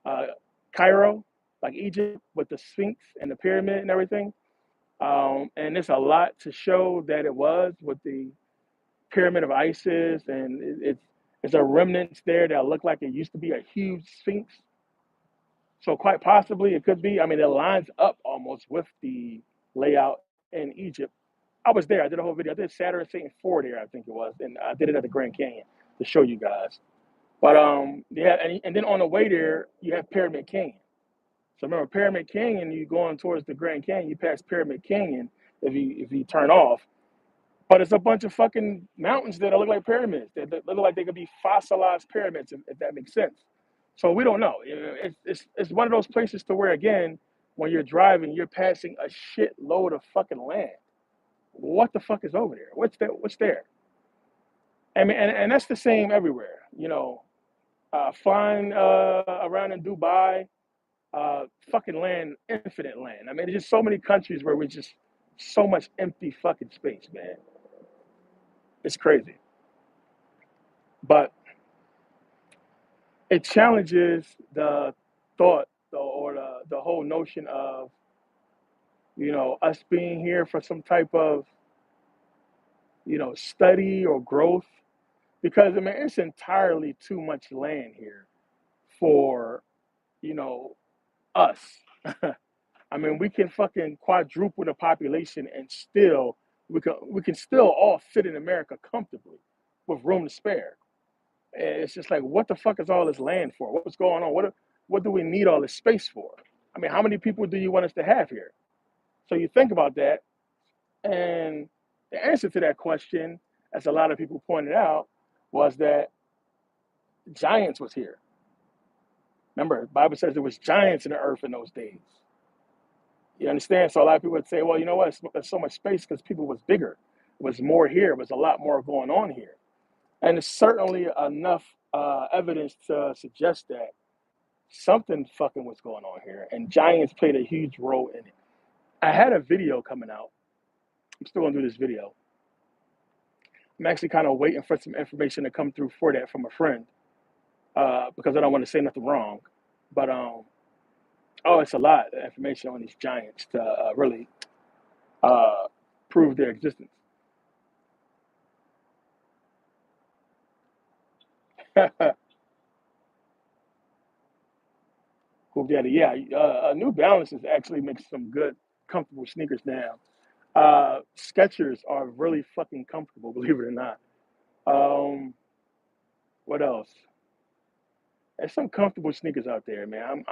uh, Cairo, like Egypt, with the Sphinx and the pyramid and everything. And it's a lot to show that it was with the pyramid of Isis, and it's a remnants there that look like it used to be a huge Sphinx. So quite possibly it could be. I mean, it lines up almost with the layout in Egypt. I was there. I did a whole video. I did Saturday Satan 4 there, I think it was, and I did it at the Grand Canyon to show you guys. But yeah, and then on the way there, you have Pyramid Canyon. So remember, Pyramid Canyon, you going towards the Grand Canyon, you pass Pyramid Canyon if you turn off. But it's a bunch of fucking mountains that look like pyramids. That look like they could be fossilized pyramids, if that makes sense. So we don't know. It's one of those places to where, again, when you're driving, you're passing a shitload of fucking land. What the fuck is over there? What's there? What's there? I mean, and that's the same everywhere. Flying around in Dubai, fucking land, infinite land. I mean, there's just so many countries where we just so much empty fucking space, man. It's crazy, but it challenges the thought or the whole notion of us being here for some type of study or growth, because I mean it's entirely too much land here for you know us. I mean, we can fucking quadruple the population and still we can still all fit in America comfortably with room to spare. And it's just like, what the fuck is all this land for? What's going on? What do we need all this space for? I mean, how many people do you want us to have here? So you think about that, and the answer to that question, as a lot of people pointed out, was that giants was here. Remember, the Bible says there was giants in the earth in those days. You understand? So a lot of people would say, well, you know what? There's so much space because people was bigger. It was more here. It was a lot more going on here. And it's certainly enough evidence to suggest that something fucking was going on here, and Giants played a huge role in it. I had a video coming out. I'm still gonna do this video. I'm actually kind of waiting for some information to come through for that from a friend, because I don't want to say nothing wrong. But oh, it's a lot of information on these giants to really uh, prove their existence. Cool, Daddy. Yeah, New Balances actually makes some good, comfortable sneakers now. Skechers are really fucking comfortable, believe it or not. Um, what else? There's some comfortable sneakers out there, man.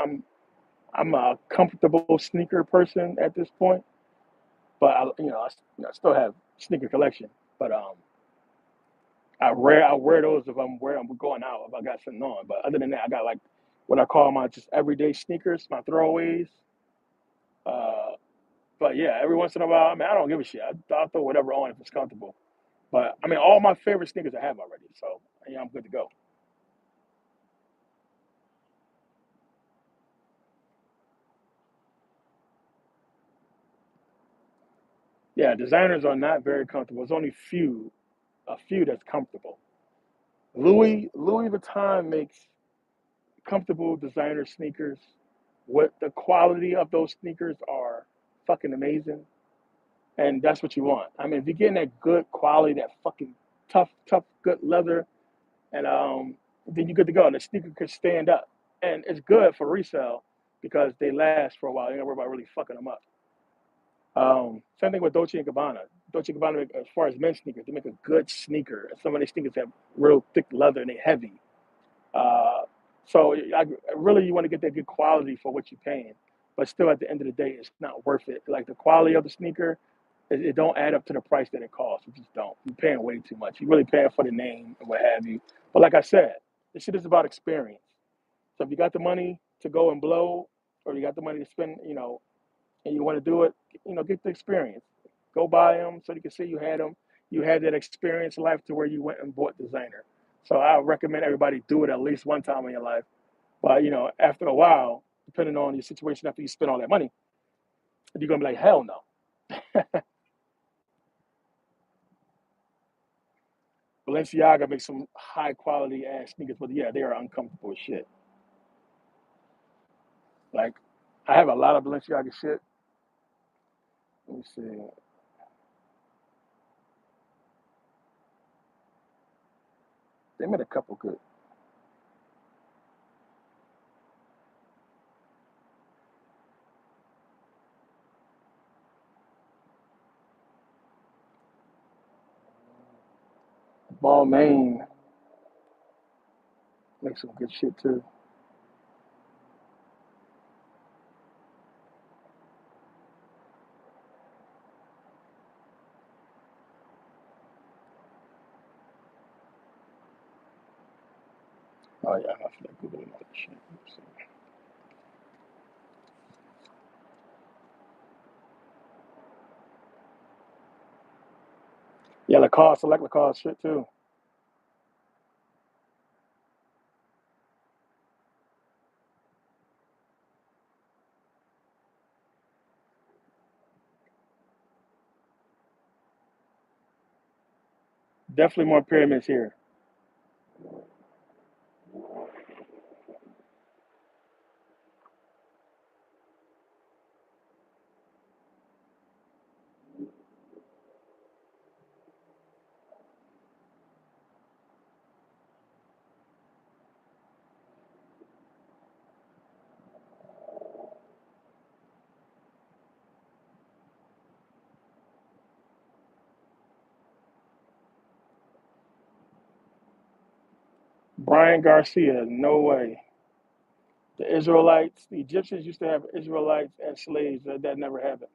I'm a comfortable sneaker person at this point, but I still have sneaker collection. But I wear those if I'm going out if I got something on. But other than that, I got like what I call my just everyday sneakers, my throwaways. Uh, but yeah, every once in a while, I mean, I don't give a shit. I'll throw whatever on if it's comfortable. But I mean, all my favorite sneakers I have already, so yeah, I'm good to go. Yeah, designers are not very comfortable. There's only a few that's comfortable. Louis Vuitton makes comfortable designer sneakers. What the quality of those sneakers are fucking amazing, and that's what you want. I mean, if you're getting that good quality, that fucking tough, good leather, and then you're good to go. And the sneaker could stand up, and it's good for resale because they last for a while. You don't worry about really fucking them up. Same thing with Dolce and Gabbana. Dolce and Gabbana, as far as men's sneakers, they make a good sneaker. Some of these sneakers have real thick leather and they're heavy. Uh, so really, you want to get that good quality for what you're paying, but still, at the end of the day, it's not worth it. Like the quality of the sneaker, it don't add up to the price that it costs. It just don't. You're paying way too much. You're really paying for the name and what have you. But like I said, this shit is about experience. So if you got the money to go and blow, or you got the money to spend, and you want to do it, get the experience. Go buy them so you can see you had them. You had that experience in life to where you went and bought designer. So I recommend everybody do it at least one time in your life. But after a while, depending on your situation, after you spend all that money, you're gonna be like, hell no. Balenciaga makes some high quality ass sneakers, but yeah, they are uncomfortable as shit. Like, I have a lot of Balenciaga shit. Let me see. They made a couple good. Balmain makes some good shit too. Oh yeah, I feel like Googling all this shit. Yeah, Lacoste, I like Lacoste shit too. Definitely more pyramids here. Brian Garcia, no way. The Israelites, the Egyptians used to have Israelites as slaves. That never happened.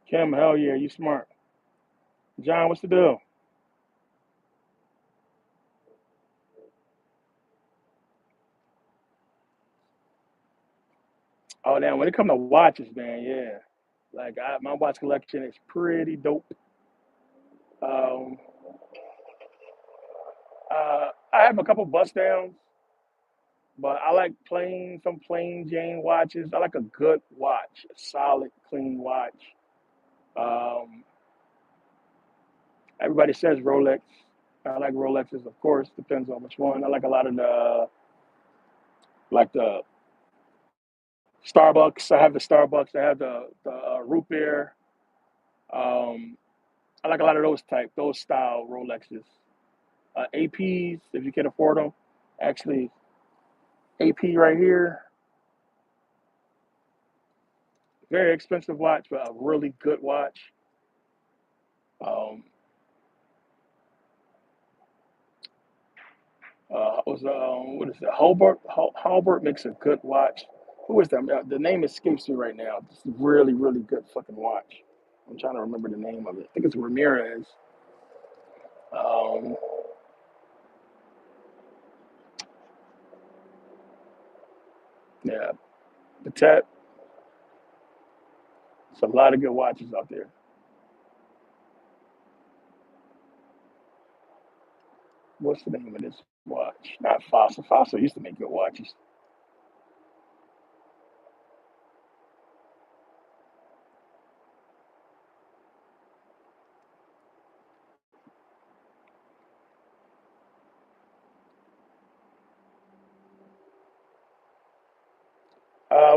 Kim, hell yeah, you smart. John, what's the deal? Oh, now when it comes to watches, man, yeah. Like my watch collection is pretty dope. Um, I have a couple bust downs, but I like some plain Jane watches. I like a good watch, a solid, clean watch. Um, Everybody says Rolex. I like Rolexes, of course. Depends on which one. I like a lot of the Starbucks. I have the Starbucks. I have the root beer. Um, I like a lot of those style Rolexes. APs, if you can afford them. Actually, AP right here, very expensive watch, but a really good watch. Um, what is it? Halbert makes a good watch. Who is that? The name escapes me right now. It's a really, really good fucking watch. I'm trying to remember the name of it. I think it's Ramirez. Um, yeah, Patek. It's a lot of good watches out there. What's the name of this watch? Not Fossil. Fossil used to make good watches.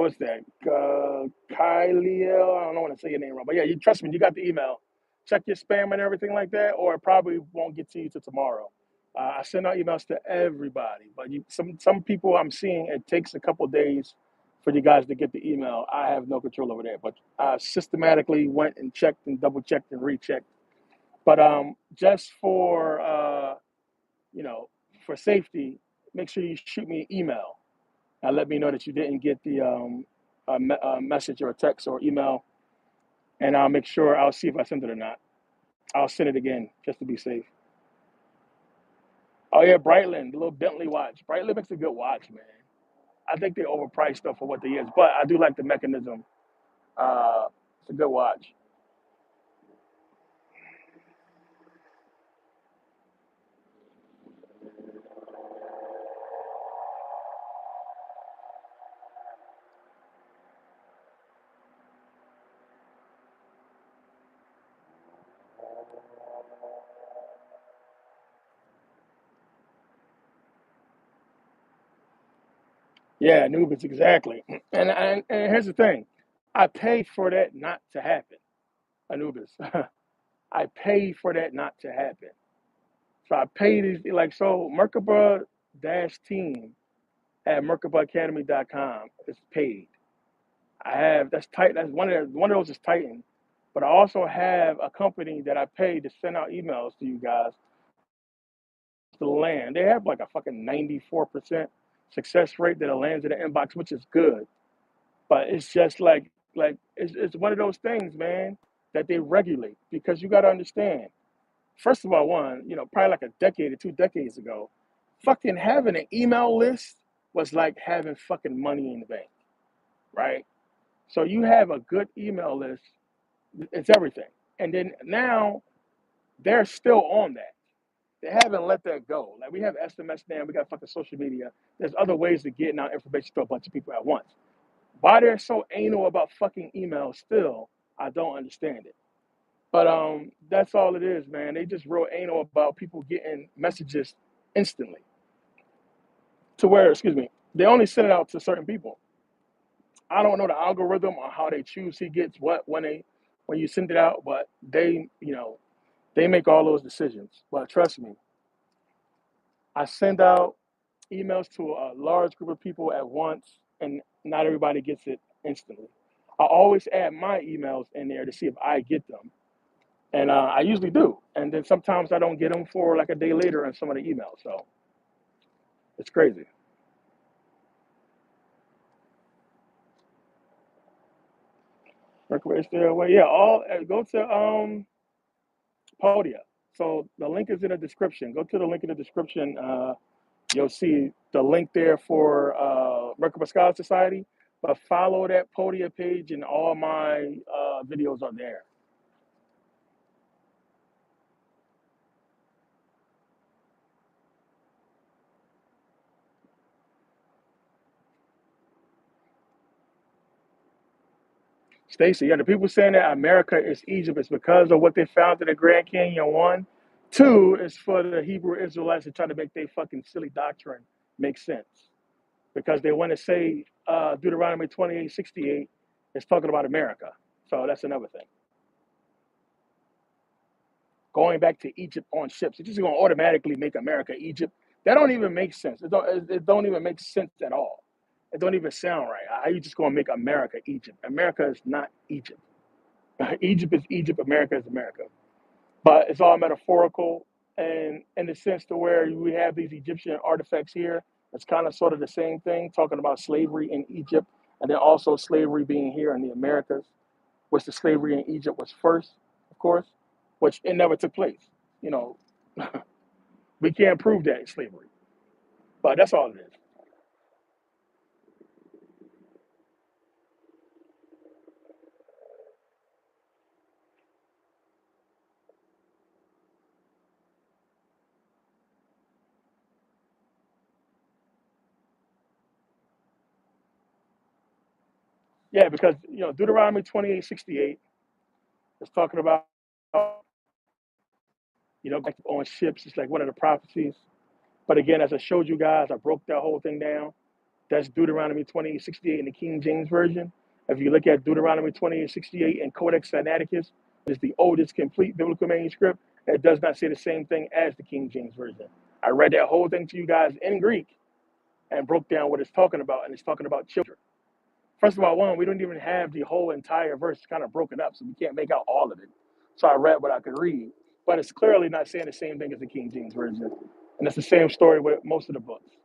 What's that? Kylie. I don't know want to say your name wrong, but yeah, you trust me. You got the email. Check your spam and everything like that, or it probably won't get to you till tomorrow. I send out emails to everybody, but some people I'm seeing it takes a couple days for you guys to get the email. I have no control over that, but I systematically went and checked and double checked and rechecked. But just for you know, for safety, make sure you shoot me an email and let me know that you didn't get the message or a text or email, and I'll make sure I'll see if I sent it or not. I'll send it again just to be safe. Oh yeah, Breitling, the little Bentley watch. Breitling makes a good watch, man. I think they overpriced stuff for what they is, but I do like the mechanism. It's a good watch. Yeah, Anubis, exactly. And here's the thing, I paid for that not to happen. Anubis, I paid for that not to happen. So I paid these like so Merkabah dash team at merkabahacademy.com is paid. I have that's tight. That's one of those is Titan, but I also have a company that I pay to send out emails to you guys to land. They have like a fucking 94% success rate that it lands in the inbox, which is good. But it's just like it's one of those things, man, that they regulate because you got to understand. First of all, one, probably like a decade or 2 decades ago, fucking having an email list was like having fucking money in the bank, right? So you have a good email list, it's everything. And then now they're still on that. They haven't let that go. Like we have SMS now, we got fucking social media. There's other ways of getting out information to a bunch of people at once. Why they're so anal about fucking email still, I don't understand it. But that's all it is, man. They just real anal about people getting messages instantly. To where, excuse me, they only send it out to certain people. I don't know the algorithm or how they choose who gets what when you send it out, but they make all those decisions. But trust me, I send out emails to a large group of people at once, and not everybody gets it instantly. I always add my emails in there to see if I get them, and I usually do. And then sometimes I don't get them for like a day later in some of the emails. So it's crazy. Recommend stay away. Yeah, all go to Podia. So the link is in the description. Go to the link in the description. You'll see the link there for Merkabah Scholar Society. But follow that Podia page, and all my videos are there. Stacy, yeah, the people saying that America is Egypt is because of what they found in the Grand Canyon. One, two is for the Hebrew Israelites to try to make their fucking silly doctrine make sense, because they want to say Deuteronomy 28:68 is talking about America. So that's another thing. Going back to Egypt on ships, it's just going to automatically make America Egypt. That don't even make sense. It don't even make sense at all. It don't even sound right. How you just going to make America Egypt? America is not Egypt. Egypt is Egypt. America is America. But it's all metaphorical, and in the sense to where we have these Egyptian artifacts here. It's kind of sort of the same thing, talking about slavery in Egypt, and then also slavery being here in the Americas, which the slavery in Egypt was first, of course, which it never took place. You know, we can't prove that it's slavery, but that's all it is. Yeah, because Deuteronomy 28:68 is talking about on ships. It's like one of the prophecies. But again, as I showed you guys, I broke that whole thing down. That's Deuteronomy 28:68 in the King James Version. If you look at Deuteronomy 28:68 in Codex Sinaiticus, it's the oldest complete biblical manuscript. It does not say the same thing as the King James Version. I read that whole thing to you guys in Greek and broke down what it's talking about, and it's talking about children. First of all, one, we don't even have the whole entire verse kind of broken up, so we can't make out all of it. So I read what I could read, but it's clearly not saying the same thing as the King James Version, and it's the same story with most of the books.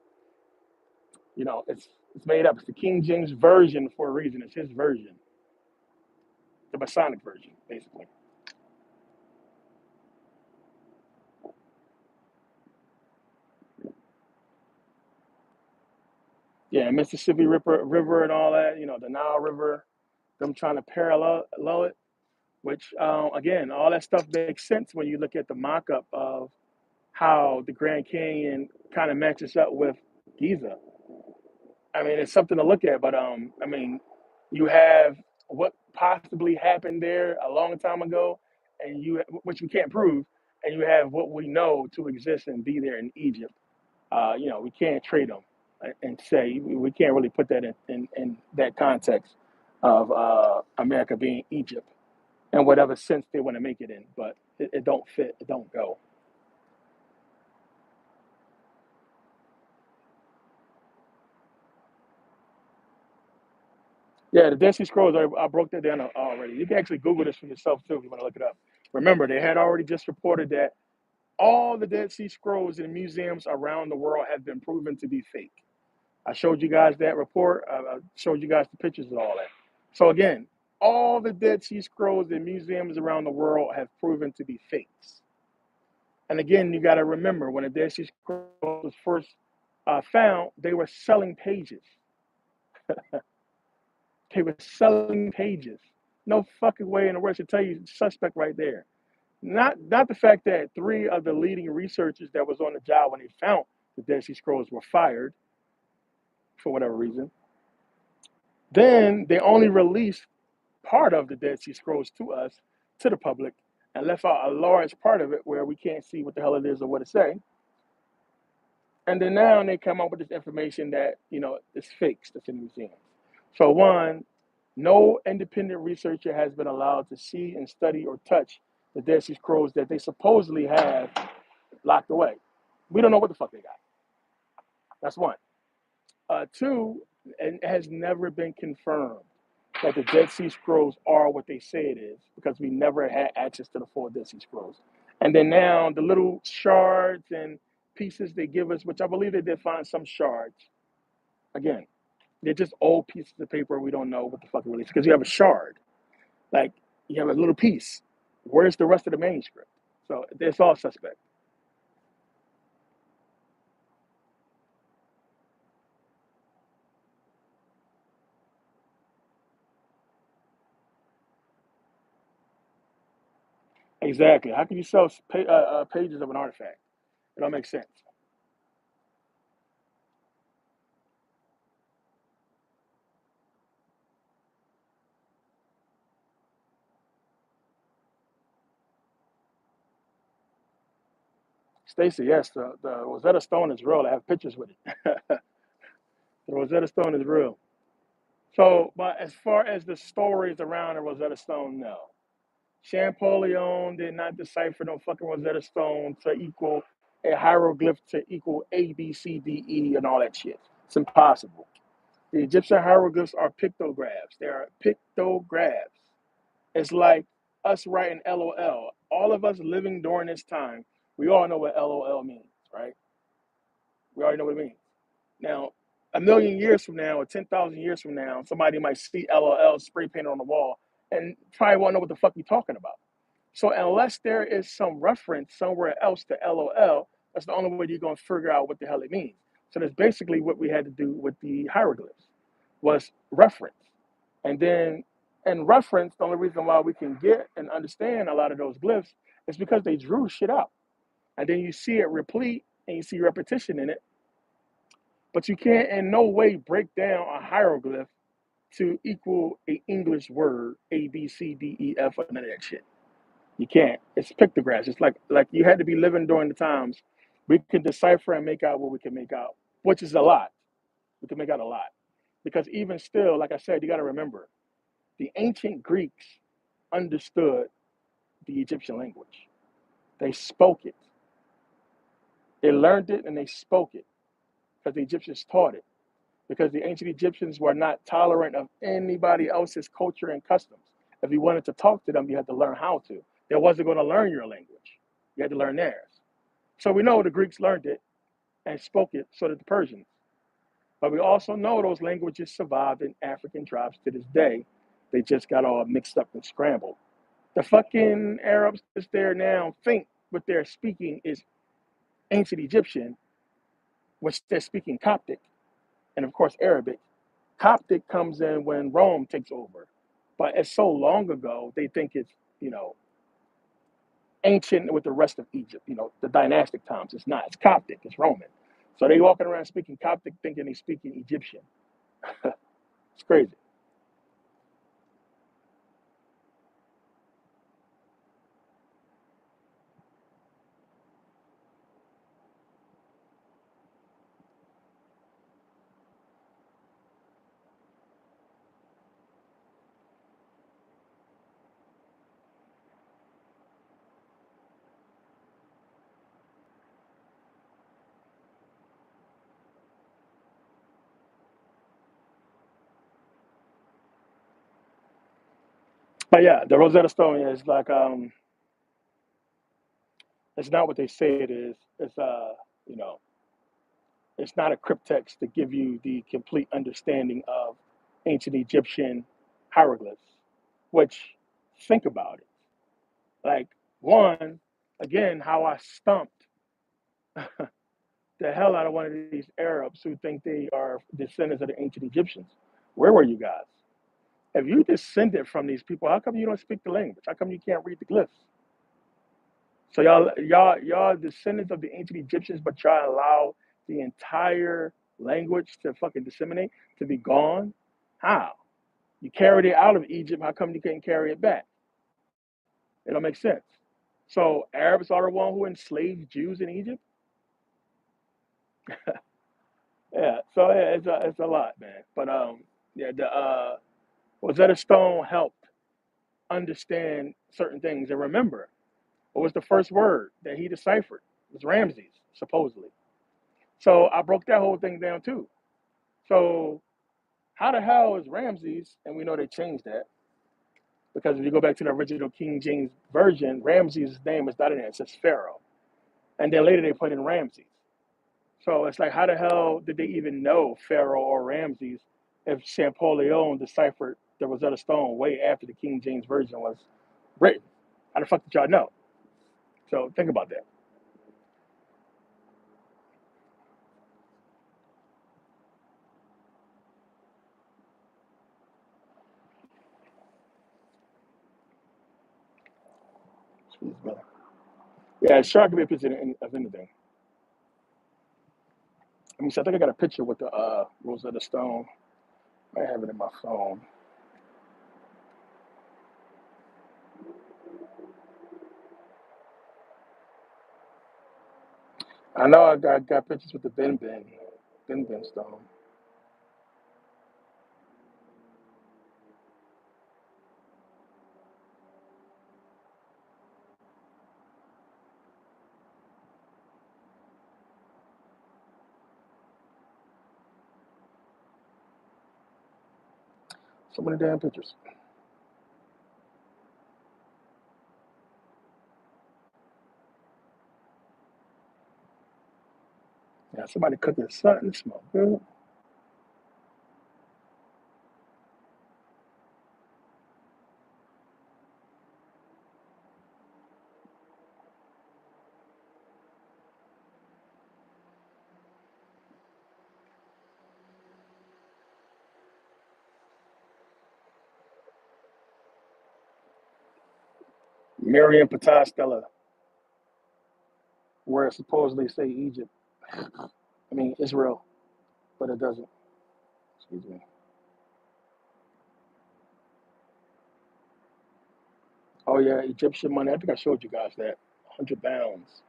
It's made up. It's the King James version for a reason. It's his version, the Masonic version, basically. Yeah, Mississippi River and all that. The Nile River. Them trying to parallel it, which again, all that stuff makes sense when you look at the mock-up of how the Grand Canyon kind of matches up with Giza. I mean, it's something to look at, but I mean, you have what possibly happened there a long time ago, and which we can't prove, and you have what we know to exist and be there in Egypt. We can't trade them and say we can't really put that in that context of America being Egypt in whatever sense they want to make it in, but it don't fit, it don't go. Yeah, the Dead Sea Scrolls, I broke that down already. You can actually Google this for yourself too if you want to look it up. Remember, they had already just reported that all the Dead Sea Scrolls in museums around the world have been proven to be fake. I showed you guys that report. I showed you guys the pictures and all that. So again, all the Dead Sea Scrolls in museums around the world have proven to be fakes. And again, you got to remember when the Dead Sea Scrolls was first found, they were selling pages. They were selling pages. No fucking way in the world to tell you suspect right there. Not the fact that three of the leading researchers that was on the job when they found the Dead Sea Scrolls were fired for whatever reason. Then they only released part of the Dead Sea Scrolls to us, to the public, and left out a large part of it where we can't see what the hell it is or what it say. And then now they come up with this information that is fakes that's in museums. So one, no independent researcher has been allowed to see and study or touch the Dead Sea Scrolls that they supposedly have locked away. We don't know what the fuck they got. That's one. Two, it has never been confirmed that the Dead Sea Scrolls are what they say it is, because we never had access to the full Dead Sea Scrolls. And then now the little shards and pieces they give us, which I believe they did find some shards. Again, they're just old pieces of paper. We don't know what the fuck it really is, because you have a shard, like you have a little piece. Where's the rest of the manuscript? So it's all suspect. Exactly. How can you sell pages of an artifact? It don't make sense. Stacy, yes, the Rosetta Stone is real. I have pictures with it. The Rosetta Stone is real. So, but as far as the stories around the Rosetta Stone, no. Champollion did not decipher no fucking Rosetta Stone to equal a hieroglyph to equal A, B, C, D, E, and all that shit. It's impossible. The Egyptian hieroglyphs are pictographs. They are pictographs. It's like us writing LOL. All of us living during this time, we all know what LOL means, right? We already know what it means. Now, a million years from now or 10,000 years from now, somebody might see LOL spray painted on the wall and probably won't know what the fuck you're talking about. So unless there is some reference somewhere else to LOL, that's the only way you're going to figure out what the hell it means. So that's basically what we had to do with the hieroglyphs was reference. And then in reference, the only reason why we can get and understand a lot of those glyphs is because they drew shit out. And then you see it replete and you see repetition in it, but you can't in no way break down a hieroglyph to equal a English word, A, B, C, D, E, F, or none of that shit. You can't. It's pictographs. It's like you had to be living during the times. We can decipher and make out what we can make out, which is a lot. We can make out a lot. Because even still, like I said, you got to remember, the ancient Greeks understood the Egyptian language. They spoke it. They learned it and they spoke it because the Egyptians taught it. Because the ancient Egyptians were not tolerant of anybody else's culture and customs. If you wanted to talk to them, you had to learn how to. They wasn't going to learn your language. You had to learn theirs. So we know the Greeks learned it and spoke it, so did the Persians. But we also know those languages survived in African tribes to this day. They just got all mixed up and scrambled. The fucking Arabs that's there now think what they're speaking is ancient Egyptian, which they're speaking Coptic and of course Arabic. Coptic comes in when Rome takes over, but it's so long ago they think it's ancient with the rest of Egypt. The dynastic times. It's not. It's Coptic. It's Roman. So they walking around speaking Coptic, thinking they speaking Egyptian. It's crazy. But yeah, the Rosetta Stone is like it's not what they say it is. It's you know, it's not a cryptex to give you the complete understanding of ancient Egyptian hieroglyphs. Which, think about it. Like one, again, how I stumped the hell out of one of these Arabs who think they are descendants of the ancient Egyptians. Where were you guys? If you descended from these people, how come you don't speak the language? How come you can't read the glyphs? So y'all descendants of the ancient Egyptians, but y'all allow the entire language to fucking disseminate, to be gone? How? You carried it out of Egypt. How come you can't carry it back? It don't make sense. So Arabs are the one who enslaved Jews in Egypt. Yeah. So yeah, it's a lot, man. But yeah, the Rosetta Stone helped understand certain things and remember what was the first word that he deciphered? It was Ramses, supposedly. So I broke that whole thing down too. So how the hell is Ramses? And we know they changed that because if you go back to the original King James version, Ramses' name is not in there. It says Pharaoh, and then later they put in Ramses. So it's like, how the hell did they even know Pharaoh or Ramses if Champollion deciphered the Rosetta Stone way after the King James version was written? How the fuck did y'all know? So think about that. Yeah, yeah, shark could be a picture of anything. I mean, so I think I got a picture with the Rosetta Stone. I have it in my phone. I know I got pictures with the Ben Stone. So many damn pictures. Yeah, somebody cooking something. It smell good. Miriam Patah Stella, where it supposedly say Egypt. I mean Israel, but it doesn't. Excuse me. Oh yeah, Egyptian money. I think I showed you guys that. 100 pounds.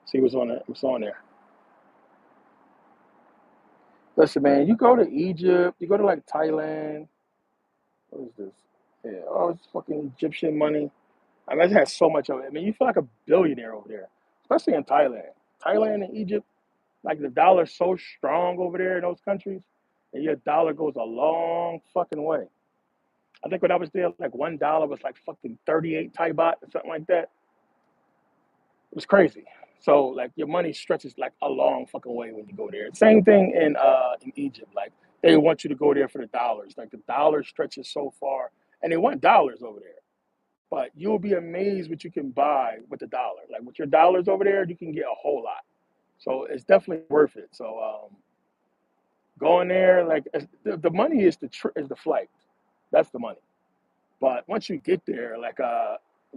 See what's on it. What's on there? Listen, man. You go to Egypt. You go to like Thailand. What is this? Yeah. Oh, it's fucking Egyptian money. I mean, it has so much of it. I mean, you feel like a billionaire over there, especially in Thailand. Thailand and Egypt, like the dollar's so strong over there in those countries, and your dollar goes a long fucking way. I think when I was there, like $1 was like fucking 38 Thai baht or something like that. It was crazy. So like your money stretches like a long fucking way when you go there. Same thing in Egypt. Like they want you to go there for the dollars. Like the dollar stretches so far, and they want dollars over there. But you'll be amazed what you can buy with the dollar. Like with your dollars over there, you can get a whole lot. So it's definitely worth it. So going there, like the money is is the flight. That's the money. But once you get there, like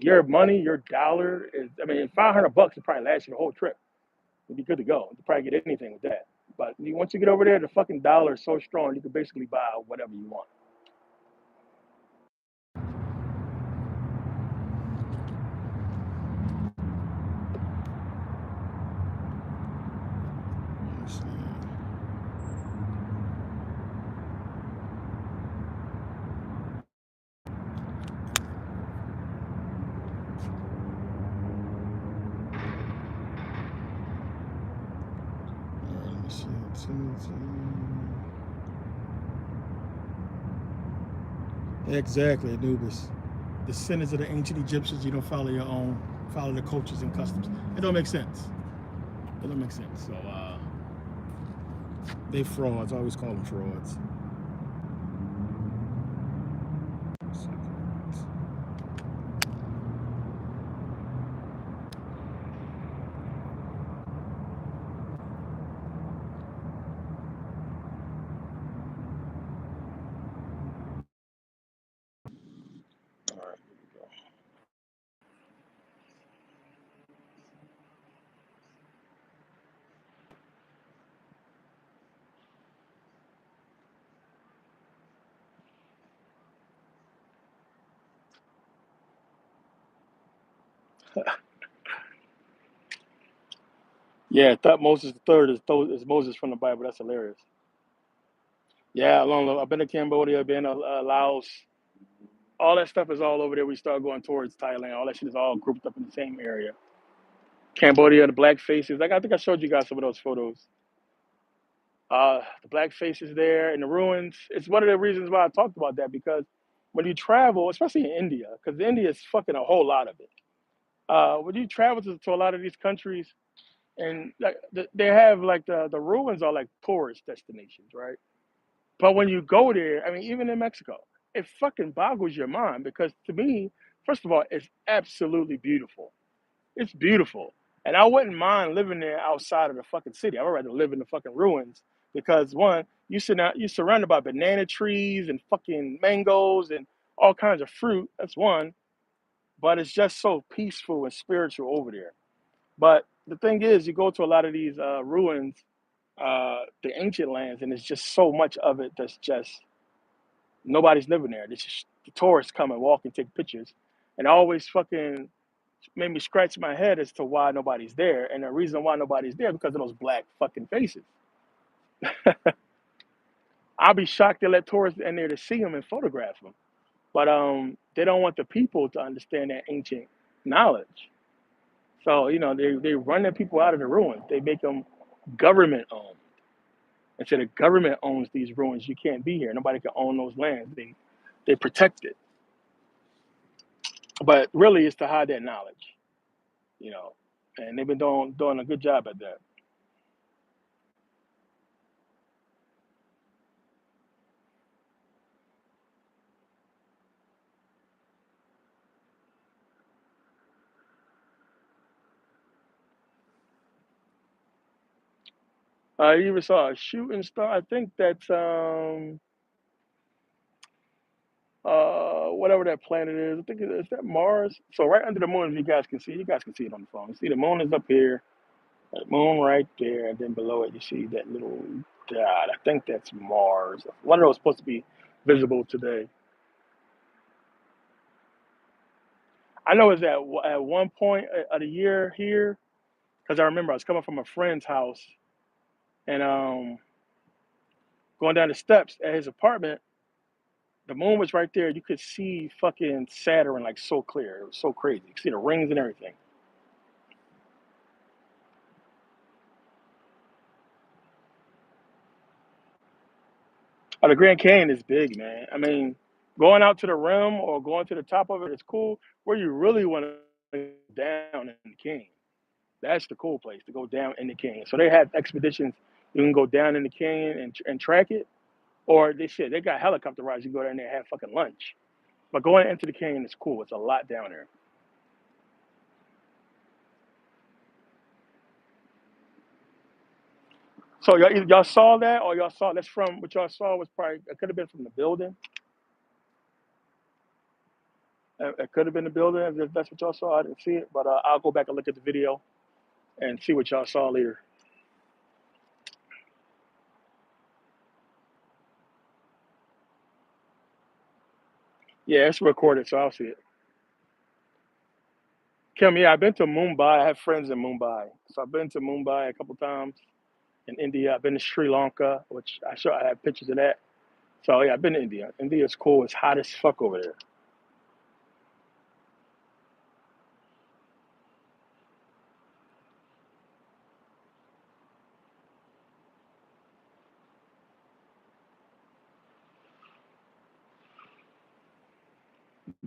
your money, your dollar is. I mean, $500 would probably last you the whole trip. You'd be good to go. You probably get anything with that. But once you get over there, the fucking dollar is so strong, you can basically buy whatever you want. Let's see. All right, let me see. Exactly, Anubis. Descendants of the ancient Egyptians, you don't follow your own, follow the cultures and customs. It don't make sense. It don't make sense. So they frauds. I always call them frauds. All right, here we go. Yeah, I thought Moses the third is Moses from the Bible. That's hilarious. Yeah, I've been to Cambodia, been to Laos. All that stuff is all over there. We start going towards Thailand. All that shit is all grouped up in the same area. Cambodia, the black faces. Like I think I showed you guys some of those photos. The black faces there and the ruins. It's one of the reasons why I talked about that because when you travel, especially in India, because India is fucking a whole lot of it. When you travel to a lot of these countries, and like they have like the ruins are like tourist destinations, right? But when you go there, I mean, even in Mexico, it fucking boggles your mind because to me, first of all, it's absolutely beautiful. It's beautiful. And I wouldn't mind living there outside of the fucking city. I would rather live in the fucking ruins because one, you're surrounded by banana trees and fucking mangoes and all kinds of fruit. That's one. but it's just so peaceful and spiritual over there. But the thing is, you go to a lot of these ruins, the ancient lands, and it's just so much of it that's just nobody's living there. It's just the tourists come and walk and take pictures, and I always fucking made me scratch my head as to why nobody's there. And the reason why nobody's there because of those black fucking faces. I'll be shocked they let tourists in there to see them and photograph them, but they don't want the people to understand that ancient knowledge. So they run their people out of the ruins. They make them government owned. And so the government owns these ruins. You can't be here. Nobody can own those lands. They protect it. But really, it's to hide that knowledge, you know. And they've been doing a good job at that. You even saw a shooting star. I think that's whatever that planet is. I think is that Mars. So right under the moon, if you guys can see it on the phone. You see the moon is up here, the moon right there, and then below it you see that little dot. I think that's Mars. One of those supposed to be visible today. I know it's at one point of the year here, because I remember I was coming from a friend's house and going down the steps at his apartment. The moon was right there. You could see fucking Saturn like so clear. It was so crazy. You could see the rings and everything. Oh, the Grand Canyon is big, man. I mean, going out to the rim or going to the top of it is cool. Where you really want to go down in the canyon. That's the cool place to go down in the canyon. So they have expeditions. You can go down in the canyon and track it, or they got helicopter rides. You go down there and have fucking lunch. But going into the canyon is cool. It's a lot down there. So y'all saw that, or y'all saw that's from what y'all saw was probably it could have been from the building. It could have been the building if that's what y'all saw. I didn't see it, but I'll go back and look at the video and see what y'all saw later. Yeah, it's recorded, so I'll see it. Kim, yeah, I've been to Mumbai. I have friends in Mumbai, so I've been to Mumbai a couple times. In India, I've been to Sri Lanka, which I have pictures of that. So yeah, I've been to India. India's cool. It's hot as fuck over there.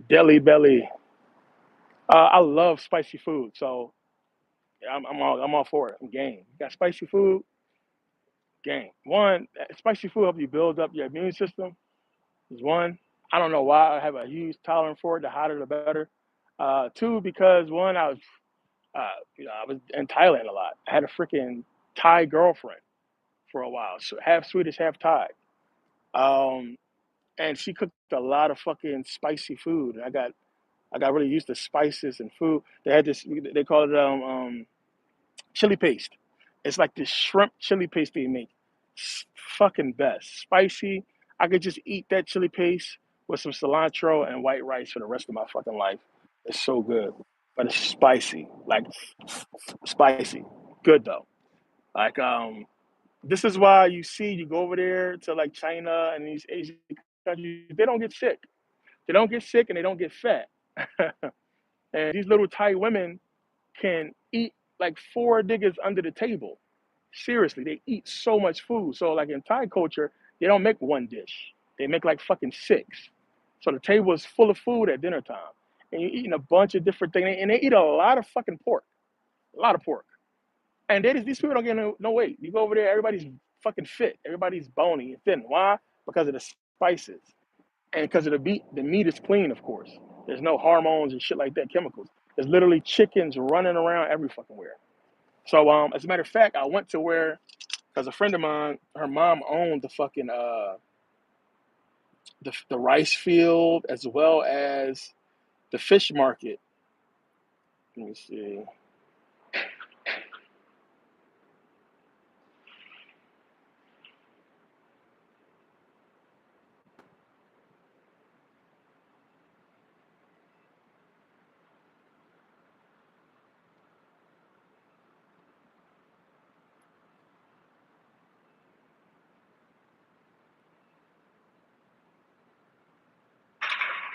Delhi belly. I love spicy food, so yeah, I'm all for it. I'm game. You got spicy food, game. One, spicy food helps you build up your immune system. Is one. I don't know why I have a huge tolerance for it. The hotter, the better. Two, because one, I was in Thailand a lot. I had a freaking Thai girlfriend for a while, so half Swedish, half Thai. Um, and she cooked a lot of fucking spicy food. And I got really used to spices and food. They had this. They call it chili paste. It's like this shrimp chili paste they make. Fucking best. Spicy. I could just eat that chili paste with some cilantro and white rice for the rest of my fucking life. It's so good. But it's spicy. Like spicy. Good though. Like this is why you go over there to like China and these Asian countries, they don't get sick. They don't get sick and they don't get fat. And these little Thai women can eat like four niggas under the table. Seriously, they eat so much food. So like in Thai culture, they don't make one dish. They make like fucking six. So the table is full of food at dinner time. And you're eating a bunch of different things. And they eat a lot of fucking pork. A lot of pork. And these people don't get no weight. You go over there, everybody's fucking fit. Everybody's bony and thin. Why? Because of the spices. And because of the meat is clean, of course. There's no hormones and shit like that, chemicals. There's literally chickens running around every fucking where. So as a matter of fact, I went to where because a friend of mine, her mom owned the fucking the rice field as well as the fish market Let me see.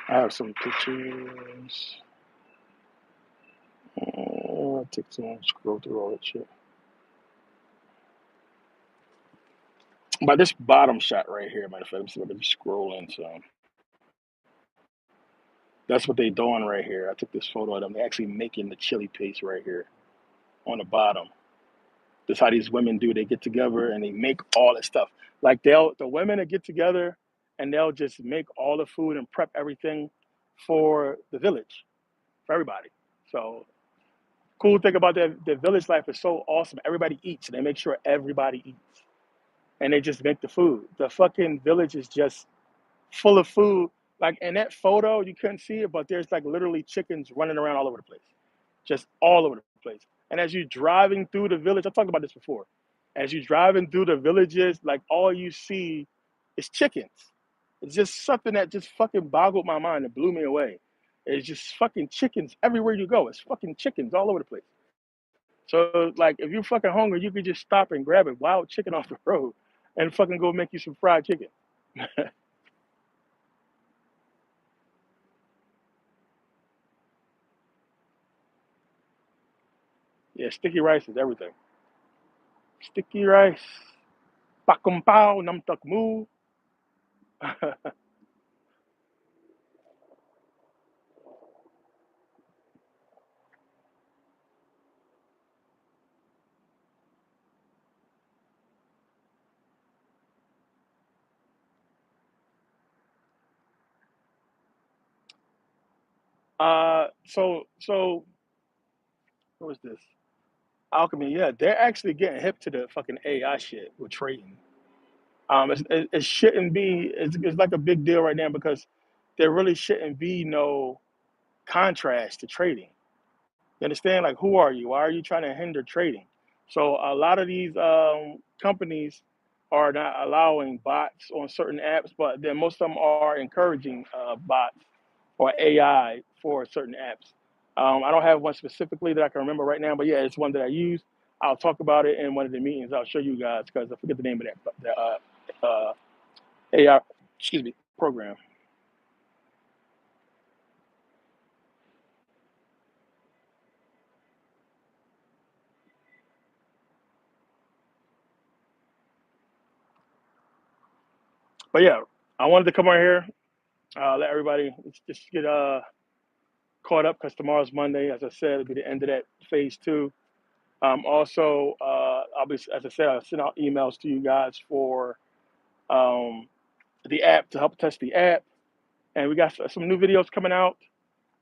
I have some pictures. It takes too long to scroll through all that shit. But this bottom shot right here, matter of fact, let me see if I can scroll in some. That's what they doing right here. I took this photo of them. They're actually making the chili paste right here on the bottom. That's how these women do. They get together and they make all this stuff. Like the women that get together and they'll just make all the food and prep everything for the village, for everybody. So cool thing about the village life is so awesome. Everybody eats. They make sure everybody eats, and they just make the food. The fucking village is just full of food. Like in that photo, you couldn't see it, but there's like literally chickens running around all over the place, just all over the place. And as you're driving through the village, I talked about this before. As you're driving through the villages, like all you see is chickens. It's just something that just fucking boggled my mind. It blew me away. It's just fucking chickens everywhere you go. It's fucking chickens all over the place. So like, if you're fucking hungry, you could just stop and grab a wild chicken off the road, and fucking go make you some fried chicken. Yeah, sticky rice is everything. Sticky rice, pakum pao, nam tak mu. So what was this? Alchemy, yeah, they're actually getting hip to the fucking AI shit with trading. It shouldn't be. It's like a big deal right now because there really shouldn't be no contrast to trading. You understand? Like, who are you? Why are you trying to hinder trading? So a lot of these companies are not allowing bots on certain apps, but then most of them are encouraging bots or AI for certain apps. I don't have one specifically that I can remember right now, but yeah, it's one that I use. I'll talk about it in one of the meetings. I'll show you guys because I forget the name of that AI, excuse me, program. But yeah, I wanted to come on here, let everybody just get caught up because tomorrow's Monday. As I said, it'll be the end of that phase two. Also, I'll be, as I said, I'll send out emails to you guys for um, the app to help test the app. And we got some new videos coming out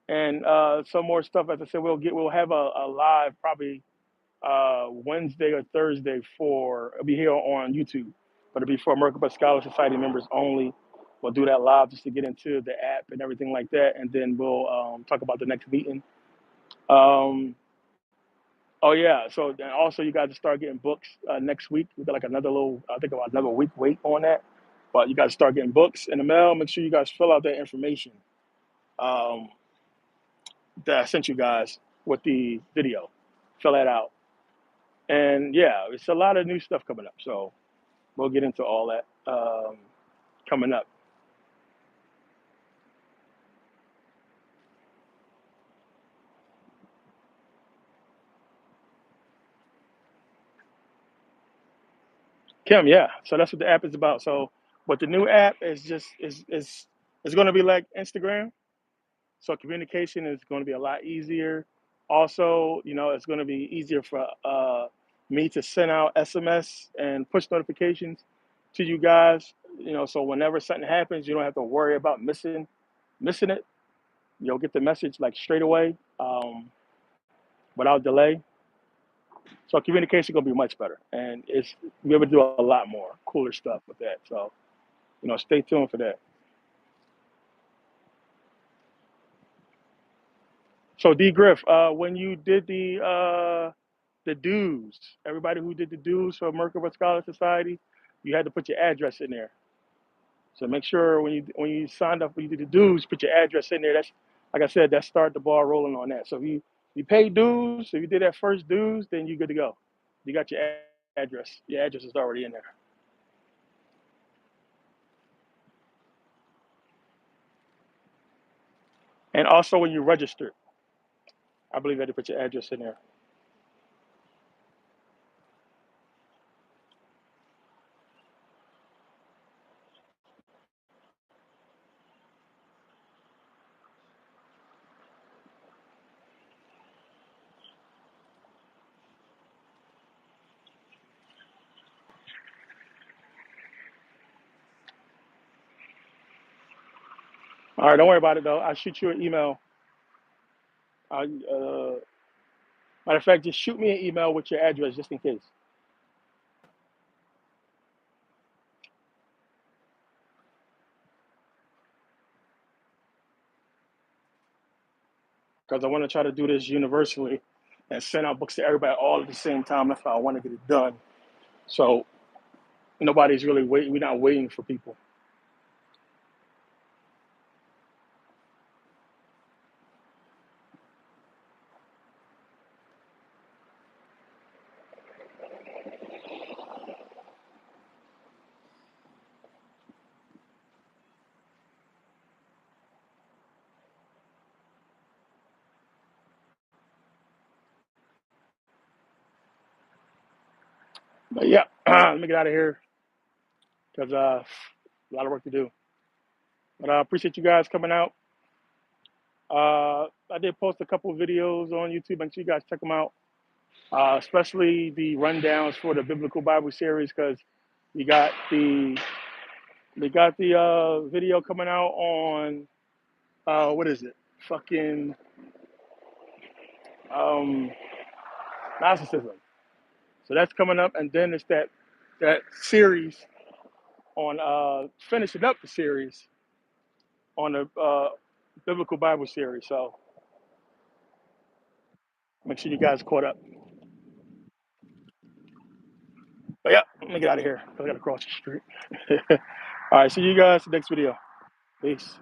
and some more stuff. As I said, we'll have a live probably Wednesday or Thursday for it'll be here on YouTube, but it'll be for Merkabah Scholar Society members only. We'll do that live just to get into the app and everything like that, and then we'll talk about the next meeting. Um, oh yeah, so then also you guys will start getting books next week. We got like another little, I think about another week wait on that, but you guys start getting books in the mail. Make sure you guys fill out that information um, that I sent you guys with the video. Fill that out, and yeah, it's a lot of new stuff coming up. So we'll get into all that coming up. Kim, yeah. So that's what the app is about. So, but the new app is just is it's going to be like Instagram. So communication is going to be a lot easier. Also, it's going to be easier for me to send out SMS and push notifications to you guys. So whenever something happens, you don't have to worry about missing it. You'll get the message like straight away without delay. So communication gonna be much better, and it's be able to do a lot more cooler stuff with that. So stay tuned for that. So D Griff, when you did the dues, everybody who did the dues for Merkabah Scholar Society, you had to put your address in there. So make sure when you signed up, when you did the dues, put your address in there. That's, like I said, that start the ball rolling on that. So if you pay dues, if you did that first dues, then you're good to go. You got your address. Your address is already in there. And also when you registered, I believe you had to put your address in there. All right, don't worry about it though. I'll shoot you an email. Matter of fact, just shoot me an email with your address just in case. Because I want to try to do this universally and send out books to everybody all at the same time. That's how I want to get it done. So nobody's really waiting. We're not waiting for people. But yeah, let me get out of here because a lot of work to do. But I appreciate you guys coming out. I did post a couple of videos on YouTube. Make sure you guys check them out, especially the rundowns for the Biblical Bible series because you got the video coming out on what is it? Fucking um, narcissism. So that's coming up, and then it's that series on finishing up the series on the Biblical Bible series. So make sure you guys caught up. But yeah, let me get out of here. I gotta cross the street. All right, see you guys next video. Peace.